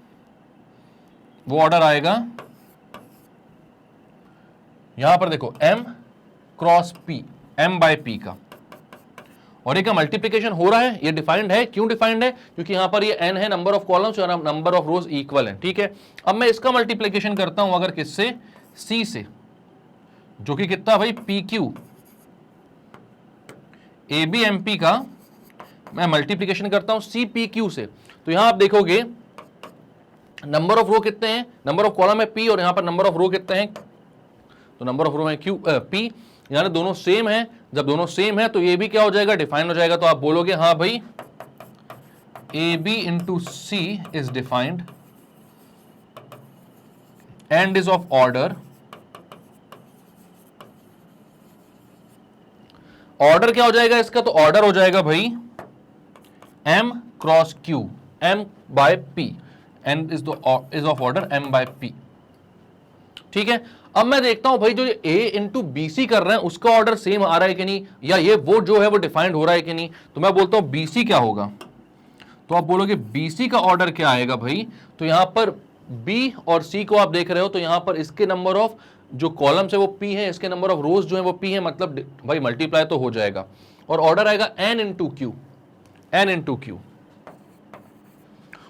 वो ऑर्डर आएगा यहां पर देखो m cross p, m by p का। और ये का मल्टीप्लिकेशन हो रहा है, ये डिफाइंड है। क्यों डिफाइंड है? क्योंकि यहां पर ये n है, नंबर ऑफ कॉलम्स और नंबर ऑफ रोज इक्वल है। ठीक है, अब मैं इसका मल्टीप्लिकेशन करता हूं अगर किससे? c से, जो कि कितना भाई? P Q. A B M P का मैं मल्टीप्लिकेशन करता हूं सी पी क्यू से। तो यहां आप देखोगे नंबर ऑफ रो कितने हैं, नंबर ऑफ कॉलम है P और यहां पर नंबर ऑफ रो कितने हैं, तो नंबर ऑफ रो है P, यानी दोनों सेम है। जब दोनों सेम है तो ये भी क्या हो जाएगा, डिफाइन हो जाएगा। तो आप बोलोगे हाँ भाई AB into C is defined and is of order, order क्या हो जाएगा इसका, तो ऑर्डर हो जाएगा भाई M cross Q, M by P, and is of order M by P। ठीक है, अब मैं देखता हूं भाई जो A इंटू BC कर रहे हैं उसका ऑर्डर सेम आ रहा है कि नहीं, या ये वो जो है वो डिफाइंड हो रहा है कि नहीं। तो मैं बोलता हूं BC क्या होगा, तो आप बोलोगे BC का ऑर्डर क्या आएगा भाई, तो यहां पर B और C को आप देख रहे हो, तो यहां पर इसके नंबर ऑफ जो कॉलम्स है वो P है, इसके नंबर ऑफ रोज जो है वो P है, मतलब भाई मल्टीप्लाई तो हो जाएगा, और ऑर्डर आएगा N इंटू Q,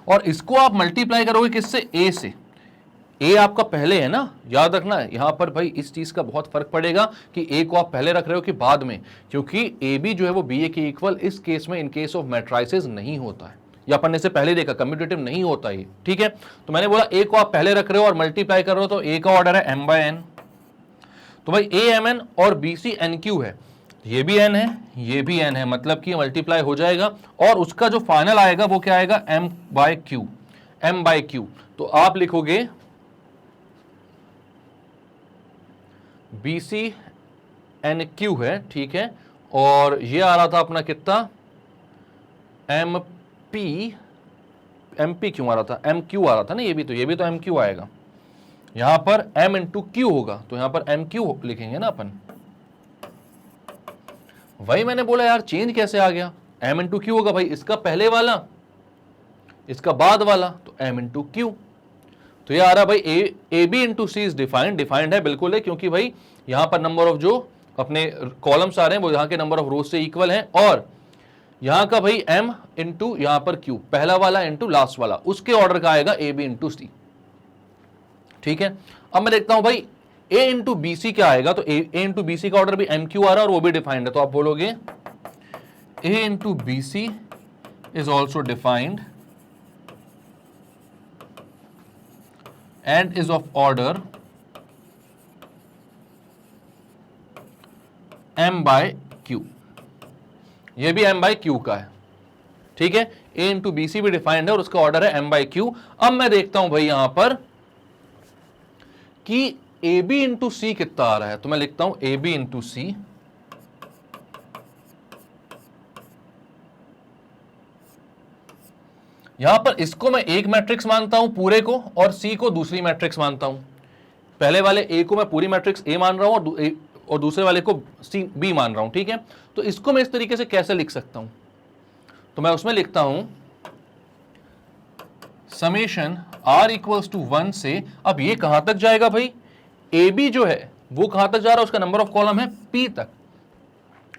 और इसको आप मल्टीप्लाई करोगे किससे, A से। A आपका पहले है ना, याद रखना है यहां पर भाई इस चीज का बहुत फर्क पड़ेगा कि A को आप पहले रख रहे हो कि बाद में, क्योंकि AB जो है वो BA के इक्वल इस केस में इन केस ऑफ मैट्राइसेस नहीं होता है, या अपन ने से पहले देखा कम्यूटेटिव नहीं होता है, ठीक है। तो मैंने बोला A को आप पहले रख रहे हो और मल्टीप्लाई कर रहे हो, तो A का ऑर्डर है M बाय N, तो भाई AMN और BC NQ है, ये भी N है ये भी N है, मतलब कि मल्टीप्लाई हो जाएगा, और उसका जो फाइनल आएगा वो क्या आएगा, M बाय Q। तो आप लिखोगे BC NQ है, ठीक है, और ये आ रहा था अपना कितना MP क्यों आ रहा था, MQ आ रहा था ना, ये भी तो MQ आएगा, यहां पर M इंटू Q होगा, तो यहां पर MQ लिखेंगे ना अपन। वही मैंने बोला यार चेंज कैसे आ गया, M इंटू Q होगा भाई, इसका पहले वाला इसका बाद वाला, तो M इंटू Q। तो ये आ रहा भाई AB into C is defined है, बिल्कुल है, क्योंकि भाई यहां पर नंबर ऑफ जो अपने कॉलम्स आ रहे हैं वो यहां के नंबर ऑफ रोज से इक्वल हैं, और यहां का भाई M इंटू यहां पर Q, पहला वाला इंटू लास्ट वाला, उसके ऑर्डर का आएगा AB इंटू C। ठीक है, अब मैं देखता हूं भाई A इंटू BC क्या आएगा, तो A इंटू BC का ऑर्डर भी MQ आ रहा है और वो भी डिफाइंड है, तो आप बोलोगे A into BC is also defined and is of order M by Q, ये भी M by Q का है, ठीक है। A इंटू BC भी डिफाइंड है और उसका ऑर्डर है M by Q। अब मैं देखता हूं भाई यहां पर कि AB इंटू C कितना आ रहा है, तो मैं लिखता हूं AB इंटू C यहां पर इसको मैं एक मैट्रिक्स मानता हूं पूरे को, और C को दूसरी मैट्रिक्स मानता हूं। पहले वाले A को मैं पूरी मैट्रिक्स A मान रहा हूं और दूसरे वाले को B मान रहा हूं, ठीक है। तो इसको मैं इस तरीके से कैसे लिख सकता हूं, तो मैं उसमें लिखता हूं समेशन R इक्वल्स टू 1 से, अब ये कहां तक जाएगा भाई, AB जो है वो कहां तक जा रहा है, उसका नंबर ऑफ कॉलम है P तक,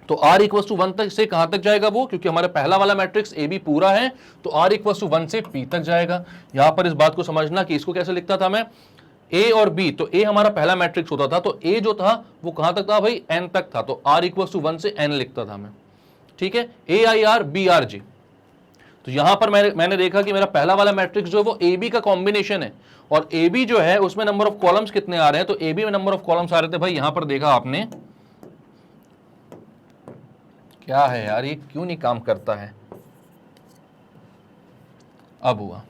तो R इक्वल्स टू 1 तक से कहां तक जाएगा वो, क्योंकि हमारा पहला वाला मैट्रिक्स AB पूरा है, तो R इक्वल्स टू 1 से P तक जाएगा। यहां पर इस बात को समझना कि इसको कैसे लिखता था मैं, A और B, तो A हमारा पहला मैट्रिक्स होता था, तो A जो था वो कहां तक था भाई, N तक था, तो R इक्वल्स टू 1 से N लिखता था मैं, ठीक है, AIR BRJ। तो यहां पर मैंने देखा कि मेरा पहला वाला मैट्रिक्स जो है वो AB का कॉम्बिनेशन है, और AB जो है उसमें नंबर ऑफ कॉलम्स कितने आ रहे हैं, तो AB में नंबर ऑफ कॉलम्स आ रहे थे भाई, यहां पर देखा आपने क्या है यार, ये क्यों नहीं काम करता है, अब हुआ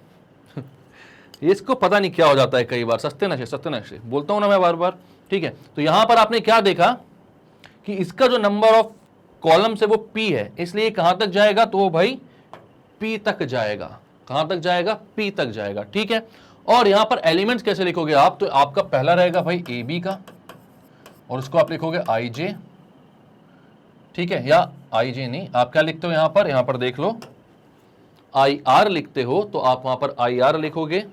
इसको पता नहीं क्या हो जाता है कई बार, सस्ते नशे बोलता हूं ना मैं बार बार, ठीक है। तो यहां पर आपने क्या देखा कि इसका जो नंबर ऑफ कॉलम्स है वो P है, इसलिए कहां तक जाएगा, तो वो भाई P तक जाएगा, कहां तक जाएगा, P तक जाएगा, ठीक है। और यहां पर एलिमेंट्स कैसे लिखोगे आप, तो आपका पहला रहेगा भाई AB का, और उसको आप लिखोगे IJ, ठीक है, या IJ नहीं, आप क्या लिखते हो यहां पर देख लो IR लिखते हो, तो आप वहां पर IR लिखोगे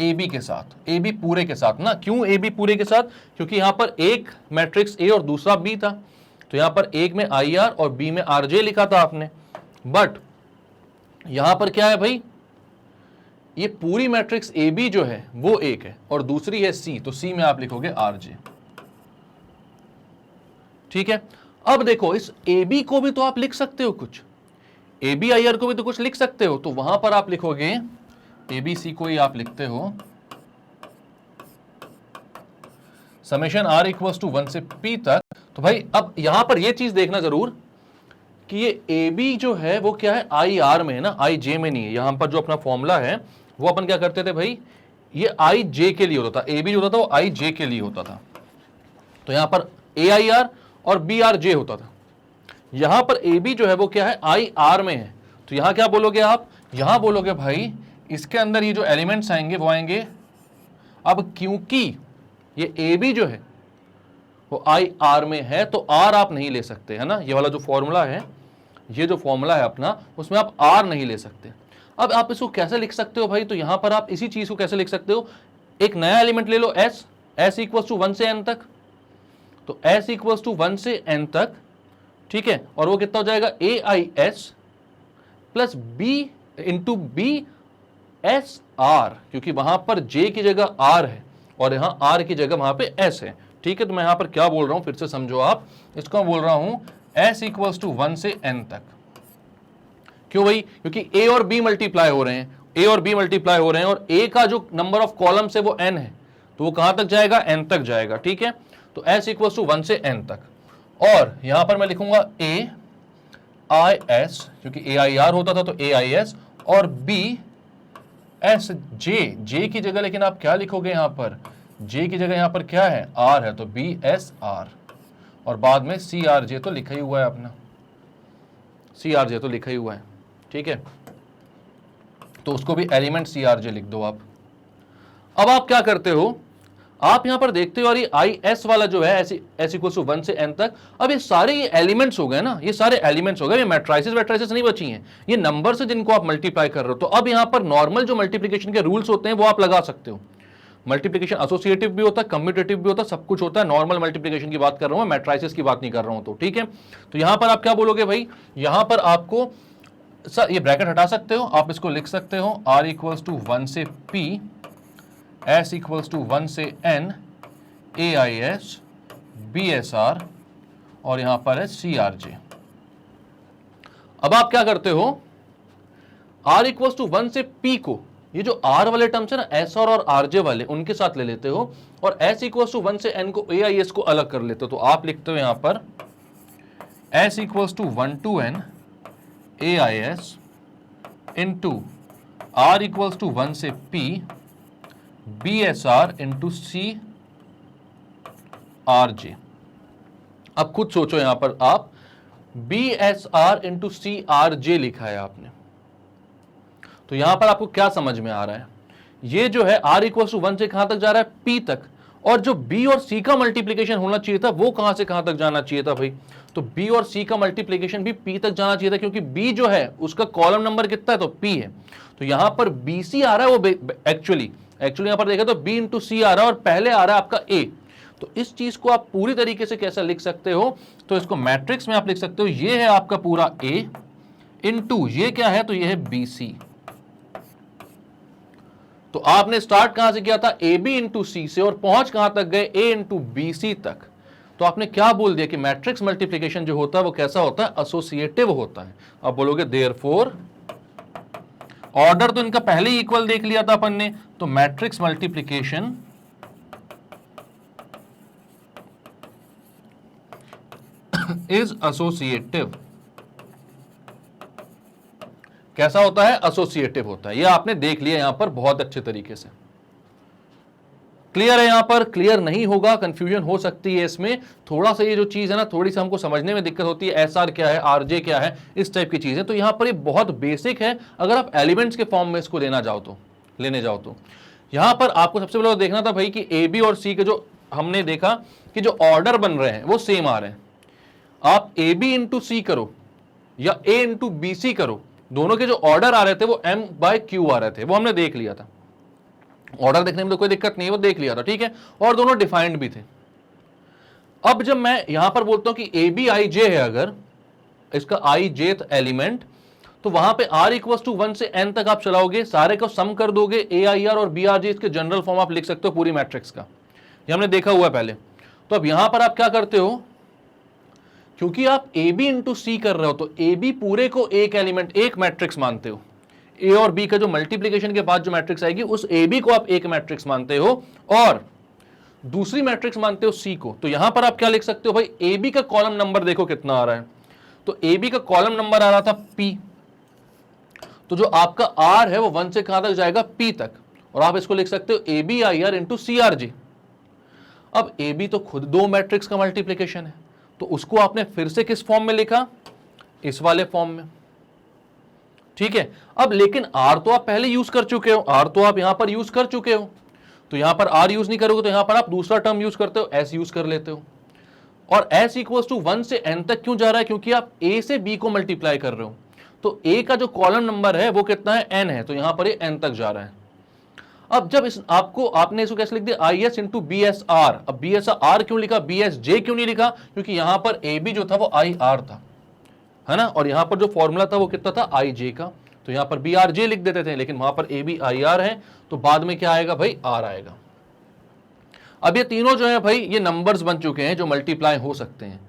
AB के साथ, AB पूरे के साथ ना, क्यों AB पूरे के साथ, क्योंकि यहां पर एक मैट्रिक्स A और दूसरा B था, तो यहां पर एक में IR और B में RJ लिखा था आपने, बट यहां पर क्या है भाई, ये पूरी मैट्रिक्स AB जो है वो एक है और दूसरी है C, तो C में आप लिखोगे RJ, ठीक है। अब देखो इस AB को भी तो आप लिख सकते हो कुछ, ABIR को भी तो कुछ लिख सकते हो, तो वहां पर आप लिखोगे ABC को ही आप लिखते हो समेशन R इक्वल्स टू 1 से P तक। तो भाई अब यहां पर ये चीज देखना जरूर कि ये AB जो है वो क्या है, IR में है ना, IJ में नहीं है। यहां पर जो अपना फॉर्मूला है वो अपन क्या करते थे भाई, ये IJ के लिए होता था, AB जो होता था वो IJ के लिए होता था। तो यहां पर AIR और BRJ होता था। यहां पर AB जो है वो क्या है, IR में है। तो यहां क्या बोलोगे आप, यहां बोलोगे भाई इसके अंदर ये जो एलिमेंट्स आएंगे वो आएंगे, अब क्योंकि ये AB जो है वो IR में है तो R आप नहीं ले सकते, है ना। ये वाला जो फॉर्मूला है, ये जो फॉर्मूला है अपना, उसमें आप R नहीं ले सकते। अब आप इसको कैसे लिख सकते हो भाई, तो यहां पर आप इसी चीज को कैसे लिख सकते हो, एक नया एलिमेंट ले लो S इक्वल्स टू 1 से N तक। तो S इक्वल्स टू 1 से N तक, ठीक है, और वो कितना हो जाएगा AIS plus B into BSR, क्योंकि वहां पर J की जगह R है और यहां R की जगह वहां पे S है, ठीक है। तो मैं यहां पर क्या बोल रहा हूं, फिर से समझो आप इसको, मैं बोल रहा हूं S इक्वल्स टू 1 से N तक। क्यों भाई, क्योंकि A और B मल्टीप्लाई हो रहे हैं, A और B मल्टीप्लाई हो रहे हैं, और A का जो नंबर ऑफ कॉलम्स है वो N है, तो वो कहां तक जाएगा, N तक जाएगा, ठीक है। तो S इक्वल्स टू 1 से N तक, और यहां पर मैं लिखूंगा AIS, क्योंकि AIR होता था तो AIS, और BSJ, J की जगह लेकिन आप क्या लिखोगे यहां पर, J की जगह यहां पर क्या है, R है, तो BSR, और बाद में CRJ तो लिखा ही हुआ है अपना, CRJ तो लिखा ही हुआ है, ठीक है। तो उसको भी एलिमेंट CRJ लिख दो आप। अब आप क्या करते हो, आप यहां पर देखते हो और ये IS वाला जो है S इक्वल टू 1 से N तक, अब ये सारे ये एलिमेंट्स हो गए ना, ये सारे एलिमेंट्स हो गए, ये मैट्राइसिस नहीं बची हैं, ये नंबर से जिनको आप मल्टीप्लाई कर रहे हो। तो अब यहां पर नॉर्मल जो मल्टीप्लिकेशन के रूल्स होते हैं वो आप लगा सकते हो। मल्टीप्लिकेशन एसोसिएटिव भी होता है, कम्यूटेटिव भी होता है, सब कुछ होता है। नॉर्मल मल्टीप्लिकेशन की बात कर रहा हूं, मैट्राइसिस की बात नहीं कर रहा हूं, तो ठीक है। तो यहां पर आप क्या बोलोगे भाई, यहां पर आपको सर ये ब्रैकेट हटा सकते हो, आप इसको लिख सकते हो R इक्वल्स टू 1 से P, S इक्वल्स टू 1 से N, AIS, BSR, और यहां पर है CRJ। अब आप क्या करते हो, R इक्वल्स टू 1 से P को, ये जो R वाले टर्म्स है ना, SR और RJ वाले, उनके साथ ले लेते हो, और S इक्वल्स टू 1 से N को, AIS को अलग कर लेते हो। तो आप लिखते हो यहां पर S equals to 1 to N AIS into R equals to 1 से P BSR इंटू CRJ। अब खुद सोचो, यहां पर आप BSR इंटू CRJ लिखा है आपने, तो यहां पर आपको क्या समझ में आ रहा है, ये जो है R इक्वल्स टू 1 से कहां तक जा रहा है, P तक, और जो B और C का मल्टीप्लीकेशन होना चाहिए था वो कहां से कहां तक जाना चाहिए था भाई, तो B और C का मल्टीप्लीकेशन भी P तक जाना चाहिए था, क्योंकि B जो है उसका कॉलम नंबर कितना है, तो P है। तो यहां पर BC आ रहा है, वो एक्चुअली यहां पर देखा तो B इंटू C आ रहा है, और पहले आ रहा है आपका A। तो इस चीज को आप पूरी तरीके से कैसे लिख सकते हो, तो इसको मैट्रिक्स में आप लिख सकते हो, ये है आपका पूरा A इंटू ये क्या है, तो ये है BC। तो आपने स्टार्ट कहां से किया था, AB इंटू C से, और पहुंच कहां तक गए, A इंटू BC तक। तो आपने क्या बोल दिया कि मैट्रिक्स मल्टीप्लिकेशन जो होता है वो कैसा होता है, एसोसिएटिव होता है। अब बोलोगे देयरफॉर, ऑर्डर तो इनका पहले ही इक्वल देख लिया था अपन ने, तो मैट्रिक्स मल्टीप्लिकेशन इज एसोसिएटिव। कैसा होता है, एसोसिएटिव होता है। ये आपने देख लिया यहां पर बहुत अच्छे तरीके से। क्लियर है, यहां पर क्लियर नहीं होगा, कंफ्यूजन हो सकती है इसमें, थोड़ा सा ये जो चीज है ना, थोड़ी सी हमको समझने में दिक्कत होती है, SR क्या है, RJ क्या है, इस टाइप की चीजें। तो यहां पर ये बहुत बेसिक है, अगर आप एलिमेंट्स के फॉर्म में इसको लेने जाओ तो यहां पर आपको सबसे पहले देखना था भाई कि AB और C के जो हमने देखा कि जो ऑर्डर बन रहे हैं वो सेम आ रहे हैं। आप AB इंटू C करो या A इंटू BC करो, दोनों के जो ऑर्डर आ रहे थे वो M/Q आ रहे थे, वो हमने देख लिया था। ऑर्डर देखने में तो कोई दिक्कत नहीं है, वो देख लिया था, ठीक है, और दोनों डिफाइंड भी थे। अब जब मैं यहां पर बोलता हूं कि ABIJ है, अगर इसका IJth एलिमेंट, तो वहां पे R इक्वल्स टू 1 से N तक आप चलाओगे, सारे को सम कर दोगे, AIR और BRJ इसके जनरल फॉर्म आप लिख सकते हो पूरी मैट्रिक्स का, ये हमने देखा हुआ है पहले। तो अब यहां पर आप क्या करते हो, क्योंकि आप AB इंटू C कर रहे हो, तो AB पूरे को एक एलिमेंट, एक मैट्रिक्स मानते हो, ए और बी का जो मल्टीप्लीकेशन के बाद जो मैट्रिक्स आएगी उस ए बी को आप एक मैट्रिक्स मानते हो और दूसरी मैट्रिक्स मानते हो सी को, तो यहां पर आप क्या लिख सकते हो भाई, ए बी का कॉलम नंबर देखो कितना आ रहा है, तो ए बी का कॉलम नंबर आ रहा था पी, तो जो आपका आर है वो 1 से कहां तक जाएगा, पी तक, और आप इसको लिख सकते हो A B I R into C R G. अब ए बी तो खुद दो मैट्रिक्स का मल्टीप्लीकेशन है, तो उसको आपने फिर से किस फॉर्म में लिखा, इस वाले फॉर्म में, ठीक है। अब लेकिन आर तो आप पहले यूज कर चुके हो, आर तो आप यहां पर यूज कर चुके हो, तो यहां पर आर यूज नहीं करोगे तो यहां पर आप दूसरा टर्म यूज करते हो, एस यूज कर लेते हो। और एस इक्वल्स टू 1 से एन तक क्यों जा रहा है, क्योंकि आप ए से बी को मल्टीप्लाई कर रहे हो, तो ए का जो कॉलम नंबर है वो कितना है, एन है, तो यहां पर ये एन तक जा रहा है। अब जब इस आपने इसको कैसे लिख दिया, I S into B S R. अब बी एस आर क्यों लिखा, बी एस जे क्यों नहीं लिखा, क्योंकि यहां पर ए बी जो था वो आई आर था, है ना, और यहां पर जो फॉर्मूला था वो कितना था, आई जे का, तो यहां पर बी आर जे लिख देते थे, लेकिन वहां पर ए बी आई आर है, तो बाद में क्या आएगा भाई, आर आएगा। अब ये तीनों जो है भाई ये नंबर्स बन चुके हैं जो मल्टीप्लाई हो सकते हैं,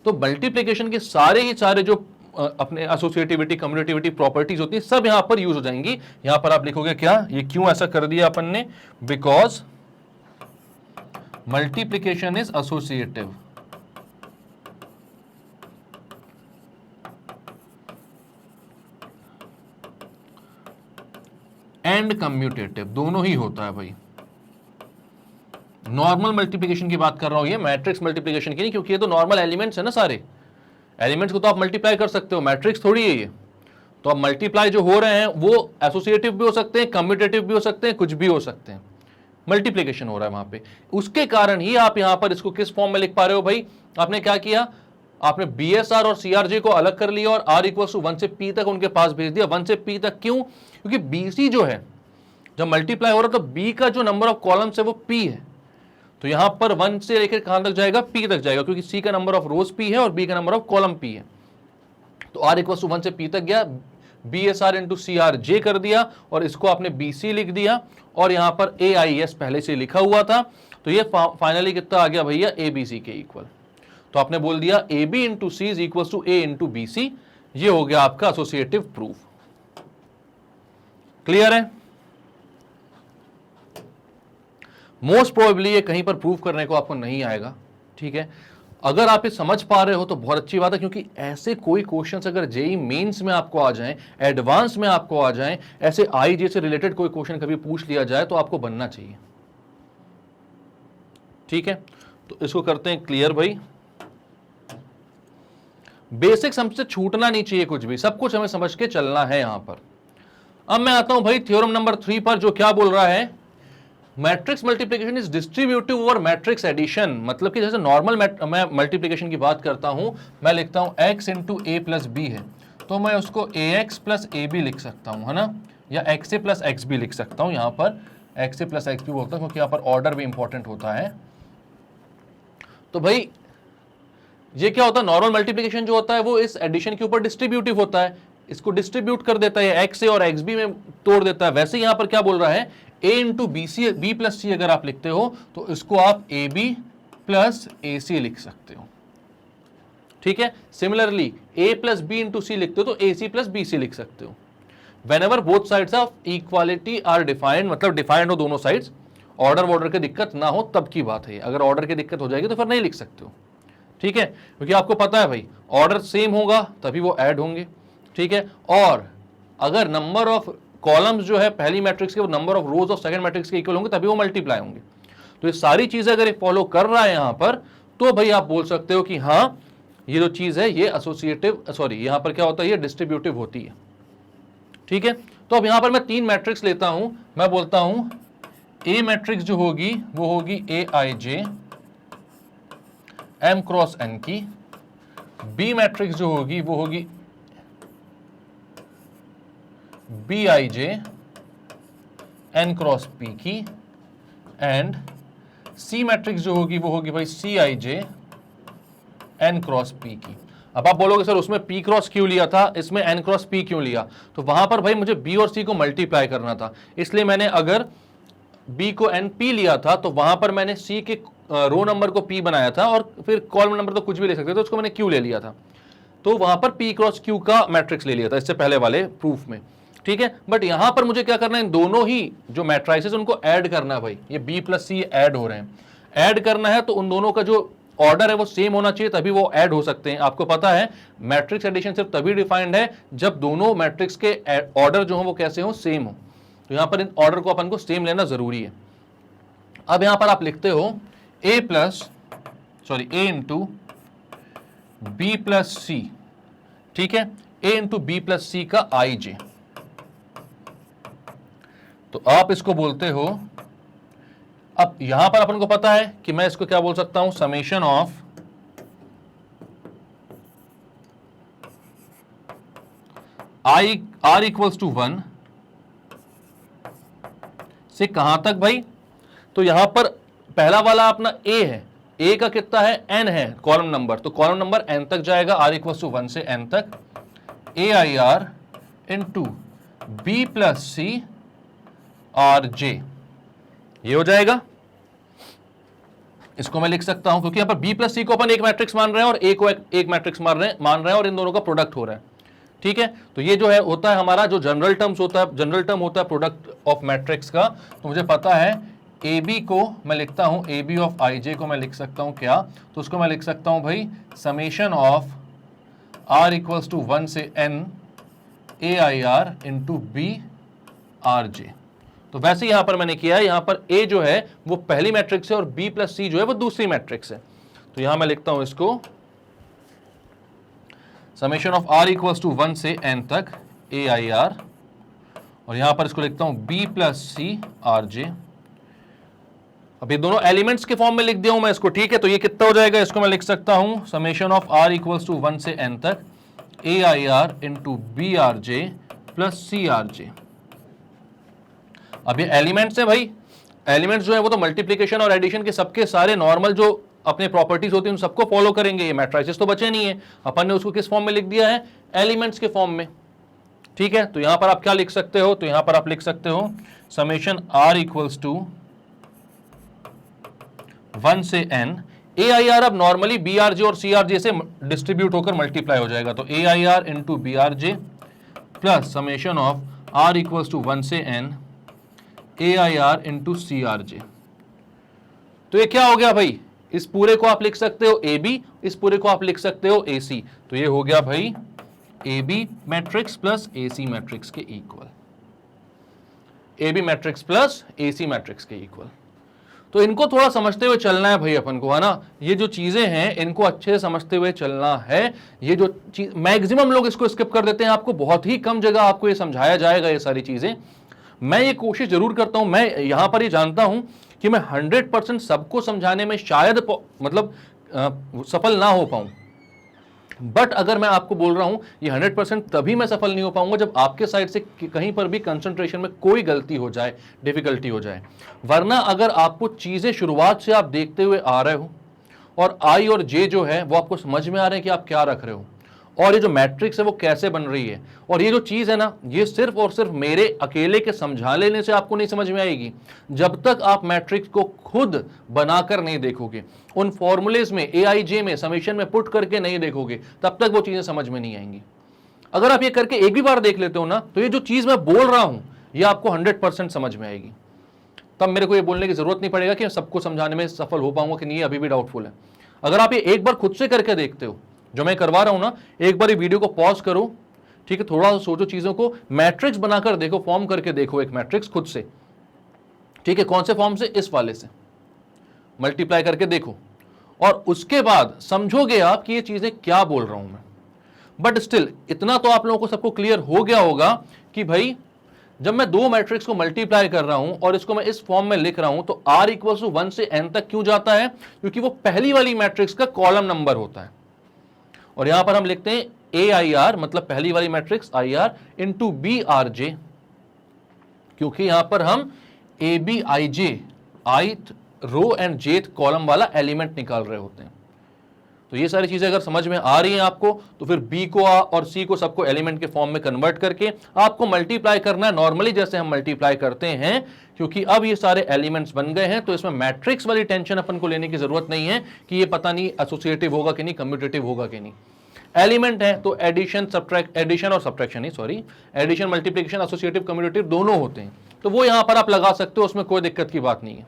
तो मल्टीप्लिकेशन के सारे ही सारे जो अपने एसोसिएटिविटी कम्युनिटिविटी प्रॉपर्टीज होती है सब यहां पर यूज हो जाएंगी। यहां पर आप लिखोगे क्या, ये क्यों ऐसा कर दिया अपन ने, because multiplication is associative and commutative, दोनों ही होता है भाई। नॉर्मल मल्टीप्लिकेशन की बात कर रहा हूं, ये मैट्रिक्स मल्टीप्लिकेशन की नहीं, क्योंकि ये तो नॉर्मल एलिमेंट्स है ना, सारे एलिमेंट्स को तो आप मल्टीप्लाई कर सकते हो, मैट्रिक्स थोड़ी है ये। तो अब मल्टीप्लाई जो हो रहे हैं वो एसोसिएटिव भी हो सकते हैं, कम्यूटेटिव भी हो सकते हैं, कुछ भी हो सकते हैं, मल्टीप्लिकेशन हो रहा है वहां पे, उसके कारण ही आप यहां पर इसको किस फॉर्म में लिख पा रहे हो भाई। आपने क्या किया, आपने बी एस आर और सी आर जे को अलग कर लिया और आर इक्वल टू 1 से पी तक उनके पास भेज दिया। 1 से पी तक क्यों, क्योंकि बी सी जो है जब मल्टीप्लाई हो रहा है तो बी का जो नंबर ऑफ कॉलम्स है वो पी है, तो यहां पर 1 से लेकर कहां तक जाएगा, पी तक जाएगा, क्योंकि सी का नंबर ऑफ रोज पी है और बी का नंबर ऑफ कॉलम पी है। तो आर इक्वल टू 1 से पी तक गया, B S R into C R J कर दिया और इसको आपने बी सी लिख दिया, और यहां पर ए आई एस पहले से लिखा हुआ था, तो ये फाइनली कितना आ गया भैया, ए बी सी के इक्वल। तो आपने बोल दिया A B into C is equal to A into B C, ये हो गया आपका एसोसिएटिव प्रूफ। क्लियर है। मोस्ट प्रोबेबली ये कहीं पर प्रूव करने को आपको नहीं आएगा, ठीक है। अगर आप ये समझ पा रहे हो तो बहुत अच्छी बात है, क्योंकि ऐसे कोई क्वेश्चंस अगर जेई मेंस में आपको आ जाएं, एडवांस में आपको आ जाएं, ऐसे आईजे से रिलेटेड कोई क्वेश्चन कभी पूछ लिया जाए तो आपको बनना चाहिए, ठीक है। तो इसको करते हैं क्लियर भाई। बेसिक्स हमसे छूटना नहीं चाहिए कुछ भी, सब कुछ हमें समझ के चलना है यहां पर। अब मैं आता हूं भाई थ्योरम नंबर 3 पर, जो क्या बोल रहा है, matrix multiplication is distributive over matrix addition. मतलब कि जैसे नॉर्मल मैं मल्टीप्लिकेशन की बात करता हूं, मैं लिखता हूं x इंटू ए प्लस बी है, तो मैं उसको ए एक्स प्लस ए बी लिख सकता हूं, है ना, या एक्स ए प्लस एक्स बी लिख सकता हूं। यहां पर एक्स ए प्लस एक्स बी बोलता हूं क्योंकि यहां पर ऑर्डर भी इंपॉर्टेंट होता है। तो भाई ये क्या होता है, नॉर्मल मल्टीप्लिकेशन जो होता है वो इस एडिशन के ऊपर डिस्ट्रीब्यूटिव होता है, इसको डिस्ट्रीब्यूट कर देता है, एक्स ए और एक्स बी में तोड़ देता है। वैसे यहां पर क्या बोल रहा है, a into B C, B plus C अगर आप लिखते हो तो इसको आप ए बी प्लस ए सी लिख सकते हो, ठीक है। Similarly a plus B into C लिखते हो तो ए सी प्लस बी सी लिख सकते हो। Whenever both sides of equality are defined, मतलब डिफाइंड हो दोनों साइड्स, ऑर्डर की दिक्कत ना हो तब की बात है। अगर ऑर्डर की दिक्कत हो जाएगी तो फिर नहीं लिख सकते हो, ठीक है, क्योंकि आपको पता है भाई ऑर्डर सेम होगा तभी वो ऐड होंगे, ठीक है। और अगर नंबर ऑफ कॉलम्स जो है पहली मैट्रिक्स के वो number of rose of second matrix के इक्वल होंगे तभी वो मल्टीप्लाई होंगे। तो ये सारी चीजें अगर ये फॉलो कर रहा है यहां पर, तो भाई आप बोल सकते हो कि हाँ ये जो चीज है ये एसोसिएटिव, सॉरी यहां पर क्या होता है, ये डिस्ट्रीब्यूटिव होती है, ठीक है। तो अब यहां पर मैं 3 मैट्रिक्स लेता हूं, मैं बोलता हूं ए मैट्रिक्स जो होगी वो होगी A I J M cross N की, बी मैट्रिक्स जो होगी वो होगी B I J N cross P की, एंड सी मैट्रिक्स जो होगी वो होगी भाई C I J N cross P की। अब आप बोलोगे सर उसमें p क्रॉस क्यों लिया था, इसमें n क्रॉस p क्यों लिया, तो वहां पर भाई मुझे b और c को मल्टीप्लाई करना था, इसलिए मैंने अगर b को np लिया था तो वहां पर मैंने c के रो नंबर को p बनाया था, और फिर कॉलम नंबर तो कुछ भी ले सकते थे, उसको मैंने q ले लिया था, तो वहां पर p क्रॉस q का मैट्रिक्स ले लिया था इससे पहले वाले प्रूफ में, ठीक है। बट यहां पर मुझे क्या करना है, इन दोनों ही जो मैट्राइसेस उनको ऐड करना है भाई, ये बी प्लस सी ऐड हो रहे हैं, ऐड करना है तो उन दोनों का जो ऑर्डर है वो सेम होना चाहिए, तभी वो ऐड हो सकते हैं। आपको पता है मैट्रिक्स एडिशन सिर्फ तभी डिफाइंड है जब दोनों मैट्रिक्स के ऑर्डर जो हो वो कैसे हो, सेम हो। तो यहां पर इन ऑर्डर को अपन को सेम लेना जरूरी है। अब यहां पर आप लिखते हो ए इंटू बी प्लस सी, ठीक है, ए इंटू बी प्लस सी का आई जे। तो आप इसको बोलते हो, अब यहां पर अपन को पता है कि मैं इसको क्या बोल सकता हूं, summation of I R equals to 1 से कहां तक भाई, तो यहां पर पहला वाला अपना ए है, ए का कितना है, एन है कॉलम नंबर, तो कॉलम नंबर एन तक जाएगा, आर इक्वल्स टू 1 से एन तक, A I R into B plus C R J, ये हो जाएगा। इसको मैं लिख सकता हूं क्योंकि यहां पर बी प्लस सी को अपन एक मैट्रिक्स मान रहे हैं और ए को एक मैट्रिक्स मान रहे हैं और इन दोनों का प्रोडक्ट हो रहा है, ठीक है। तो ये जो है होता है हमारा जो जनरल टर्म होता है प्रोडक्ट ऑफ मैट्रिक्स का। तो मुझे पता है ए बी को मैं लिखता हूं, ए बी ऑफ आई जे को मैं लिख सकता हूं क्या, तो उसको मैं लिख सकता हूं भाई summation of R equals to 1 से N A I R into B R J. तो वैसे यहां पर मैंने किया है, यहां पर ए जो है वो पहली मैट्रिक्स है और बी प्लस सी जो है वो दूसरी मैट्रिक्स है। तो यहां मैं लिखता हूं इसको summation of R equals to 1 से एन तक ए आई आर, और यहां पर इसको लिखता हूं B plus C R J. अब ये दोनों एलिमेंट्स के फॉर्म में लिख दिया हूं मैं इसको, ठीक है। तो ये कितना हो जाएगा, इसको मैं लिख सकता हूं summation of R equals to 1 से एन तक A I R into B R J plus C R J. अब ये एलिमेंट्स है भाई, एलिमेंट्स जो है वो तो मल्टीप्लिकेशन और एडिशन के सबके सारे नॉर्मल जो अपने प्रॉपर्टीज होती हैं उन सबको फॉलो करेंगे। ये मैट्रिसेस तो बचे नहीं है, अपन ने उसको किस फॉर्म में लिख दिया है, एलिमेंट्स के फॉर्म में, ठीक है। तो यहां पर आप क्या लिख सकते हो, तो यहां पर आप लिख सकते हो समेशन आर इक्वल्स टू 1 से n ए आई आर अब नॉर्मली बी आर जे और सी आर जे से डिस्ट्रीब्यूट होकर मल्टीप्लाई हो जाएगा, तो A I R into B R J plus summation of R equals to 1 से n A I R into C R J. तो ये क्या हो गया भाई, इस पूरे को आप लिख सकते हो ए बी, इस पूरे को आप लिख सकते हो ए सी। तो ये हो गया भाई A B matrix plus A C matrix के equal, A B matrix plus A C matrix के इक्वल। तो इनको थोड़ा समझते हुए चलना है भाई अपन को, है ना। ये जो चीजें हैं इनको अच्छे से समझते हुए चलना है। ये जो चीज मैक्सिमम लोग इसको स्किप कर देते हैं, आपको बहुत ही कम जगह आपको ये समझाया जाएगा ये सारी चीजें। मैं ये कोशिश जरूर करता हूं, मैं यहां पर ये जानता हूं कि मैं 100% सबको समझाने में शायद मतलब सफल ना हो पाऊं, बट अगर मैं आपको बोल रहा हूं ये 100% तभी मैं सफल नहीं हो पाऊंगा जब आपके साइड से कहीं पर भी कंसंट्रेशन में कोई गलती हो जाए, डिफिकल्टी हो जाए। वरना अगर आपको चीजें शुरुआत से आप देखते हुए आ रहे हो और आई और जे जो है वो आपको समझ में आ रहे हैं कि आप क्या रख रहे हो और ये जो मैट्रिक्स है वो कैसे बन रही है, और ये जो चीज है ना ये सिर्फ और सिर्फ मेरे अकेले के समझा लेने से आपको नहीं समझ में आएगी। जब तक आप मैट्रिक्स को खुद बनाकर नहीं देखोगे, उन फॉर्मूलेज में ए आई जे में समेशन में पुट करके नहीं देखोगे, तब तक वो चीजें समझ में नहीं आएंगी। अगर आप ये करके एक भी बार देख लेते हो ना, तो ये जो चीज मैं बोल रहा हूं ये आपको 100% समझ में आएगी। तब मेरे को ये बोलने की जरूरत नहीं पड़ेगा कि मैं सबको समझाने में सफल हो पाऊंगा कि नहीं, अभी भी डाउटफुल है। अगर आप ये एक बार खुद से करके देखते हो जो मैं करवा रहा हूं ना, एक बार ये वीडियो को पॉज करो, ठीक है, थोड़ा सोचो चीजों को, मैट्रिक्स बनाकर देखो, फॉर्म करके देखो एक मैट्रिक्स खुद से, ठीक है। कौन से फॉर्म से, इस वाले से मल्टीप्लाई करके देखो, और उसके बाद समझोगे आप कि ये चीजें क्या बोल रहा हूं मैं। बट स्टिल इतना तो आप लोगों को सबको क्लियर हो गया होगा कि भाई जब मैं दो मैट्रिक्स को मल्टीप्लाई कर रहा हूं और इसको मैं इस फॉर्म में लिख रहा हूं, तो r इक्वल्स टू 1 से n तक क्यों जाता है, क्योंकि वो पहली वाली मैट्रिक्स का कॉलम नंबर होता है। और यहां पर हम लिखते हैं ए आई आर, मतलब पहली वाली matrix I R into B R J, क्योंकि यहां पर हम A B I J, ith row and jth column वाला एलिमेंट निकाल रहे होते हैं। तो ये सारी चीजें अगर समझ में आ रही हैं आपको, तो फिर बी को और सी को सबको एलिमेंट के फॉर्म में कन्वर्ट करके आपको मल्टीप्लाई करना है नॉर्मली जैसे हम मल्टीप्लाई करते हैं, क्योंकि अब ये सारे एलिमेंट्स बन गए हैं। तो इसमें मैट्रिक्स वाली टेंशन अपन को लेने की जरूरत नहीं है कि ये पता नहीं एसोसिएटिव होगा कि नहीं, कम्यूटेटिव होगा कि नहीं। एलिमेंट है तो एडिशन और सब्ट्रैक्शन ही, sorry, addition, multiplication, associative, commutative दोनों होते हैं, तो वो यहां पर आप लगा सकते हो, उसमें कोई दिक्कत की बात नहीं है।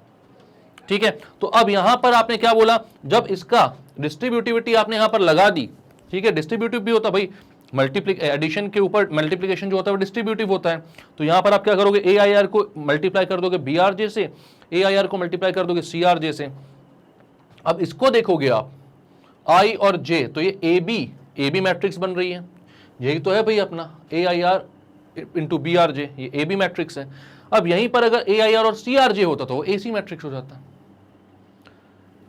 ठीक है, तो अब यहां पर आपने क्या बोला, जब इसका डिस्ट्रीब्यूटिविटी आपने यहां पर लगा दी, ठीक है, डिस्ट्रीब्यूटिव भी होता भाई, एडिशन के ऊपर मल्टीप्लिकेशन जो होता है वो डिस्ट्रीब्यूटिव होता है, तो यहां पर आप क्या करोगे, ए आई आर को मल्टीप्लाई कर दोगे बी आर जे से, ए आई आर को मल्टीप्लाई कर दोगे सी आर जे से। अब इसको देखोगे आप आई और जे, तो ये ए बी मैट्रिक्स बन रही है, यही तो है भाई अपना A I R into B R J, ये ए बी मैट्रिक्स है। अब यहीं पर अगर ए आई आर और सी आर जे होता तो वो ए सी मैट्रिक्स हो जाता।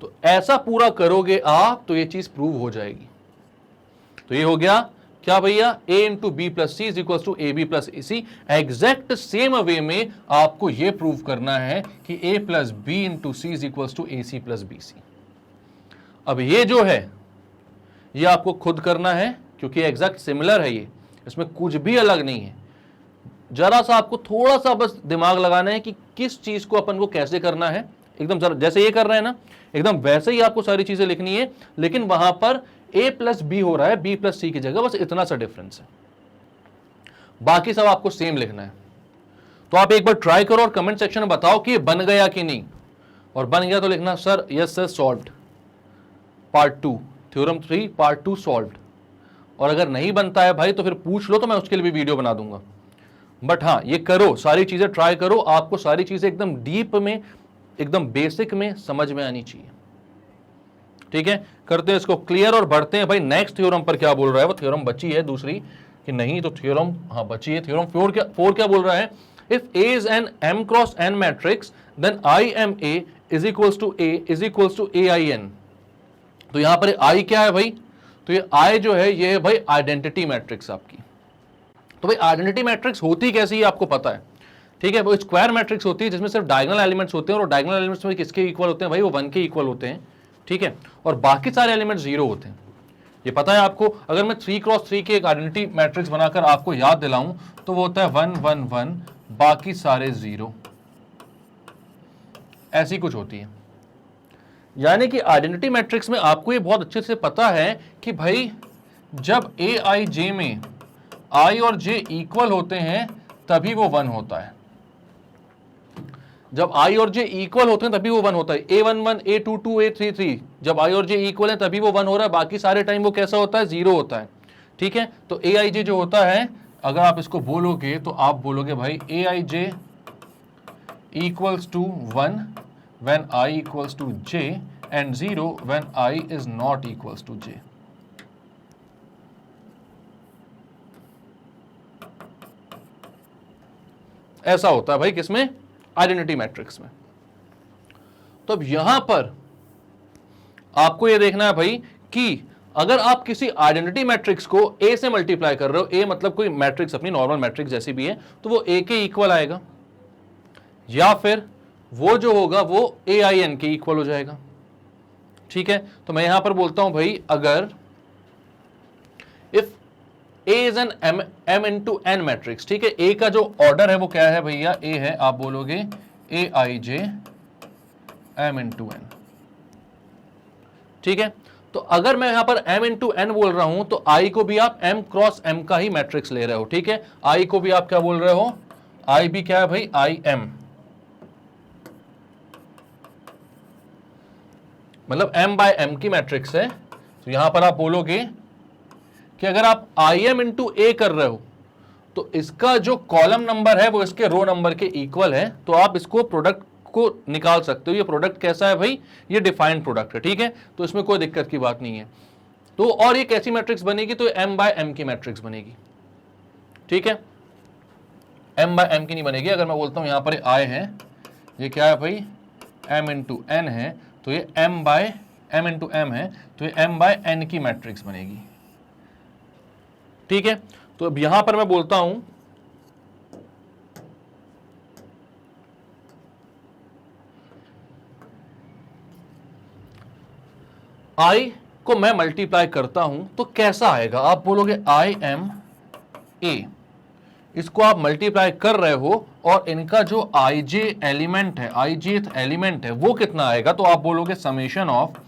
तो ऐसा पूरा करोगे आप तो ये चीज प्रूव हो जाएगी। तो ये हो गया क्या भैया, a into B plus C is equal to A B plus A C. Exact same way में आपको ये प्रूव करना है कि a plus B into C is equal to A C plus B C. अब ये जो है ये आपको खुद करना है क्योंकि एग्जैक्ट सिमिलर है, ये इसमें कुछ भी अलग नहीं है। जरा सा आपको थोड़ा सा बस दिमाग लगाना है कि किस चीज को अपन को कैसे करना है, एकदम जरा जैसे ये कर रहे हैं ना, एकदम वैसे ही आपको सारी चीजें लिखनी है, लेकिन वहां पर a प्लस बी हो रहा है b प्लस सी की जगह, बस इतना सा डिफरेंस है, बाकी सब आपको सेम लिखना है। तो आप एक बार ट्राई करो और कमेंट सेक्शन में बताओ कि ये बन गया कि नहीं, और बन गया तो लिखना sir yes sir solved, part 2 theorem 3 part 2 solved. और अगर नहीं बनता है भाई तो फिर पूछ लो, तो मैं उसके लिए भी वीडियो बना दूंगा। बट हाँ, ये करो, सारी चीजें ट्राई करो, आपको सारी चीजें एकदम डीप में, एकदम बेसिक में समझ में आनी चाहिए। ठीक है, करते हैं इसको क्लियर और बढ़ते हैं भाई नेक्स्ट थ्योरम पर। क्या बोल रहा है वो, थ्योरम बची है दूसरी कि नहीं, तो थ्योरम हाँ बची है, थ्योरम 4 क्या बोल रहा है, if A is an M cross N matrix then I M A is equals to A I N. तो यहां पर आई क्या है भाई, तो ये आई जो है ये है भाई आइडेंटिटी मैट्रिक्स आपकी। तो भाई आइडेंटिटी मैट्रिक्स होती कैसी है आपको पता है, ठीक है, वो स्क्वायर मैट्रिक्स होती है जिसमें सिर्फ डायगोनल एलिमेंट्स होते हैं, और डायगोनल एलिमेंट्स में किसके इक्वल होते हैं भाई, वो 1 के इक्वल होते हैं। ठीक है, और बाकी सारे एलिमेंट 0 होते हैं, ये पता है आपको। अगर मैं 3 क्रॉस 3 की एक आइडेंटिटी मैट्रिक्स बनाकर आपको याद दिलाऊं तो वो होता है 1 1 1, बाकी सारे 0, ऐसी कुछ होती है। यानी कि आइडेंटिटी मैट्रिक्स में आपको ये बहुत अच्छे से पता है कि भाई जब ए आई जे में आई और जे इक्वल होते हैं तभी वो 1 होता है, जब आई और जे इक्वल होते हैं तभी वो 1 होता है। A11 A22 A33 जब आई और जे इक्वल है तभी वो 1 हो रहा है, बाकी सारे टाइम वो कैसा होता है, 0 होता है। ठीक है, तो ए आई जे जो होता है, अगर आप इसको बोलोगे तो आप बोलोगे भाई A I J equals to 1 when I equals to j and 0 when I is not equals to j। ऐसा होता है भाई किसमें, आइडेंटिटी मैट्रिक्स में। तो अब यहां पर आपको यह देखना है भाई कि अगर आप किसी आइडेंटिटी मैट्रिक्स को a से मल्टीप्लाई कर रहे हो, a मतलब कोई मैट्रिक्स अपनी नॉर्मल मैट्रिक्स जैसी भी है, तो वो a के इक्वल आएगा, या फिर वो जो होगा वो ए आई एन के इक्वल हो जाएगा। ठीक है, तो मैं यहां पर बोलता हूं भाई अगर if A is an M into N matrix, ठीक है, ए का जो ऑर्डर है वो क्या है भैया, ए है, आप बोलोगे A I J M into N. ठीक है, तो अगर मैं यहां पर m इंटू एन बोल रहा हूं तो i को भी आप m क्रॉस m का ही मैट्रिक्स ले रहे हो। ठीक है, i को भी आप क्या बोल रहे हो, i भी क्या है भाई, आई एम, मतलब m बाय m की मैट्रिक्स है। तो यहां पर आप बोलोगे कि अगर आप आई एम इंटू ए कर रहे हो तो इसका जो कॉलम नंबर है वो इसके रो नंबर के इक्वल है, तो आप इसको प्रोडक्ट को निकाल सकते हो। ये प्रोडक्ट कैसा है भाई, ये डिफाइंड प्रोडक्ट है। ठीक है, तो इसमें कोई दिक्कत की बात नहीं है। तो और ये कैसी मैट्रिक्स बनेगी, तो m बाय m की मैट्रिक्स बनेगी। ठीक है, m बाय m की नहीं बनेगी। अगर मैं बोलता हूं यहां पर i है, ये क्या है भाई, m इंटू एन है, तो ये m by m into M है, तो ये m बाय n की मैट्रिक्स बनेगी। ठीक है, तो अब यहां पर मैं बोलता हूं i को मैं मल्टीप्लाई करता हूं तो कैसा आएगा, आप बोलोगे आई एम ए, इसको आप मल्टीप्लाई कर रहे हो और इनका जो आई जे एलिमेंट है, आई जेथ एलिमेंट है वो कितना आएगा, तो आप बोलोगे summation of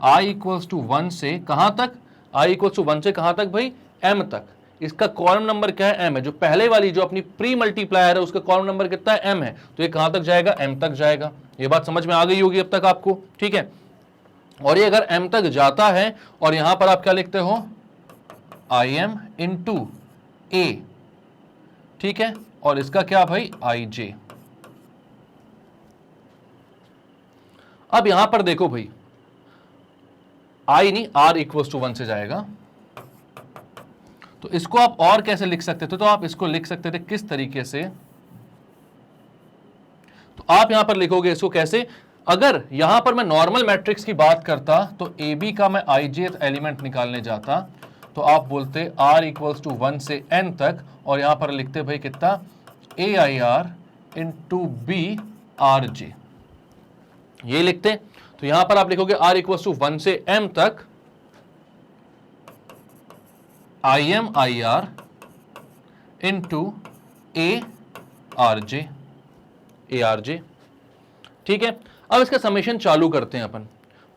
i equals to 1 से कहां तक, आई इक्वल टू 1 से कहां तक भाई, m तक। इसका कॉलम नंबर क्या है, m है। जो पहले वाली जो अपनी प्री मल्टीप्लायर है उसका कॉलम नंबर कितना है, m है, तो ये कहां तक जाएगा, m तक जाएगा। ये बात समझ में आ गई होगी अब तक आपको, ठीक है। और ये अगर m तक जाता है और यहां पर आप क्या लिखते हो, im इंटू a, ठीक है, और इसका क्या भाई, ij। अब यहां पर देखो भाई, i नहीं, r इक्वल्स टू 1 से जाएगा, तो इसको आप और कैसे लिख सकते थे, तो आप इसको लिख सकते थे किस तरीके से, तो आप यहां पर लिखोगे इसको कैसे, अगर यहां पर मैं नॉर्मल मैट्रिक्स की बात करता तो ए बी का मैं ijth एलिमेंट निकालने जाता, तो आप बोलते r इक्वल्स टू 1 से n तक, और यहां पर लिखते भाई कितना, air into B R J, ये लिखते। तो यहां पर आप लिखोगे r इक्वल्स टू 1 से m तक im ir into A R J, ठीक है। अब इसका समेशन चालू करते हैं अपन,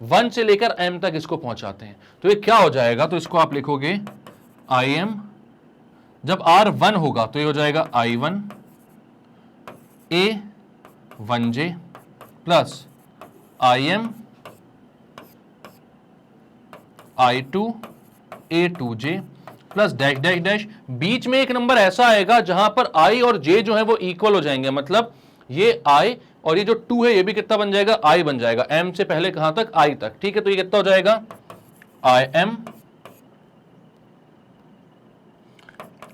1 से लेकर m तक इसको पहुंचाते हैं, तो ये क्या हो जाएगा, तो इसको आप लिखोगे im, जब r 1 होगा तो ये हो जाएगा i1 a 1j plus im i2 a 2j plus dash dash dash, बीच में एक नंबर ऐसा आएगा जहां पर i और j जो है वो इक्वल हो जाएंगे, मतलब ये i और ये जो 2 है ये भी कितना बन जाएगा, i बन जाएगा, m से पहले कहां तक, i तक, ठीक है। तो ये कितना हो जाएगा, im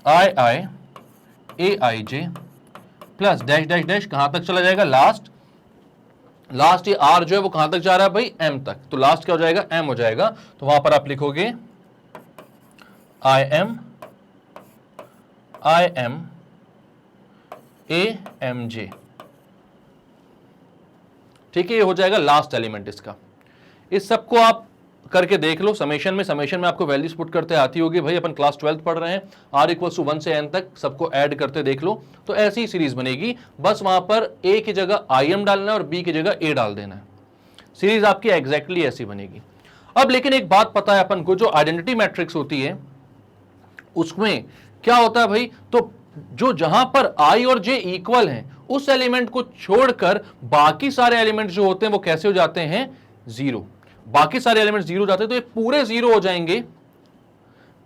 i a i j plus dash dash dash, कहां तक चला जाएगा, लास्ट ये r जो है वो कहां तक जा रहा है भाई, m तक, तो लास्ट क्या हो जाएगा, m हो जाएगा। तो वहां पर आप लिखोगे im a m j, ठीक है, ये हो जाएगा लास्ट एलिमेंट इसका। इस सबको आप करके देख लो समेशन में आपको वैल्यूज पुट करते आती होगी भाई, अपन क्लास 12 पढ़ रहे हैं, r इक्वल्स टू 1 से n तक सबको ऐड करते देख लो, तो ऐसी सीरीज बनेगी। बस वहां पर a की जगह im डालना है और b की जगह a डाल देना है, सीरीज आपकी एग्जैक्टली ऐसी बनेगी। अब लेकिन एक बात पता है अपन को, जो आइडेंटिटी मैट्रिक्स होती है उसमें क्या होता है भाई, तो जो जहां पर i और j इक्वल हैं उस एलिमेंट को छोड़कर बाकी सारे एलिमेंट जो होते हैं वो कैसे हो जाते हैं, जीरो। बाकी सारे एलिमेंट जीरो जाते हैं, तो ये पूरे जीरो हो जाएंगे,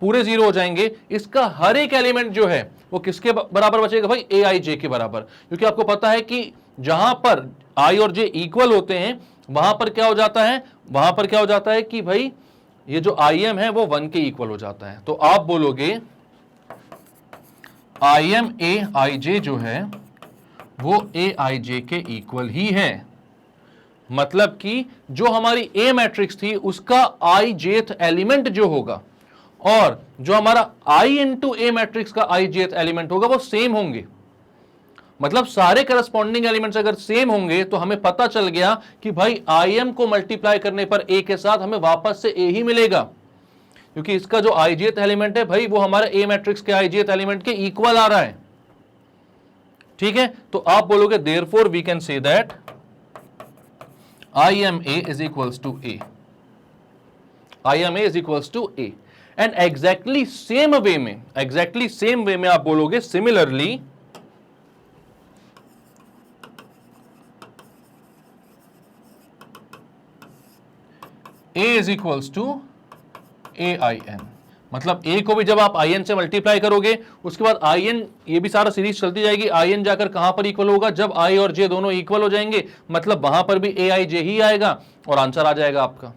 पूरे जीरो हो जाएंगे। इसका हर एक एलिमेंट जो है वो किसके बराबर बचेगा भाई, ए आई जे के बराबर, क्योंकि आपको पता है कि जहां पर i और j इक्वल होते हैं वहां पर क्या हो जाता है, वहां पर क्या हो जाता है कि भाई ये जो im है वो 1 के इक्वल हो जाता है। तो आप बोलोगे im a i j जो है वो a i j के इक्वल ही है, मतलब कि जो हमारी ए मैट्रिक्स थी उसका i jth एलिमेंट जो होगा और जो हमारा i इंटू ए मैट्रिक्स का i jth एलिमेंट होगा वो सेम होंगे। मतलब सारे करस्पॉन्डिंग एलिमेंट्स अगर सेम होंगे तो हमें पता चल गया कि भाई im को मल्टीप्लाई करने पर a के साथ हमें वापस से a ही मिलेगा, क्योंकि इसका जो i jth एलिमेंट है भाई वो हमारे ए मैट्रिक्स के i jth एलिमेंट के इक्वल आ रहा है, ठीक है। तो आप बोलोगे therefore we can say that im a is equals to a, im a is equals to a, and exactly same way में आप बोलोगे similarly a is equals to ain, मतलब a को भी जब आप in से मल्टीप्लाई करोगे उसके बाद in, ये भी सारा सीरीज चलती जाएगी, in जाकर कहां पर इक्वल होगा, जब i और j दोनों इक्वल हो जाएंगे मतलब वहां पर भी aij ही आएगा और आंसर आ जाएगा आपका,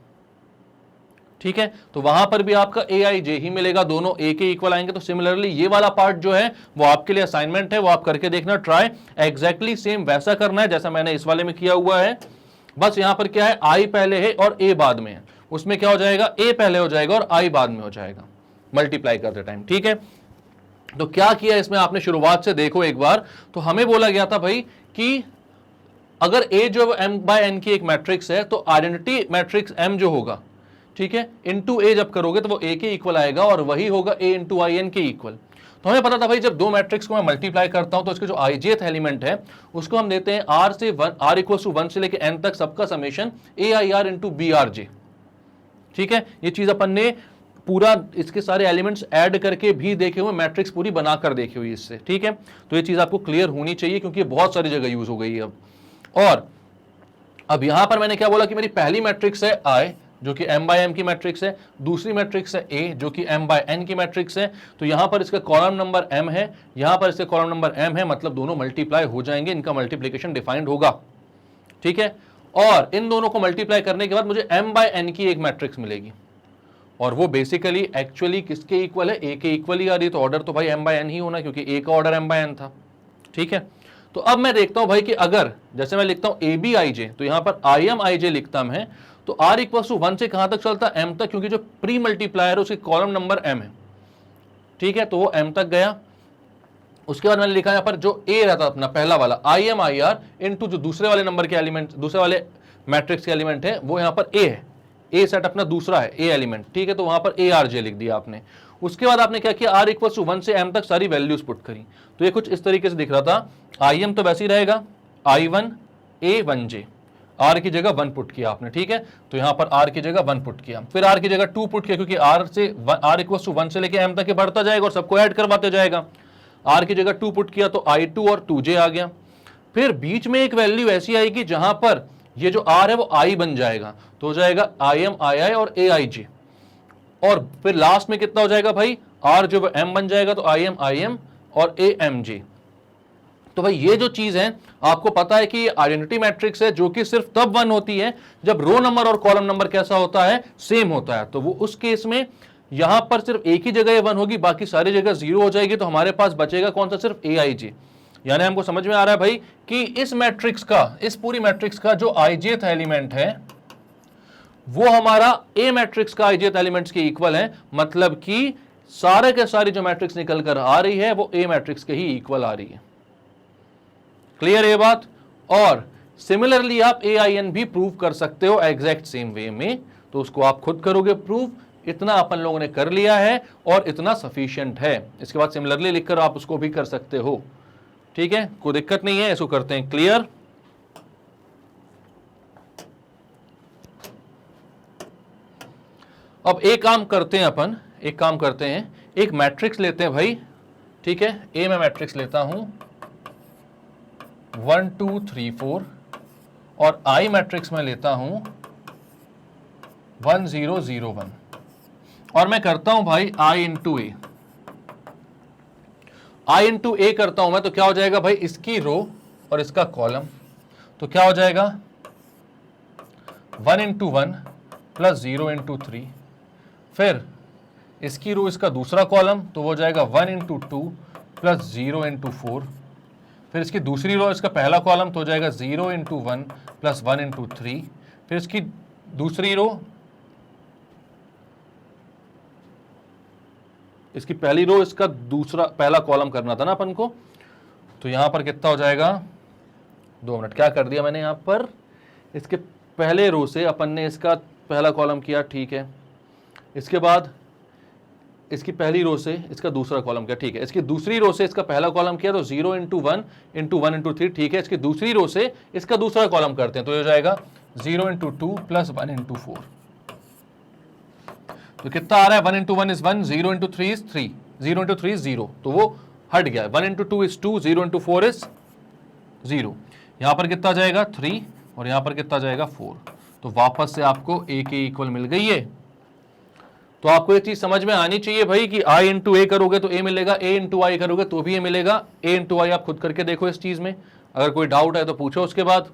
ठीक है। तो वहां पर भी आपका aij ही मिलेगा, दोनों a के इक्वल आएंगे। तो सिमिलरली ये वाला पार्ट जो है वो आपके लिए असाइनमेंट है, वो आप करके देखना, ट्राई एग्जैक्टली सेम वैसा करना है जैसा मैंने इस वाले में किया हुआ है। बस यहां पर क्या है, i पहले है और a बाद में है, उसमें क्या हो जाएगा, a पहले हो जाएगा और i बाद में हो जाएगा मल्टीप्लाई करते टाइम, ठीक है। तो क्या किया इसमें आपने, शुरुआत से देखो एक बार, तो हमें बोला गया था भाई कि अगर a जो m बाय n की एक मैट्रिक्स है तो आइडेंटिटी मैट्रिक्स m जो होगा, ठीक है, इंटू a जब करोगे तो वो a के इक्वल आएगा और वही होगा a इंटू आई एन के इक्वल। तो हमें पता था भाई जब दो मैट्रिक्स को मैं मल्टीप्लाई करता हूं तो इसके जो i jth एलिमेंट है उसको हम देते हैं r इक्वल टू 1 से लेकर n तक सबका summation a i r into B R J, ठीक है। ये चीज अपन ने पूरा इसके सारे एलिमेंट्स ऐड करके भी देखे हुए, मैट्रिक्स पूरी बनाकर देखे हुई इससे, ठीक है। तो ये चीज आपको क्लियर होनी चाहिए क्योंकि बहुत सारी जगह यूज हो गई है अब। और अब यहां पर मैंने क्या बोला कि मेरी पहली मैट्रिक्स है आई जो कि m बाय m की मैट्रिक्स है, दूसरी मैट्रिक्स है a जो कि m बाय n की मैट्रिक्स है। तो यहां पर इसका कॉलम नंबर m है, यहां पर इसका कॉलम नंबर m है, मतलब दोनों मल्टीप्लाई हो जाएंगे, इनका मल्टीप्लीकेशन डिफाइंड होगा, ठीक है। और इन दोनों को मल्टीप्लाई करने के बाद मुझे m बाय n की एक मैट्रिक्स मिलेगी और वो बेसिकली एक्चुअली किसके इक्वल है, a के इक्वल ही आ रही है। तो ऑर्डर तो भाई m बाय n ही होना क्योंकि a का ऑर्डर m बाय n था, ठीक है। तो अब मैं देखता हूं भाई कि अगर जैसे मैं लिखता हूं ए बी आई जे, तो यहां पर आई एम आई जे लिखता मैं, तो r इक्वल टू 1 से कहां तक चलता है, m तक, क्योंकि जो प्री मल्टीप्लायर है उसके कॉलम नंबर m है, ठीक है। तो वो m तक गया। उसके बाद मैंने लिखा यहां पर जो a रहता अपना पहला वाला I am I R into जो दूसरे वाले नंबर के एलिमेंट, दूसरे वाले मैट्रिक्स के एलिमेंट है वो यहां पर a है, a सेट अपना दूसरा है, a एलिमेंट, ठीक है। तो वहां पर a आर जे लिख दिया आपने। उसके बाद आपने क्या किया, r इक्वल टू 1 से m तक सारी वैल्यूज पुट करी। तो ये कुछ इस तरीके से दिख रहा था, आई एम तो वैसे ही रहेगा i1 a1j, r की जगह 1 पुट किया आपने, ठीक है। तो यहां पर r की जगह 1 पुट किया, फिर r की जगह 2 पुट किया क्योंकि r इक्वल टू 1 से लेके m तक बढ़ता जाएगा और सबको ऐड करवाते जाएगा। r की जगह 2 पुट किया तो i2 और 2j आ गया। फिर बीच में एक वैल्यू ऐसी आएगी जहां पर ये जो r है वो i बन जाएगा, तो हो जाएगा im और aij। और फिर लास्ट में कितना हो जाएगा भाई, r जो m बन जाएगा, तो im और amj। तो भाई ये जो चीज है आपको पता है कि ये आइडेंटिटी मैट्रिक्स है जो कि सिर्फ तब 1 होती है जब रो नंबर और कॉलम नंबर कैसा होता है, सेम होता है। तो वो उस केस में यहां पर सिर्फ एक ही जगह 1 होगी, बाकी सारी जगह 0 हो जाएगी। तो हमारे पास बचेगा कौन सा, सिर्फ aij। यानी हमको समझ में आ रहा है भाई कि इस मैट्रिक्स का, इस पूरी मैट्रिक्स का जो ijth एलिमेंट है वो हमारा ए मैट्रिक्स का ijth एलिमेंट्स के इक्वल है, मतलब कि सारे के सारी जो मैट्रिक्स निकल कर आ रही है वो ए मैट्रिक्स के ही इक्वल आ रही है। क्लियर ये बात। और सिमिलरली आप AIN भी प्रूव कर सकते हो एग्जैक्ट सेम वे में, तो उसको आप खुद करोगे प्रूव। इतना अपन लोगों ने कर लिया है और इतना सफिशिएंट है। इसके बाद सिमिलरली लिखकर आप उसको भी कर सकते हो, ठीक है, कोई दिक्कत नहीं है। इसको करते हैं क्लियर। अब एक काम करते हैं अपन, एक काम करते हैं, एक मैट्रिक्स लेते हैं भाई, ठीक है। ए में मैट्रिक्स लेता हूं 1 2 3 4 और आई मैट्रिक्स में लेता हूं 1 0 0 1 और मैं करता हूं भाई आई इंटू ए, आई इंटू ए करता हूं मैं। तो क्या हो जाएगा भाई, इसकी रो और इसका कॉलम, तो क्या हो जाएगा 1 इंटू 1 प्लस 0 इंटू 3, फिर इसकी रो इसका दूसरा कॉलम, तो वो जाएगा 1 इंटू 2 प्लस 0 इंटू 4, फिर इसकी दूसरी रो इसका पहला कॉलम, तो हो जाएगा 0 इंटू 1 प्लस 1 इंटू 3, फिर इसकी दूसरी रो, इसकी पहली रो इसका दूसरा पहला कॉलम करना था ना अपन को, तो यहां पर कितना हो जाएगा, 2 मिनट, क्या कर दिया मैंने यहां पर, इसके पहले रो से अपन ने इसका पहला कॉलम किया, ठीक है। इसके बाद इसकी पहली रो से इसका दूसरा कॉलम किया, ठीक है। इसकी दूसरी रो से इसका पहला कॉलम किया, तो 0 इंटू 1 इंटू 1 इंटू 3, ठीक है। इसकी दूसरी रो से इसका दूसरा कॉलम करते हैं, तो ये हो जाएगा 0 इंटू 2 प्लस 1 इंटू 4। तो कितना आ रहा है, 1 into 1 is 1, 0 into 3 is 3, 0 into 3 is 0, तो वो हट गया। 1 इंटू 2 इज 2, 0 इंटू 4 इज 0। यहां पर कितना जाएगा 3 और यहां पर कितना जाएगा 4। तो वापस से आपको ए के इक्वल मिल गई है। तो आपको एक चीज समझ में आनी चाहिए भाई कि आई इंटू ए करोगे तो ए मिलेगा, ए इंटू आई करोगे तो भी ए मिलेगा। ए इंटू आई आप खुद करके देखो इस चीज में, अगर कोई डाउट है तो पूछो उसके बाद।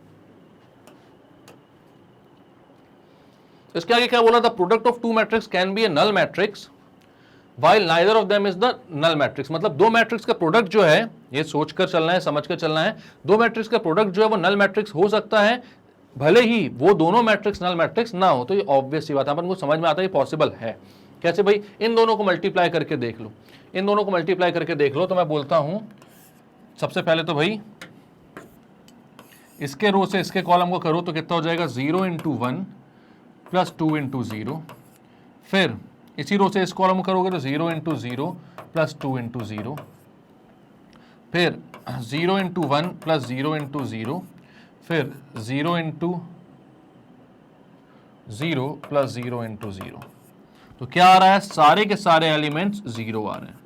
इसके आगे क्या बोला था, product of two matrix can be a null matrix while neither of them is the null matrix. मतलब दो मैट्रिक्स का प्रोडक्ट जो है, ये सोचकर चलना है, समझकर चलना है, दो मैट्रिक्स का प्रोडक्ट जो है वो नल मैट्रिक्स हो सकता है, भले ही वो दोनों मैट्रिक्स नल मैट्रिक्स ना हो। तो ये ऑब्वियस सी बात है, अपन को समझ में आता है ये पॉसिबल है। कैसे भाई, इन दोनों को मल्टीप्लाई करके देख लो, इन दोनों को मल्टीप्लाई करके देख लो। तो मैं बोलता हूं सबसे पहले तो भाई इसके रो से इसके कॉलम को करो तो कितना हो जाएगा, 0 इंटू 1 प्लस 2 इंटू 0। फिर इसी रो से इस कॉलम को करोगे तो 0 इंटू 0 प्लस 2 इंटू 0। फिर 0 इंटू 1 प्लस 0 इंटू 0, फिर 0 इंटू 0 प्लस 0 इंटू 0। तो क्या आ रहा है, सारे के सारे एलिमेंट्स 0 आ रहे हैं।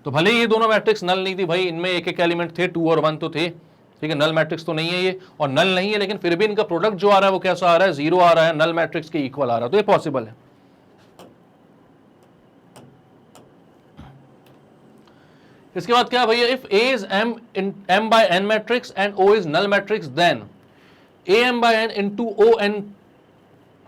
तो भले ये दोनों मैट्रिक्स नल नहीं थी भाई, इनमें एक एक एलिमेंट थे, 2 और 1 तो थे, ठीक है, नल मैट्रिक्स तो नहीं है ये, और नल नहीं है, लेकिन फिर भी इनका प्रोडक्ट जो आ रहा है वो कैसा आ रहा है, 0 आ रहा है, नल मैट्रिक्स के इक्वल आ रहा है, तो ये पॉसिबल है। इसके बाद क्या भैया, if A is M by N matrix and O is null matrix, then AM by N into ON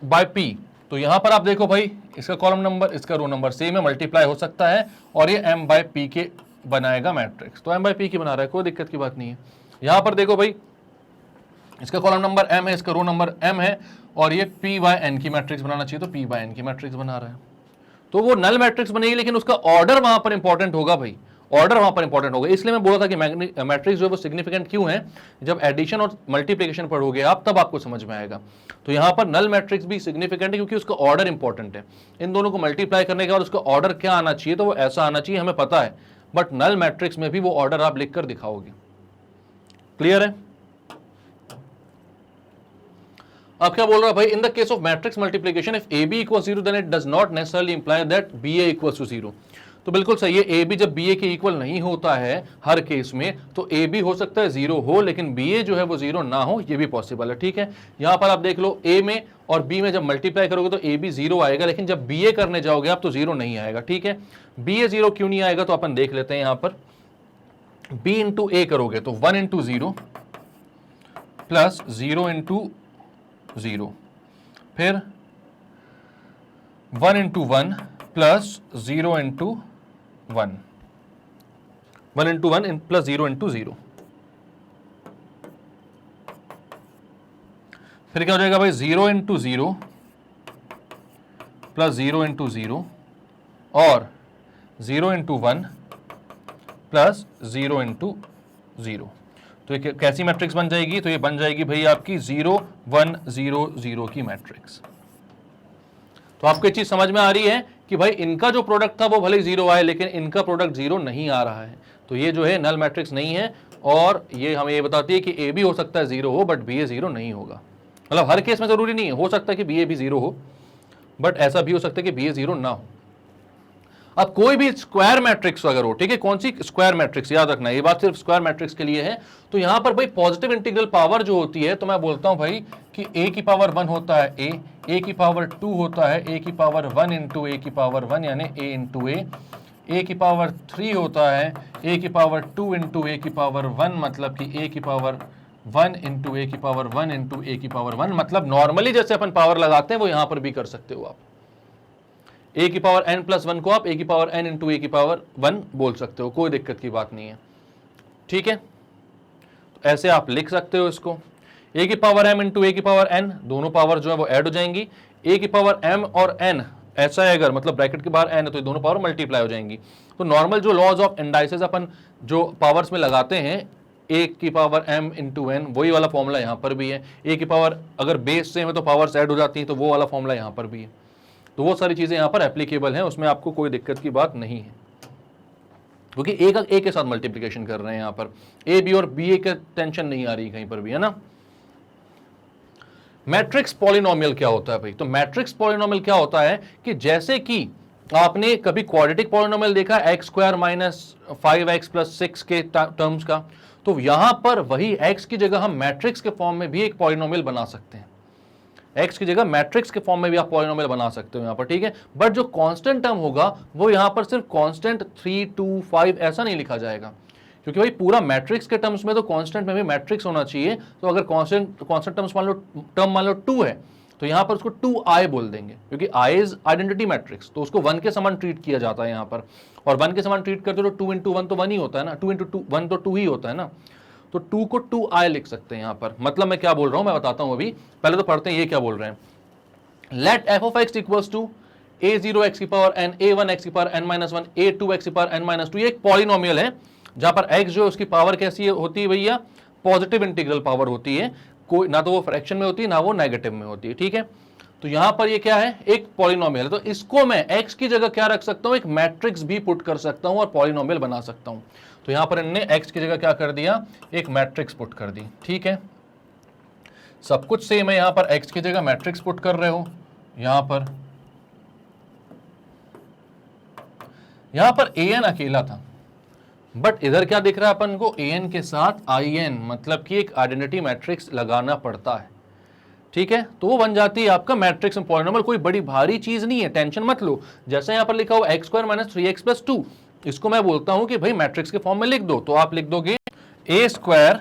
by P। तो यहां पर आप देखो भाई, इसका कॉलम नंबर, इसका रो नंबर सेम है, मल्टीप्लाई हो सकता है, और ये M by P के बनाएगा मैट्रिक्स, तो M by P की बना रहा है, कोई दिक्कत की बात नहीं है। यहां पर देखो भाई, इसका कॉलम नंबर M है, इसका रो नंबर M है, और ये P by N की मैट्रिक्स बनाना चाहिए, तो P by N की मैट्रिक्स बना रहा है, तो वो नल मैट्रिक्स बनेगी, लेकिन उसका ऑर्डर वहां पर इंपॉर्टेंट होगा भाई, ऑर्डर वहां पर इंपॉर्टेंट होगा। इसलिए मैं बोला था कि मैट्रिक्स जो है वो सिग्निफिकेंट क्यों है, जब एडिशन और मल्टीप्लिकेशन पढ़ोगे आप तब आपको समझ में आएगा। तो यहां पर नल मैट्रिक्स भी सिग्निफिकेंट है क्योंकि उसका ऑर्डर इंपॉर्टेंट है। इन दोनों को मल्टीप्लाई करने के बाद उसका ऑर्डर क्या आना चाहिए, तो वो ऐसा आना चाहिए, हमें पता है, बट नल मैट्रिक्स में भी वो ऑर्डर आप लिखकर दिखाओगे। क्लियर है? अब क्या बोल रहा है भाई, in the case of matrix multiplication if A B equal 0 then it does not necessarily imply that B A equal to 0। तो बिल्कुल सही है, ए बी जब बी ए के इक्वल नहीं होता है हर केस में, तो ए बी हो सकता है 0 हो, लेकिन बी ए जो है वो 0 ना हो, ये भी पॉसिबल है, ठीक है। यहां पर आप देख लो, ए में और बी में जब मल्टीप्लाई करोगे तो ए बी 0 आएगा, लेकिन जब बी ए करने जाओगे आप तो 0 नहीं आएगा, ठीक है। बी ए 0 क्यों नहीं आएगा, तो अपन देख लेते हैं। यहां पर बी इंटू ए करोगे तो 1 इंटू 0 प्लस 0 इंटू 0, फिर 1 into 1 plus 0 into 1, 1 into 1 plus 0 into 0, फिर क्या हो जाएगा भाई, 0 इंटू 0 प्लस 0 इंटू 0 और 0 इंटू 1 प्लस 0 इंटू 0। तो ये कैसी मैट्रिक्स बन जाएगी, तो ये बन जाएगी भाई आपकी 0 1 0 0 की मैट्रिक्स। तो आपको ये चीज समझ में आ रही है कि भाई इनका जो प्रोडक्ट था वो भले 0 आए, लेकिन इनका प्रोडक्ट 0 नहीं आ रहा है, तो ये जो है नल मैट्रिक्स नहीं है। और ये हमें ये बताती है कि ए भी हो सकता है 0 हो, बट बी ए 0 नहीं होगा। मतलब हर केस में जरूरी नहीं है, हो सकता है कि बी ए भी 0 हो, बट ऐसा भी हो सकता है कि बी ए 0 ना हो। अब कोई भी स्क्वायर मैट्रिक्स अगर हो, ठीक है, कौन सी स्क्वायर मैट्रिक्स, याद रखना ये बात सिर्फ स्क्वायर मैट्रिक्स के लिए है। तो यहां पर भाई पॉजिटिव इंटीग्रल पावर जो होती है, तो मैं बोलता हूं भाई कि a की पावर 1 होता है a की पावर 2 होता है a की पावर 1 इंटू a की पावर 1 यानी a इंटू a की पावर 3 होता है a की पावर 2 इंटू a की पावर 1, मतलब कि a की पावर 1 इंटू a की पावर 1 इंटू a की पावर 1। मतलब नॉर्मली जैसे अपन पावर लगाते हैं वो यहां पर भी कर सकते हो आप, a की पावर n प्लस 1 को आप a की पावर n इंटू a की पावर 1 बोल सकते हो, कोई दिक्कत की बात नहीं है, ठीक है। तो ऐसे आप लिख सकते हो इसको, a की पावर m इंटू a की पावर n, दोनों पावर जो है वो ऐड हो जाएंगी। a की पावर m और n ऐसा है अगर, मतलब ब्रैकेट के बाहर n है, तो ये दोनों पावर मल्टीप्लाई हो जाएंगी। तो नॉर्मल जो लॉज ऑफ इंडाइसेस अपन जो पावर्स में लगाते हैं, a की पावर m इंटू n, वही वाला फॉर्मूला यहाँ पर भी है। a की पावर अगर बेस सेम है तो पावर्स ऐड हो जाती है, तो वो वाला फॉर्मूला यहाँ पर भी है। तो वो सारी चीजें यहाँ पर एप्लीकेबल हैं, उसमें आपको कोई दिक्कत की बात नहीं है, क्योंकि ए के साथ मल्टीप्लिकेशन कर रहे हैं यहाँ पर, ए बी और बी ए का टेंशन नहीं आ रही कहीं पर भी, है ना। मैट्रिक्स पॉलिनोमियल क्या होता है भाई, तो मैट्रिक्स पॉलिनोमियल क्या होता है कि जैसे कि आपने कभी क्वाड्रेटिक पॉलिनोमियल देखा x square minus 5x plus 6 के टर्म्स का, तो यहां पर वही x की जगह हम मैट्रिक्स के फॉर्म में भी एक पॉलिनोमियल बना सकते हैं, x की जगह मैट्रिक्स के फॉर्म में भी आप पॉलिनोमियल बना सकते हो यहाँ पर, ठीक है। बट जो कांस्टेंट टर्म होगा वो यहाँ पर सिर्फ कांस्टेंट 3 2 5 ऐसा नहीं लिखा जाएगा, क्योंकि भाई पूरा मैट्रिक्स के टर्म्स में तो कांस्टेंट में भी मैट्रिक्स होना चाहिए। तो अगर कांस्टेंट टर्म्स मान लो 2 है, तो यहाँ पर उसको 2i बोल देंगे, क्योंकि i इज आइडेंटिटी मैट्रिक्स, तो उसको 1 के समान ट्रीट किया जाता है यहाँ पर। और 1 के समान ट्रीट करते हो तो 2 इंटू 1 तो 1 ही होता है ना, 2 इंटू 1 तो 2 ही होता है ना, तो 2 को 2i लिख सकते हैं यहाँ पर। मतलब मैं क्या बोल रहा हूं मैं बताता हूं अभी, पहले तो पढ़ते हैं ये क्या बोल रहे हैं। Let f of x equals to a0 x की पावर n, a1 x की power n minus 1, a2 x की पावर n माइनस 2। ये एक पॉलिनोमियल है जहां पर x जो है उसकी पावर कैसी होती है भैया, पॉजिटिव इंटीग्रल पावर होती है, कोई ना तो वो फ्रैक्शन में होती है ना वो नेगेटिव में होती है, ठीक है। तो यहां पर ये क्या है, एक पॉलिनोमियल है, तो इसको मैं x की जगह क्या रख सकता हूं, एक मैट्रिक्स भी पुट कर सकता हूं और पॉलिनोमियल बना सकता हूं। तो यहां पर इन्होंने x की जगह क्या कर दिया, एक मैट्रिक्स पुट कर दी, ठीक है। सब कुछ सेम है, यहां पर x की जगह मैट्रिक्स पुट कर रहे हो, यहां पर यहां पर an अकेला था, बट इधर क्या दिख रहा है अपन को, an के साथ in, मतलब कि एक आइडेंटिटी मैट्रिक्स लगाना पड़ता है, ठीक है। तो वो बन जाती है आपका मैट्रिक्स में पॉलिनोमियल, कोई बड़ी भारी चीज नहीं है, टेंशन मत लो। जैसे यहां पर लिखा हुआ x square minus 3x plus 2, इसको मैं बोलता हूं कि भाई मैट्रिक्स के फॉर्म में लिख दो, तो आप लिख दोगे a square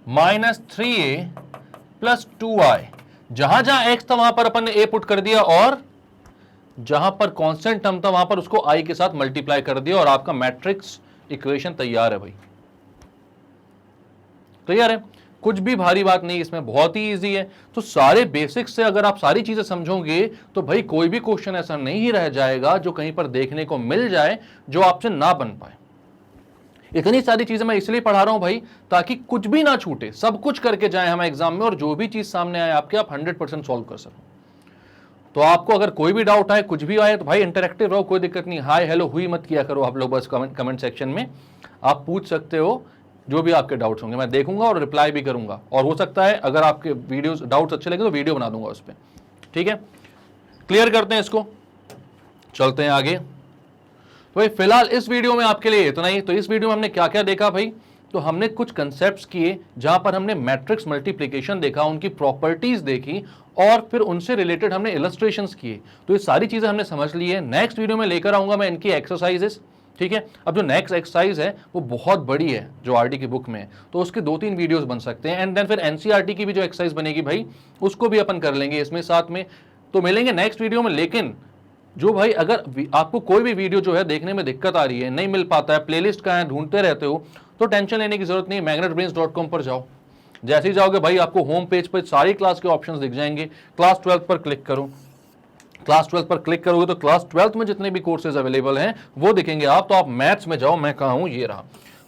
minus 3a plus 2i, जहां जहां x था वहां पर अपन ने a पुट कर दिया, और जहां पर कांस्टेंट टर्म था वहां पर उसको i के साथ मल्टीप्लाई कर दिया, और आपका मैट्रिक्स इक्वेशन तैयार है भाई। क्लियर है, कुछ भी भारी बात नहीं, इसमें बहुत ही इजी है। तो सारे बेसिक्स से अगर आप सारी चीजें समझोगे तो भाई कोई भी क्वेश्चन ऐसा नहीं रह जाएगा जो कहीं पर देखने को मिल जाए जो आपसे ना बन पाए। इतनी सारी चीजें मैं इसलिए पढ़ा रहा हूं भाई ताकि कुछ भी ना छूटे, सब कुछ करके जाए हम एग्जाम में, और जो भी चीज सामने आए आपके, आप 100% सॉल्व कर सको। तो आपको अगर कोई भी डाउट आए, कुछ भी आए, तो भाई इंटरेक्टिव रहो, कोई दिक्कत नहीं, हाय हेलो हुई मत किया करो आप लोग, बस कमेंट सेक्शन में आप पूछ सकते हो जो भी आपके डाउट्स होंगे, मैं देखूंगा और रिप्लाई भी करूंगा। और हो सकता है अगर आपके वीडियोस डाउट्स अच्छे लगे तो वीडियो बना दूंगा उस पर, ठीक है। क्लियर करते हैं इसको, चलते हैं आगे। तो भाई फिलहाल इस वीडियो में आपके लिए इतना ही। तो इस वीडियो में हमने क्या क्या देखा भाई, तो हमने कुछ कंसेप्ट्स किए जहां पर हमने मैट्रिक्स मल्टीप्लिकेशन देखा, उनकी प्रॉपर्टीज देखी, और फिर उनसे रिलेटेड हमने इलस्ट्रेशंस किए। तो ये सारी चीजें हमने समझ ली है। नेक्स्ट वीडियो में लेकर आऊंगा मैं इनकी एक्सरसाइजेस, ठीक है। अब जो नेक्स्ट एक्सरसाइज है वो बहुत बड़ी है जो आरटी की बुक में है, तो उसके 2-3 वीडियोस बन सकते हैं, एंड देन फिर एनसीईआरटी की भी जो एक्सरसाइज बनेगी भाई उसको भी अपन कर लेंगे इसमें साथ में। तो मिलेंगे नेक्स्ट वीडियो में। लेकिन जो भाई अगर आपको कोई भी वीडियो जो है देखने में दिक्कत आ रही है, नहीं मिल पाता है, प्लेलिस्ट कहाँ है ढूंढते रहते हो, तो टेंशन लेने की जरूरत नहीं, magnetbrains.com पर जाओ। जैसे ही जाओगे भाई आपको होम पेज पर सारी क्लास के ऑप्शंस दिख जाएंगे। क्लास 12 पर क्लिक करो, क्लास 12 पर क्लिक करोगे तो क्लास 12 में जितने भी कोर्सेज अवेलेबल हैं वो दिखेंगे आप। तो आप मैथ्स में जाओ, मैं कहाँ हूँ, ये रहा।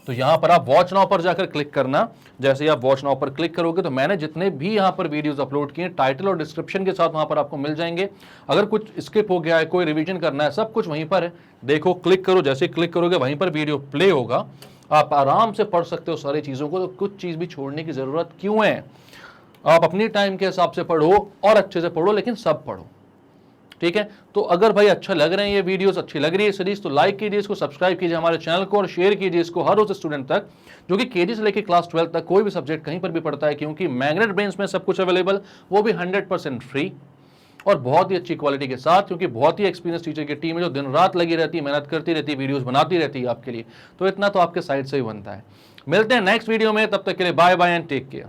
तो यहाँ पर आप वॉच नाउ पर जाकर क्लिक करना। जैसे ही आप वॉच नाउ पर क्लिक करोगे तो मैंने जितने भी यहाँ पर वीडियोस अपलोड किए टाइटल और डिस्क्रिप्शन के साथ वहाँ पर आपको मिल जाएंगे। अगर कुछ स्किप हो गया है, कोई रिवीजन करना है, सब कुछ वहीं पर है। देखो, क्लिक करो, जैसे क्लिक करोगे वहीं पर वीडियो प्ले होगा, आप आराम से पढ़ सकते हो सारी चीज़ों को। तो कुछ चीज़ भी छोड़ने की ज़रूरत क्यों है, आप अपनी टाइम के हिसाब से पढ़ो और अच्छे से पढ़ो, लेकिन सब पढ़ो, ठीक है। तो अगर भाई अच्छा लग रहे हैं ये वीडियोस, अच्छी लग रही है सीरीज, तो लाइक कीजिए इसको, सब्सक्राइब कीजिए हमारे चैनल को, और शेयर कीजिए इसको हर उस स्टूडेंट तक जो कि केजी से लेकर क्लास 12 तक कोई भी सब्जेक्ट कहीं पर भी पढ़ता है, क्योंकि मैग्नेट ब्रेन्स में सब कुछ अवेलेबल, वो भी 100% फ्री और बहुत ही अच्छी क्वालिटी के साथ, क्योंकि बहुत ही एक्सपीरियंस टीचर की टीम है जो दिन रात लगी रहती है, मेहनत करती रहती है, वीडियोस बनाती रहती है आपके लिए। तो इतना तो आपके साइड से ही बनता है। मिलते हैं नेक्स्ट वीडियो में, तब तक के लिए bye bye and take care.